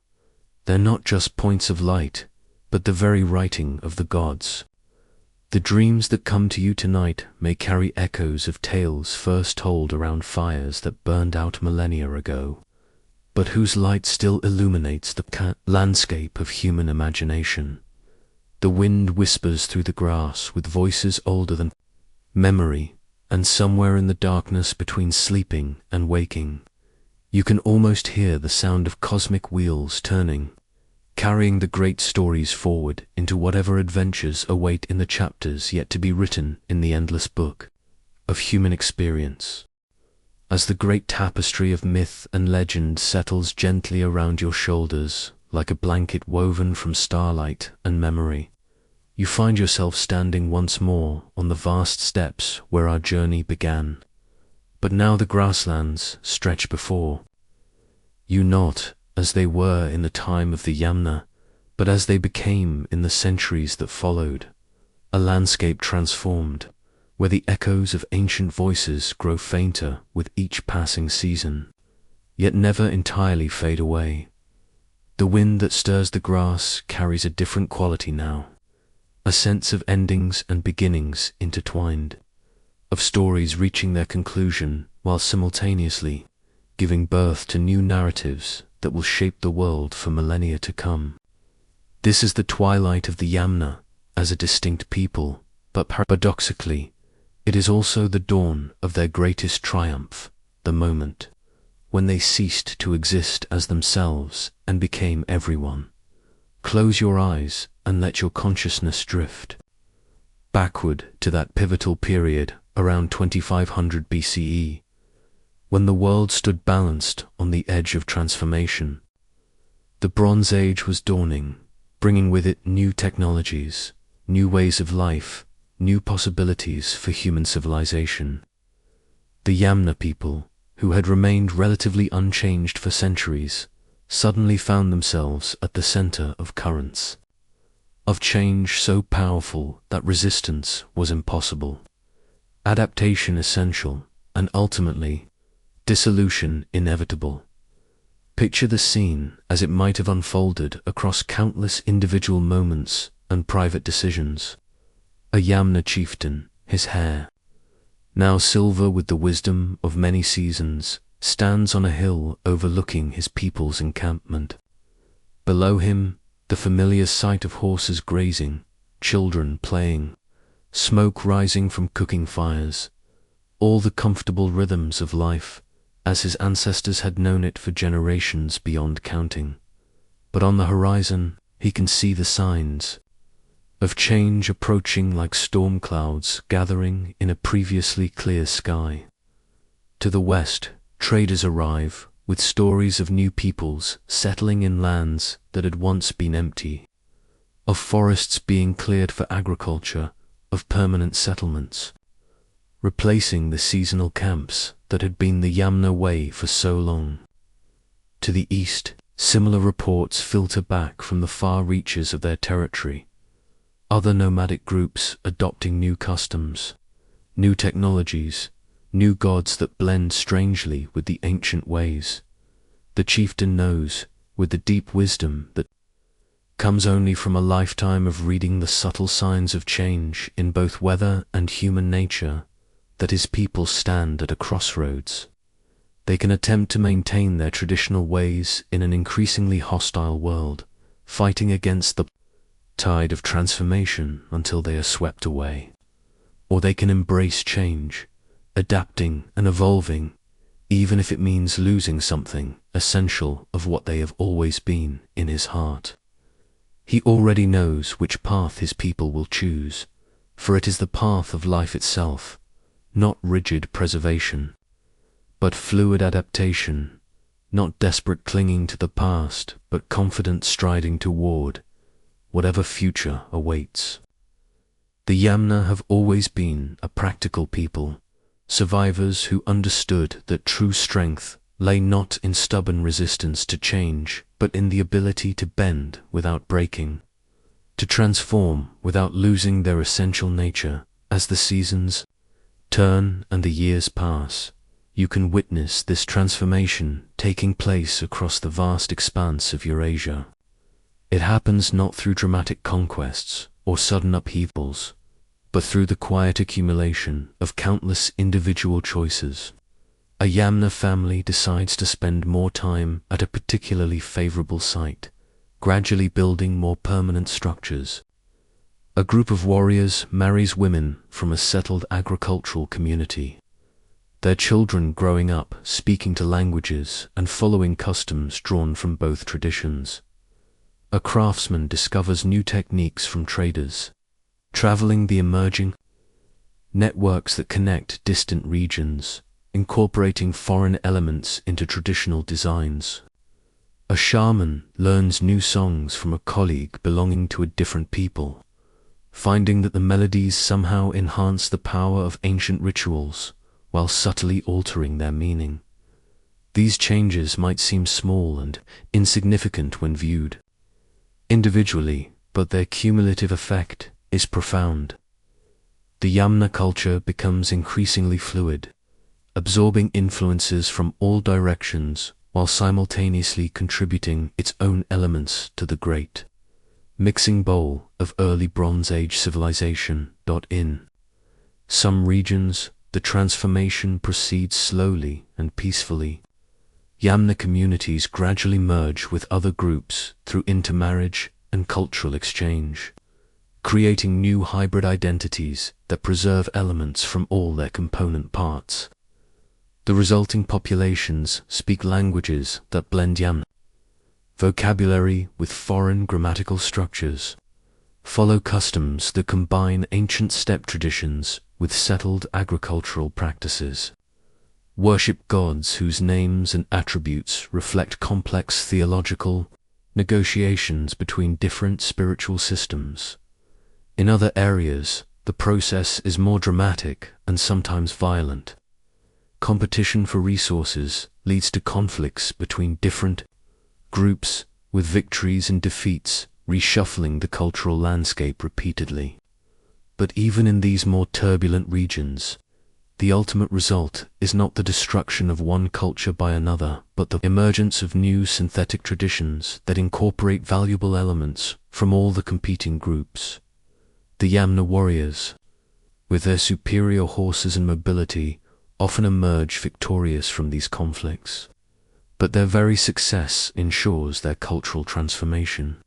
They're not just points of light, but the very writing of the gods. The dreams that come to you tonight may carry echoes of tales first told around fires that burned out millennia ago, but whose light still illuminates the landscape of human imagination. The wind whispers through the grass with voices older than memory, and somewhere in the darkness between sleeping and waking, you can almost hear the sound of cosmic wheels turning, carrying the great stories forward into whatever adventures await in the chapters yet to be written in the endless book of human experience. as the great tapestry of myth and legend settles gently around your shoulders like a blanket woven from starlight and memory, you find yourself standing once more on the vast steps where our journey began. But now the grasslands stretch before you, not as they were in the time of the Yamna, but as they became in the centuries that followed, a landscape transformed, where the echoes of ancient voices grow fainter with each passing season, yet never entirely fade away. The wind that stirs the grass carries a different quality now, a sense of endings and beginnings intertwined, of stories reaching their conclusion while simultaneously giving birth to new narratives that will shape the world for millennia to come. This is the twilight of the Yamna as a distinct people, but paradoxically, it is also the dawn of their greatest triumph, the moment when they ceased to exist as themselves and became everyone. Close your eyes and let your consciousness drift backward to that pivotal period around 2500 BCE, when the world stood balanced on the edge of transformation. The Bronze Age was dawning, bringing with it new technologies, new ways of life, new possibilities for human civilization. The Yamna people, who had remained relatively unchanged for centuries, suddenly found themselves at the center of currents of change so powerful that resistance was impossible, adaptation essential, and ultimately, dissolution inevitable. Picture the scene as it might have unfolded across countless individual moments and private decisions. A Yamna chieftain, his hair now silver with the wisdom of many seasons, stands on a hill overlooking his people's encampment. Below him, the familiar sight of horses grazing, children playing, smoke rising from cooking fires, all the comfortable rhythms of life, as his ancestors had known it for generations beyond counting. But on the horizon, he can see the signs of change approaching like storm clouds gathering in a previously clear sky. To the west, traders arrive with stories of new peoples settling in lands that had once been empty, of forests being cleared for agriculture, of permanent settlements, replacing the seasonal camps that had been the Yamna way for so long. To the east, similar reports filter back from the far reaches of their territory, other nomadic groups adopting new customs, new technologies, new gods that blend strangely with the ancient ways. The chieftain knows, with the deep wisdom that comes only from a lifetime of reading the subtle signs of change in both weather and human nature, that his people stand at a crossroads. They can attempt to maintain their traditional ways in an increasingly hostile world, fighting against the tide of transformation until they are swept away. Or they can embrace change, adapting and evolving, even if it means losing something essential of what they have always been in his heart. He already knows which path his people will choose, for it is the path of life itself, not rigid preservation, but fluid adaptation, not desperate clinging to the past, but confident striding toward whatever future awaits. The Yamna have always been a practical people, survivors who understood that true strength lay not in stubborn resistance to change, but in the ability to bend without breaking, to transform without losing their essential nature. As the seasons turn and the years pass, you can witness this transformation taking place across the vast expanse of Eurasia. It happens not through dramatic conquests or sudden upheavals, but through the quiet accumulation of countless individual choices. A Yamna family decides to spend more time at a particularly favorable site, gradually building more permanent structures. A group of warriors marries women from a settled agricultural community, their children growing up speaking to languages and following customs drawn from both traditions. A craftsman discovers new techniques from traders, traveling the emerging networks that connect distant regions, incorporating foreign elements into traditional designs. A shaman learns new songs from a colleague belonging to a different people, finding that the melodies somehow enhance the power of ancient rituals while subtly altering their meaning. These changes might seem small and insignificant when viewed individually, but their cumulative effect is profound. The Yamna culture becomes increasingly fluid, absorbing influences from all directions while simultaneously contributing its own elements to the great mixing bowl of early Bronze Age civilization. In some regions, the transformation proceeds slowly and peacefully. Yamna communities gradually merge with other groups through intermarriage and cultural exchange, creating new hybrid identities that preserve elements from all their component parts. The resulting populations speak languages that blend Yamna vocabulary with foreign grammatical structures, follow customs that combine ancient steppe traditions with settled agricultural practices, worship gods whose names and attributes reflect complex theological negotiations between different spiritual systems. In other areas, the process is more dramatic and sometimes violent. Competition for resources leads to conflicts between different groups, with victories and defeats reshuffling the cultural landscape repeatedly. But even in these more turbulent regions, the ultimate result is not the destruction of one culture by another, but the emergence of new synthetic traditions that incorporate valuable elements from all the competing groups. The Yamna warriors, with their superior horses and mobility, often emerge victorious from these conflicts. But their very success ensures their cultural transformation.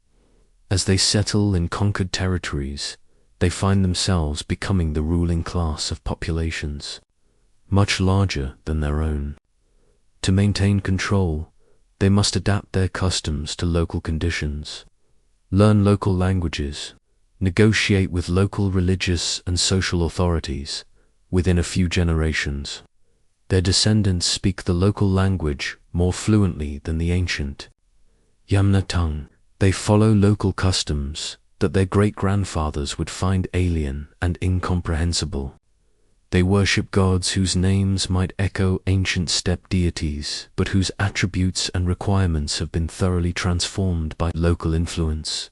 As they settle in conquered territories, they find themselves becoming the ruling class of populations, much larger than their own. To maintain control, they must adapt their customs to local conditions, learn local languages, negotiate with local religious and social authorities. Within a few generations, their descendants speak the local language more fluently than the ancient Yamna tongue. They follow local customs that their great-grandfathers would find alien and incomprehensible. They worship gods whose names might echo ancient steppe deities, but whose attributes and requirements have been thoroughly transformed by local influence.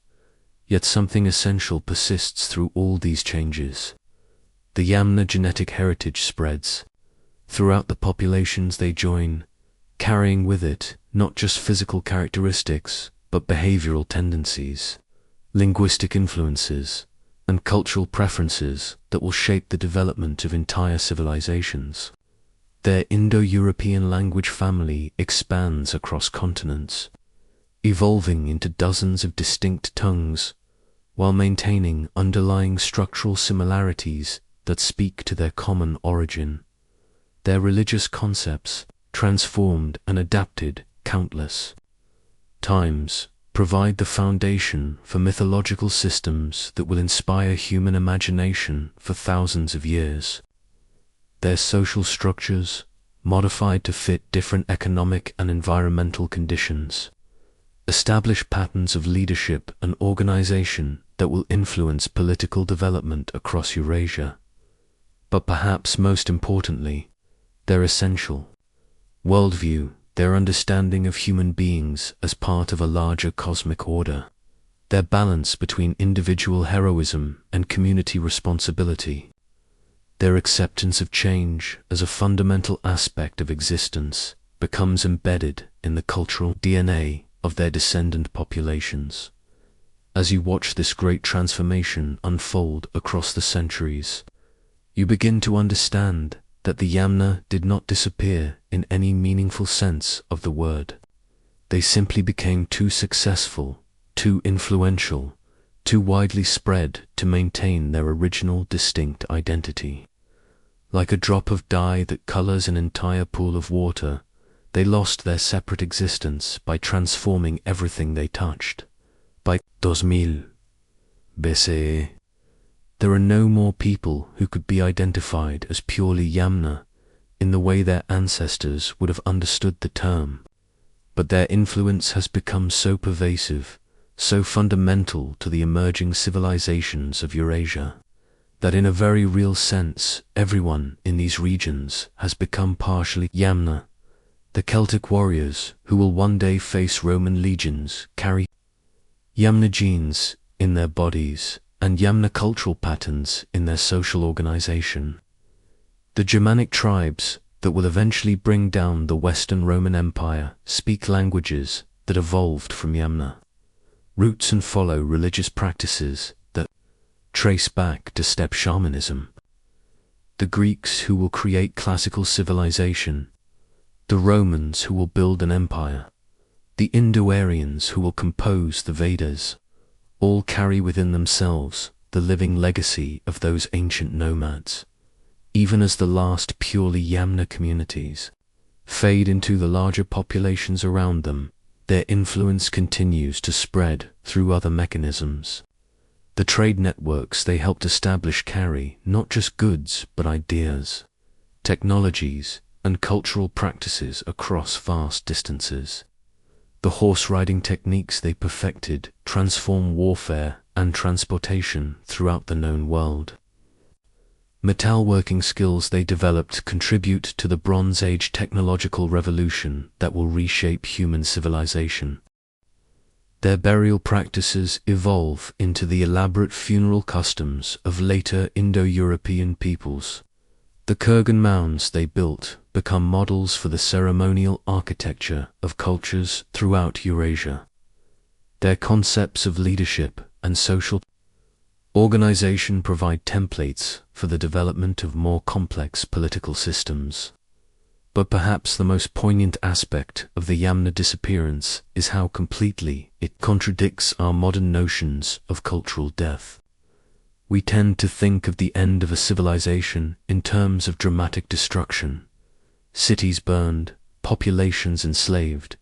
Yet something essential persists through all these changes. The Yamna genetic heritage spreads throughout the populations they join, carrying with it not just physical characteristics, but behavioral tendencies, linguistic influences, and cultural preferences that will shape the development of entire civilizations. Their Indo-European language family expands across continents, evolving into dozens of distinct tongues, while maintaining underlying structural similarities that speak to their common origin. Their religious concepts, transformed and adapted countless times, provide the foundation for mythological systems that will inspire human imagination for thousands of years. Their social structures, modified to fit different economic and environmental conditions, establish patterns of leadership and organization that will influence political development across Eurasia. But perhaps most importantly, their essential worldview, their understanding of human beings as part of a larger cosmic order, their balance between individual heroism and community responsibility, their acceptance of change as a fundamental aspect of existence becomes embedded in the cultural DNA of their descendant populations. As you watch this great transformation unfold across the centuries, you begin to understand that the Yamna did not disappear in any meaningful sense of the word. They simply became too successful, too influential, too widely spread to maintain their original distinct identity. Like a drop of dye that colors an entire pool of water, they lost their separate existence by transforming everything they touched. By 2000 BCE, there are no more people who could be identified as purely Yamna. in the way their ancestors would have understood the term, but their influence has become so pervasive, so fundamental to the emerging civilizations of Eurasia, that in a very real sense, everyone in these regions has become partially Yamna. The Celtic warriors who will one day face Roman legions carry Yamna genes in their bodies and Yamna cultural patterns in their social organization. The Germanic tribes that will eventually bring down the Western Roman Empire speak languages that evolved from Yamna roots and follow religious practices that trace back to steppe shamanism. The Greeks who will create classical civilization, the Romans who will build an empire, the Indo-Aryans who will compose the Vedas, all carry within themselves the living legacy of those ancient nomads. Even as the last purely Yamna communities fade into the larger populations around them, their influence continues to spread through other mechanisms. The trade networks they helped establish carry not just goods but ideas, technologies, and cultural practices across vast distances. The horse-riding techniques they perfected transform warfare and transportation throughout the known world. Metalworking skills they developed contribute to the Bronze Age technological revolution that will reshape human civilization. Their burial practices evolve into the elaborate funeral customs of later Indo-European peoples. The kurgan mounds they built become models for the ceremonial architecture of cultures throughout Eurasia. Their concepts of leadership and social organization provide templates for the development of more complex political systems. But perhaps the most poignant aspect of the Yamna disappearance is how completely it contradicts our modern notions of cultural death. We tend to think of the end of a civilization in terms of dramatic destruction. Cities burned, populations enslaved,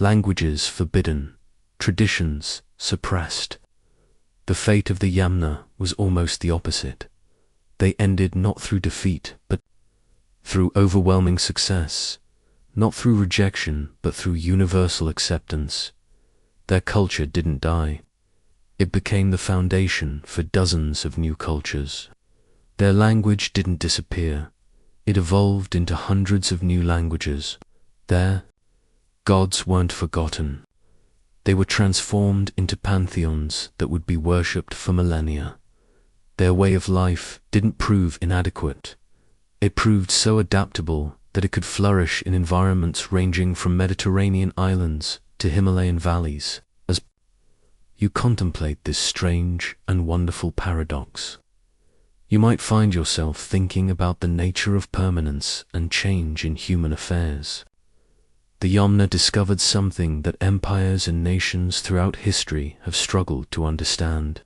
languages forbidden, traditions suppressed. The fate of the Yamna was almost the opposite. They ended not through defeat, but through overwhelming success, not through rejection, but through universal acceptance. Their culture didn't die. It became the foundation for dozens of new cultures. Their language didn't disappear. It evolved into hundreds of new languages. Their gods weren't forgotten. They were transformed into pantheons that would be worshipped for millennia. Their way of life didn't prove inadequate. It proved so adaptable that it could flourish in environments ranging from Mediterranean islands to Himalayan valleys. As you contemplate this strange and wonderful paradox, you might find yourself thinking about the nature of permanence and change in human affairs. The Yamna discovered something that empires and nations throughout history have struggled to understand.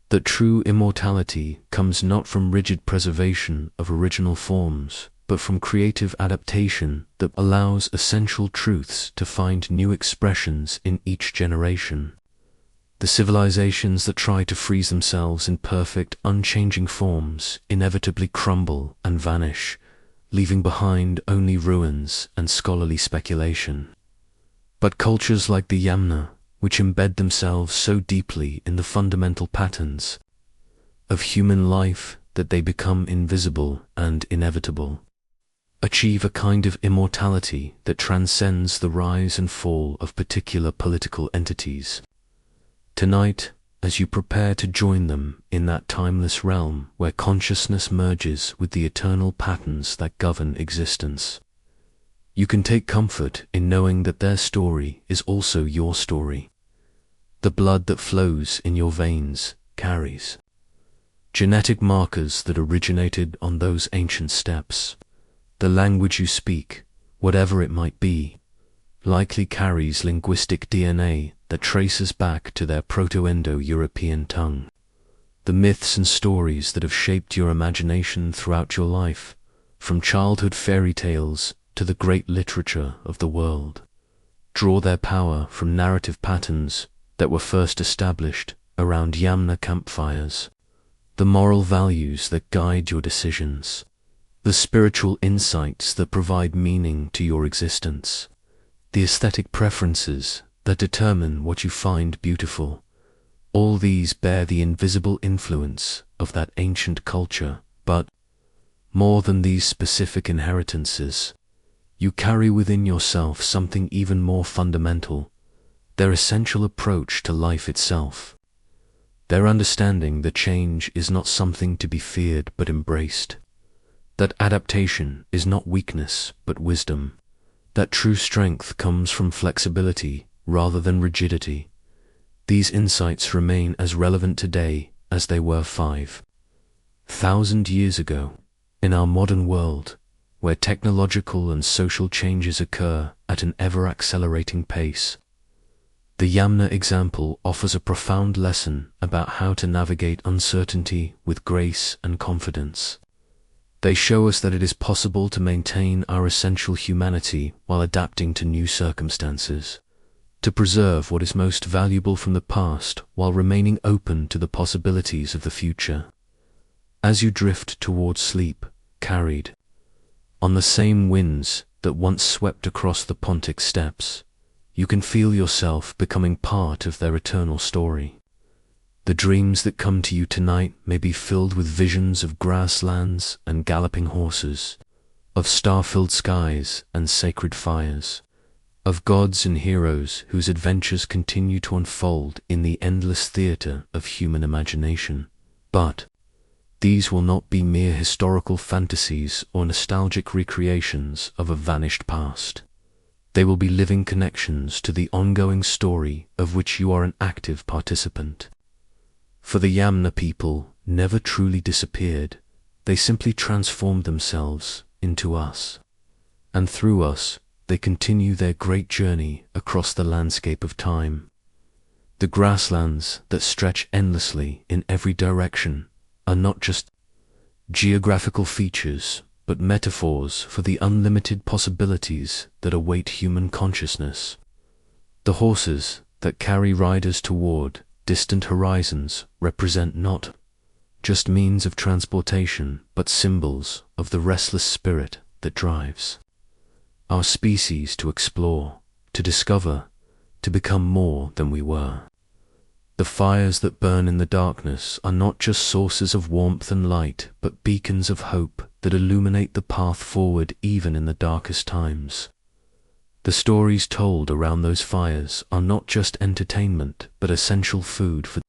That true immortality comes not from rigid preservation of original forms, but from creative adaptation that allows essential truths to find new expressions in each generation. The civilizations that try to freeze themselves in perfect, unchanging forms inevitably crumble and vanish, leaving behind only ruins and scholarly speculation. But cultures like the Yamna, which embed themselves so deeply in the fundamental patterns of human life that they become invisible and inevitable, achieve a kind of immortality that transcends the rise and fall of particular political entities. Tonight, as you prepare to join them in that timeless realm where consciousness merges with the eternal patterns that govern existence, you can take comfort in knowing that their story is also your story. The blood that flows in your veins carries genetic markers that originated on those ancient steppes. The language you speak, whatever it might be, likely carries linguistic DNA that traces back to their Proto-Indo-European tongue. The myths and stories that have shaped your imagination throughout your life, from childhood fairy tales to the great literature of the world, draw their power from narrative patterns that were first established around Yamna campfires. The moral values that guide your decisions, the spiritual insights that provide meaning to your existence, the aesthetic preferences that determine what you find beautiful. All these bear the invisible influence of that ancient culture, but more than these specific inheritances, you carry within yourself something even more fundamental, their essential approach to life itself, their understanding that change is not something to be feared but embraced, that adaptation is not weakness but wisdom, that true strength comes from flexibility rather than rigidity. These insights remain as relevant today as they were 5,000 years ago. In our modern world, where technological and social changes occur at an ever-accelerating pace, the Yamna example offers a profound lesson about how to navigate uncertainty with grace and confidence. They show us that it is possible to maintain our essential humanity while adapting to new circumstances, to preserve what is most valuable from the past while remaining open to the possibilities of the future. As you drift towards sleep, carried on the same winds that once swept across the Pontic steppes, you can feel yourself becoming part of their eternal story. The dreams that come to you tonight may be filled with visions of grasslands and galloping horses, of star-filled skies and sacred fires, of gods and heroes whose adventures continue to unfold in the endless theater of human imagination. But these will not be mere historical fantasies or nostalgic recreations of a vanished past. They will be living connections to the ongoing story of which you are an active participant. For the Yamna people never truly disappeared, they simply transformed themselves into us. And through us, they continue their great journey across the landscape of time. The grasslands that stretch endlessly in every direction are not just geographical features, but metaphors for the unlimited possibilities that await human consciousness. The horses that carry riders toward distant horizons represent not just means of transportation, but symbols of the restless spirit that drives our species to explore, to discover, to become more than we were. The fires that burn in the darkness are not just sources of warmth and light, but beacons of hope that illuminate the path forward even in the darkest times. The stories told around those fires are not just entertainment, but essential food for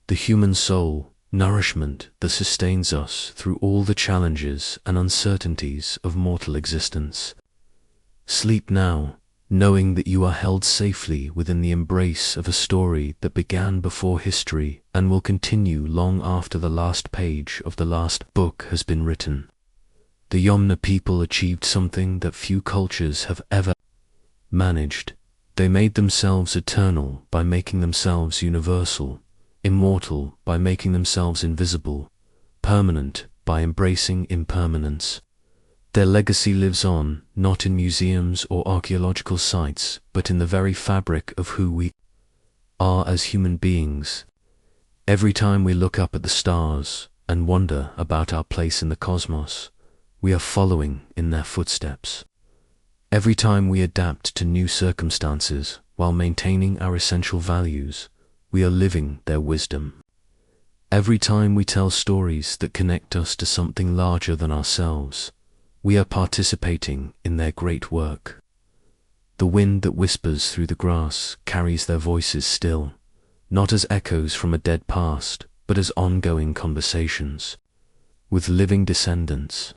the human soul, nourishment that sustains us through all the challenges and uncertainties of mortal existence. Sleep now, knowing that you are held safely within the embrace of a story that began before history and will continue long after the last page of the last book has been written. The Yamna people achieved something that few cultures have ever managed. They made themselves eternal by making themselves universal, immortal by making themselves invisible, permanent by embracing impermanence. Their legacy lives on, not in museums or archaeological sites, but in the very fabric of who we are as human beings. Every time we look up at the stars and wonder about our place in the cosmos, we are following in their footsteps. Every time we adapt to new circumstances while maintaining our essential values, we are living their wisdom. Every time we tell stories that connect us to something larger than ourselves, we are participating in their great work. The wind that whispers through the grass carries their voices still, not as echoes from a dead past, but as ongoing conversations with living descendants.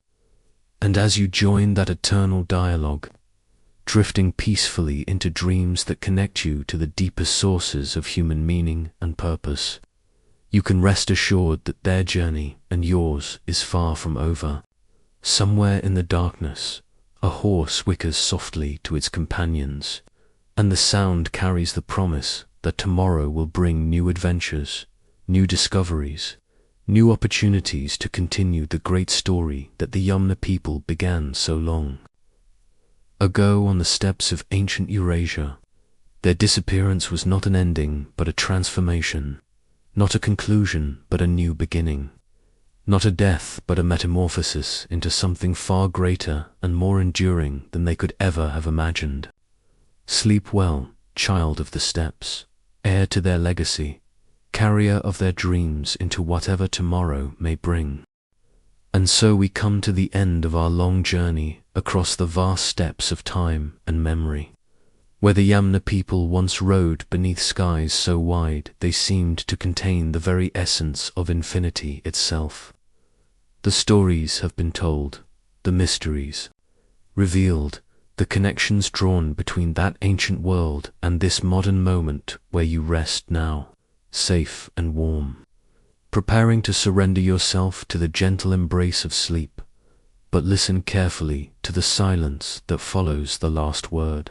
And as you join that eternal dialogue, drifting peacefully into dreams that connect you to the deepest sources of human meaning and purpose, you can rest assured that their journey and yours is far from over. Somewhere in the darkness, a horse whickers softly to its companions, and the sound carries the promise that tomorrow will bring new adventures, new discoveries, new opportunities to continue the great story that the Yamna people began so long ago on the steppes of ancient Eurasia. Their disappearance was not an ending, but a transformation, not a conclusion, but a new beginning. Not a death, but a metamorphosis into something far greater and more enduring than they could ever have imagined. Sleep well, child of the steppes, heir to their legacy, carrier of their dreams into whatever tomorrow may bring. And so we come to the end of our long journey across the vast steppes of time and memory, where the Yamna people once rode beneath skies so wide they seemed to contain the very essence of infinity itself. The stories have been told, the mysteries revealed, the connections drawn between that ancient world and this modern moment where you rest now, safe and warm, preparing to surrender yourself to the gentle embrace of sleep, but listen carefully to the silence that follows the last word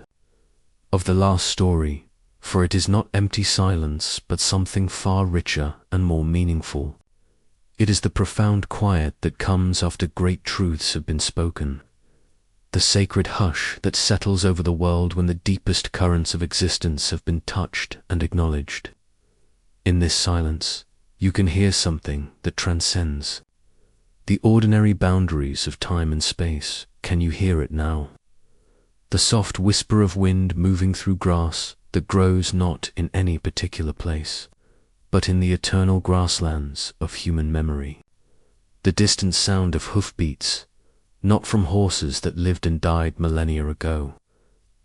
of the last story, for it is not empty silence but something far richer and more meaningful. It is the profound quiet that comes after great truths have been spoken, the sacred hush that settles over the world when the deepest currents of existence have been touched and acknowledged. In this silence, you can hear something that transcends the ordinary boundaries of time and space. Can you hear it now? The soft whisper of wind moving through grass that grows not in any particular place, but in the eternal grasslands of human memory. The distant sound of hoofbeats, not from horses that lived and died millennia ago,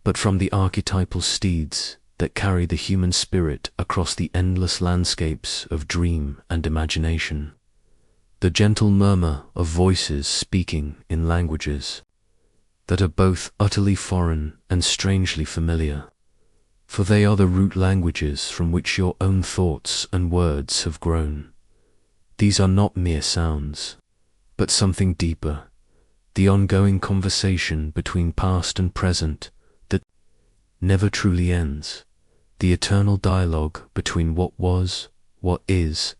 but from the archetypal steeds that carry the human spirit across the endless landscapes of dream and imagination. The gentle murmur of voices speaking in languages that are both utterly foreign and strangely familiar, for they are the root languages from which your own thoughts and words have grown. These are not mere sounds, but something deeper, the ongoing conversation between past and present that never truly ends, the eternal dialogue between what was, what is,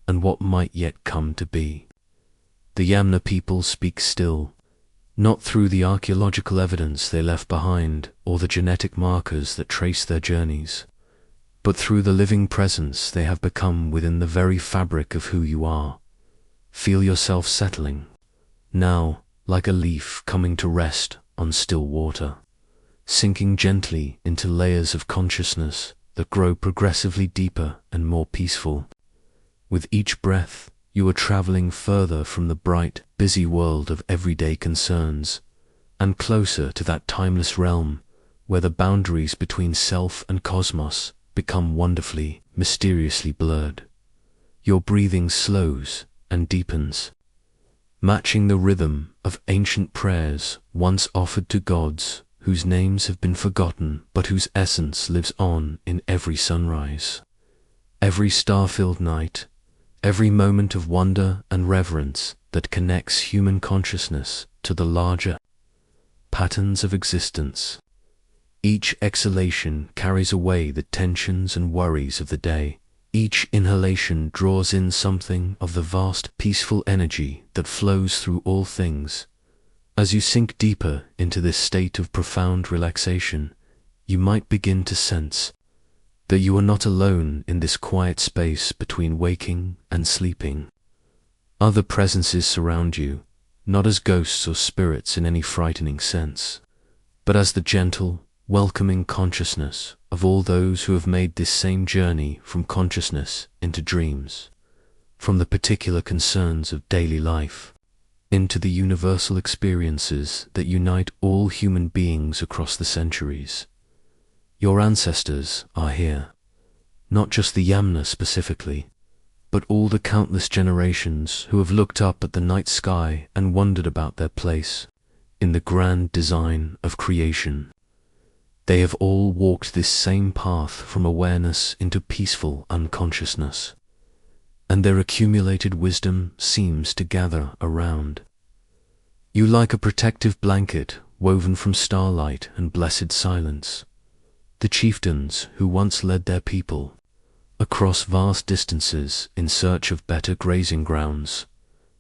and what might yet come to be. The Yamna people speak still, not through the archaeological evidence they left behind or the genetic markers that trace their journeys, but through the living presence they have become within the very fabric of who you are. Feel yourself settling, now like a leaf coming to rest on still water, sinking gently into layers of consciousness that grow progressively deeper and more peaceful. With each breath, you are traveling further from the bright, busy world of everyday concerns, and closer to that timeless realm where the boundaries between self and cosmos become wonderfully, mysteriously blurred. Your breathing slows and deepens, matching the rhythm of ancient prayers once offered to gods whose names have been forgotten but whose essence lives on in every sunrise, every star-filled night, every moment of wonder and reverence that connects human consciousness to the larger patterns of existence. Each exhalation carries away the tensions and worries of the day. Each inhalation draws in something of the vast, peaceful energy that flows through all things. As you sink deeper into this state of profound relaxation, you might begin to sense that you are not alone in this quiet space between waking and sleeping. Other presences surround you, not as ghosts or spirits in any frightening sense, but as the gentle, welcoming consciousness of all those who have made this same journey from consciousness into dreams, from the particular concerns of daily life into the universal experiences that unite all human beings across the centuries. Your ancestors are here, not just the Yamna specifically, but all the countless generations who have looked up at the night sky and wondered about their place in the grand design of creation. They have all walked this same path from awareness into peaceful unconsciousness, and their accumulated wisdom seems to gather around you like a protective blanket woven from starlight and blessed silence. The chieftains who once led their people across vast distances in search of better grazing grounds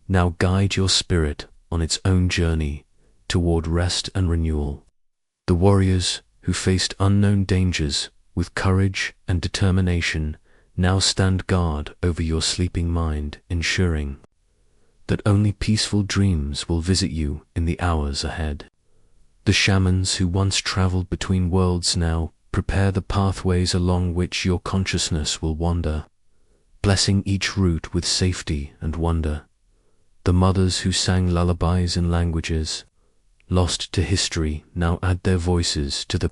now guide your spirit on its own journey toward rest and renewal. The warriors who faced unknown dangers with courage and determination now stand guard over your sleeping mind, ensuring that only peaceful dreams will visit you in the hours ahead. The shamans who once traveled between worlds now prepare the pathways along which your consciousness will wander, blessing each route with safety and wonder. The mothers who sang lullabies in languages lost to history now add their voices to the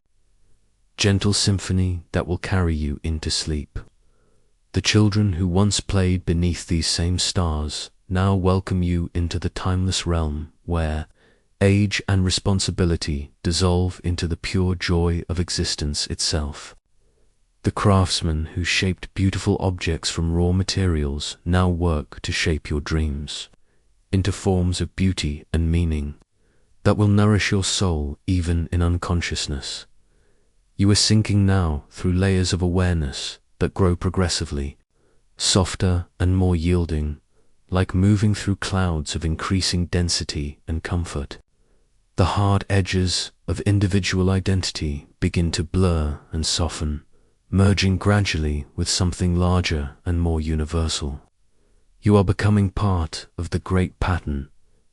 gentle symphony that will carry you into sleep. The children who once played beneath these same stars now welcome you into the timeless realm where age and responsibility dissolve into the pure joy of existence itself. The craftsmen who shaped beautiful objects from raw materials now work to shape your dreams into forms of beauty and meaning that will nourish your soul even in unconsciousness. You are sinking now through layers of awareness that grow progressively, softer and more yielding, like moving through clouds of increasing density and comfort. The hard edges of individual identity begin to blur and soften, merging gradually with something larger and more universal. You are becoming part of the great pattern,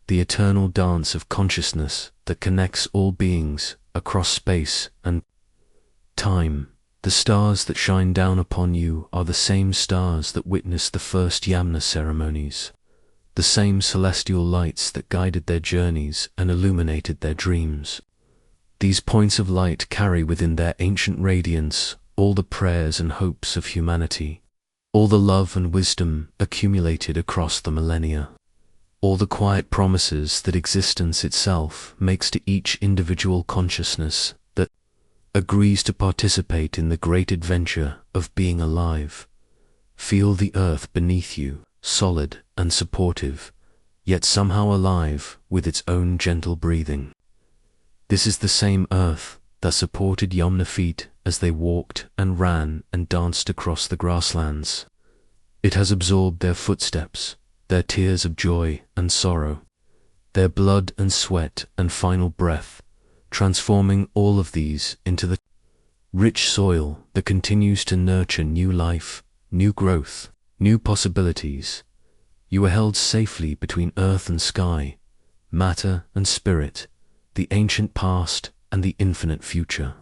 the eternal dance of consciousness that connects all beings across space and time. The stars that shine down upon you are the same stars that witnessed the first Yamna ceremonies, the same celestial lights that guided their journeys and illuminated their dreams. These points of light carry within their ancient radiance all the prayers and hopes of humanity, all the love and wisdom accumulated across the millennia, all the quiet promises that existence itself makes to each individual consciousness that agrees to participate in the great adventure of being alive. Feel the earth beneath you, solid and supportive, yet somehow alive with its own gentle breathing. This is the same earth that supported Yamna feet as they walked and ran and danced across the grasslands. It has absorbed their footsteps, their tears of joy and sorrow, their blood and sweat and final breath, transforming all of these into the rich soil that continues to nurture new life, new growth, new possibilities. You are held safely between earth and sky, matter and spirit, the ancient past and the infinite future.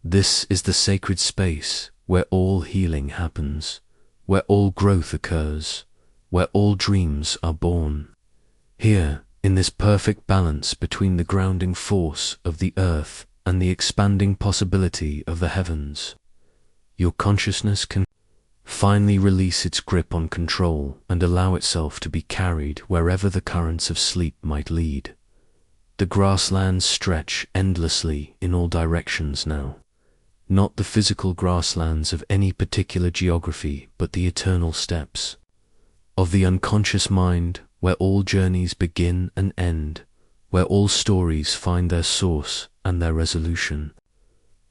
This is the sacred space where all healing happens, where all growth occurs, where all dreams are born. Here, in this perfect balance between the grounding force of the earth and the expanding possibility of the heavens, your consciousness can finally release its grip on control and allow itself to be carried wherever the currents of sleep might lead. The grasslands stretch endlessly in all directions now, not the physical grasslands of any particular geography, but the eternal steppes of the unconscious mind, where all journeys begin and end, where all stories find their source and their resolution.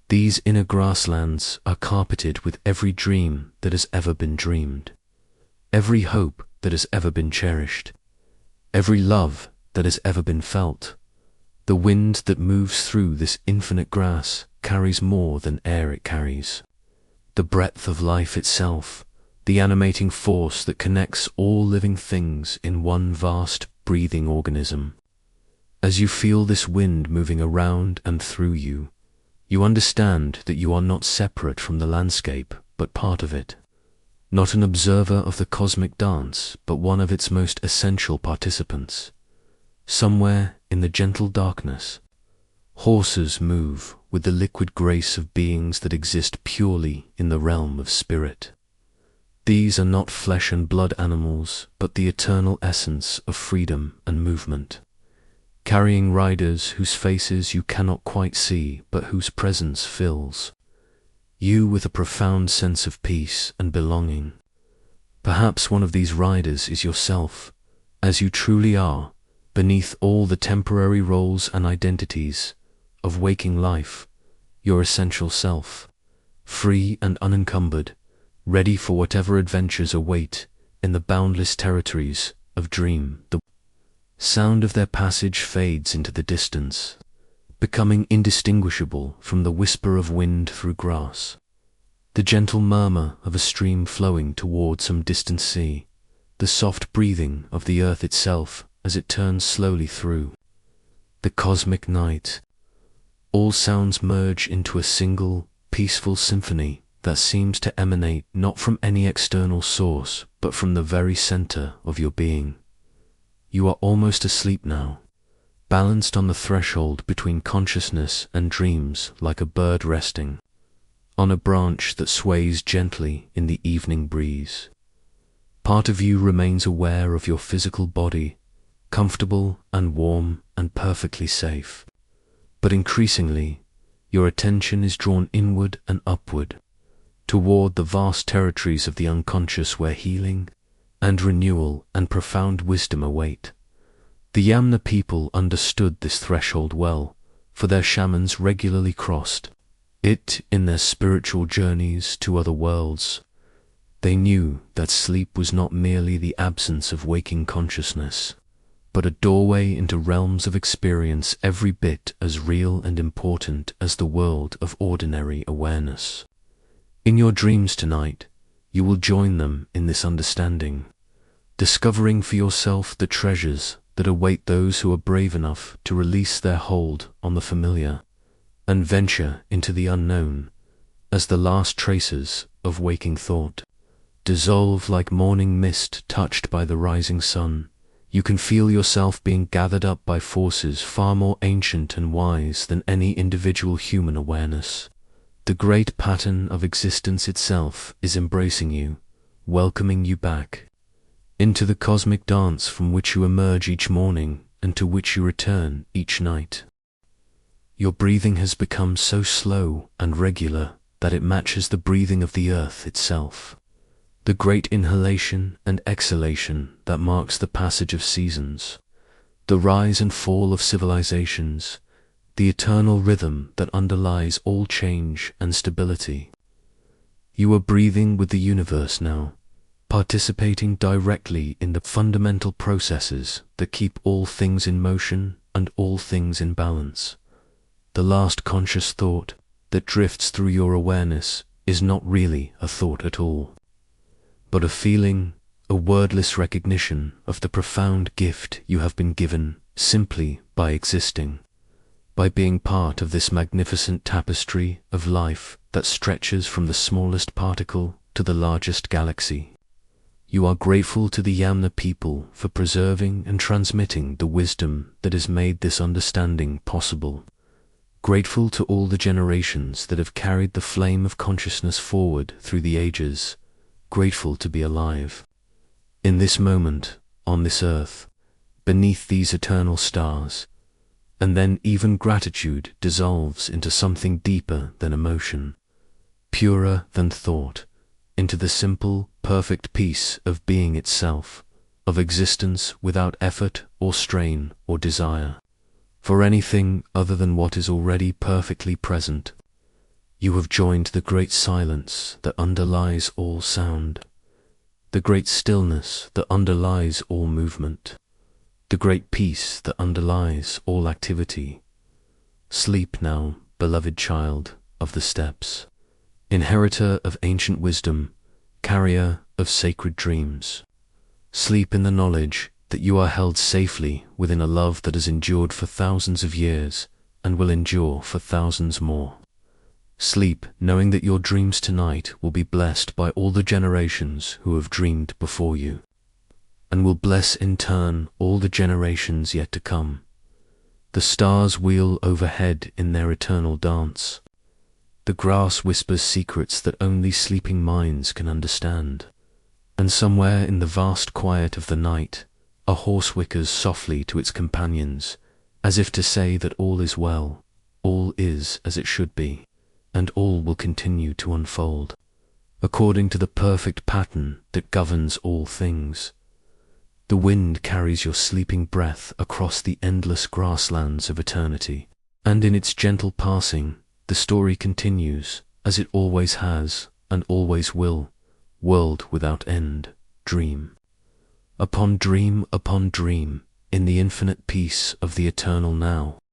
These inner grasslands are carpeted with every dream that has ever been dreamed, every hope that has ever been cherished, every love that has ever been felt. The wind that moves through this infinite grass carries more than air it carries. The breath of life itself, the animating force that connects all living things in one vast breathing organism. As you feel this wind moving around and through you, you understand that you are not separate from the landscape, but part of it. Not an observer of the cosmic dance, but one of its most essential participants. Somewhere in the gentle darkness, horses move with the liquid grace of beings that exist purely in the realm of spirit. These are not flesh and blood animals, but the eternal essence of freedom and movement, carrying riders whose faces you cannot quite see, but whose presence fills you with a profound sense of peace and belonging. Perhaps one of these riders is yourself, as you truly are, beneath all the temporary roles and identities of waking life, your essential self, free and unencumbered, ready for whatever adventures await in the boundless territories of dream. The sound of their passage fades into the distance, becoming indistinguishable from the whisper of wind through grass, the gentle murmur of a stream flowing toward some distant sea, the soft breathing of the earth itself as it turns slowly through the cosmic night. All sounds merge into a single, peaceful symphony that seems to emanate not from any external source, but from the very center of your being. You are almost asleep now, balanced on the threshold between consciousness and dreams like a bird resting on a branch that sways gently in the evening breeze. Part of you remains aware of your physical body, comfortable and warm and perfectly safe. But increasingly, your attention is drawn inward and upward, toward the vast territories of the unconscious where healing and renewal and profound wisdom await. The Yamna people understood this threshold well, for their shamans regularly crossed it in their spiritual journeys to other worlds. They knew that sleep was not merely the absence of waking consciousness, but a doorway into realms of experience every bit as real and important as the world of ordinary awareness. In your dreams tonight, you will join them in this understanding, discovering for yourself the treasures that await those who are brave enough to release their hold on the familiar and venture into the unknown as the last traces of waking thought dissolve like morning mist touched by the rising sun. You can feel yourself being gathered up by forces far more ancient and wise than any individual human awareness. The great pattern of existence itself is embracing you, welcoming you back into the cosmic dance from which you emerge each morning and to which you return each night. Your breathing has become so slow and regular that it matches the breathing of the earth itself. The great inhalation and exhalation that marks the passage of seasons, the rise and fall of civilizations, the eternal rhythm that underlies all change and stability. You are breathing with the universe now, participating directly in the fundamental processes that keep all things in motion and all things in balance. The last conscious thought that drifts through your awareness is not really a thought at all, but a feeling, a wordless recognition of the profound gift you have been given simply by existing, by being part of this magnificent tapestry of life that stretches from the smallest particle to the largest galaxy. You are grateful to the Yamna people for preserving and transmitting the wisdom that has made this understanding possible. Grateful to all the generations that have carried the flame of consciousness forward through the ages. Grateful to be alive in this moment, on this earth, beneath these eternal stars. And then even gratitude dissolves into something deeper than emotion, purer than thought, into the simple, perfect peace of being itself, of existence without effort or strain or desire for anything other than what is already perfectly present. You have joined the great silence that underlies all sound, the great stillness that underlies all movement, the great peace that underlies all activity. Sleep now, beloved child of the steppes, inheritor of ancient wisdom, carrier of sacred dreams. Sleep in the knowledge that you are held safely within a love that has endured for thousands of years and will endure for thousands more. Sleep knowing that your dreams tonight will be blessed by all the generations who have dreamed before you, and will bless in turn all the generations yet to come. The stars wheel overhead in their eternal dance. The grass whispers secrets that only sleeping minds can understand. And somewhere in the vast quiet of the night, a horse whickers softly to its companions, as if to say that all is well, all is as it should be, and all will continue to unfold, according to the perfect pattern that governs all things. The wind carries your sleeping breath across the endless grasslands of eternity, and in its gentle passing, the story continues, as it always has and always will, world without end, dream upon dream, in the infinite peace of the eternal now.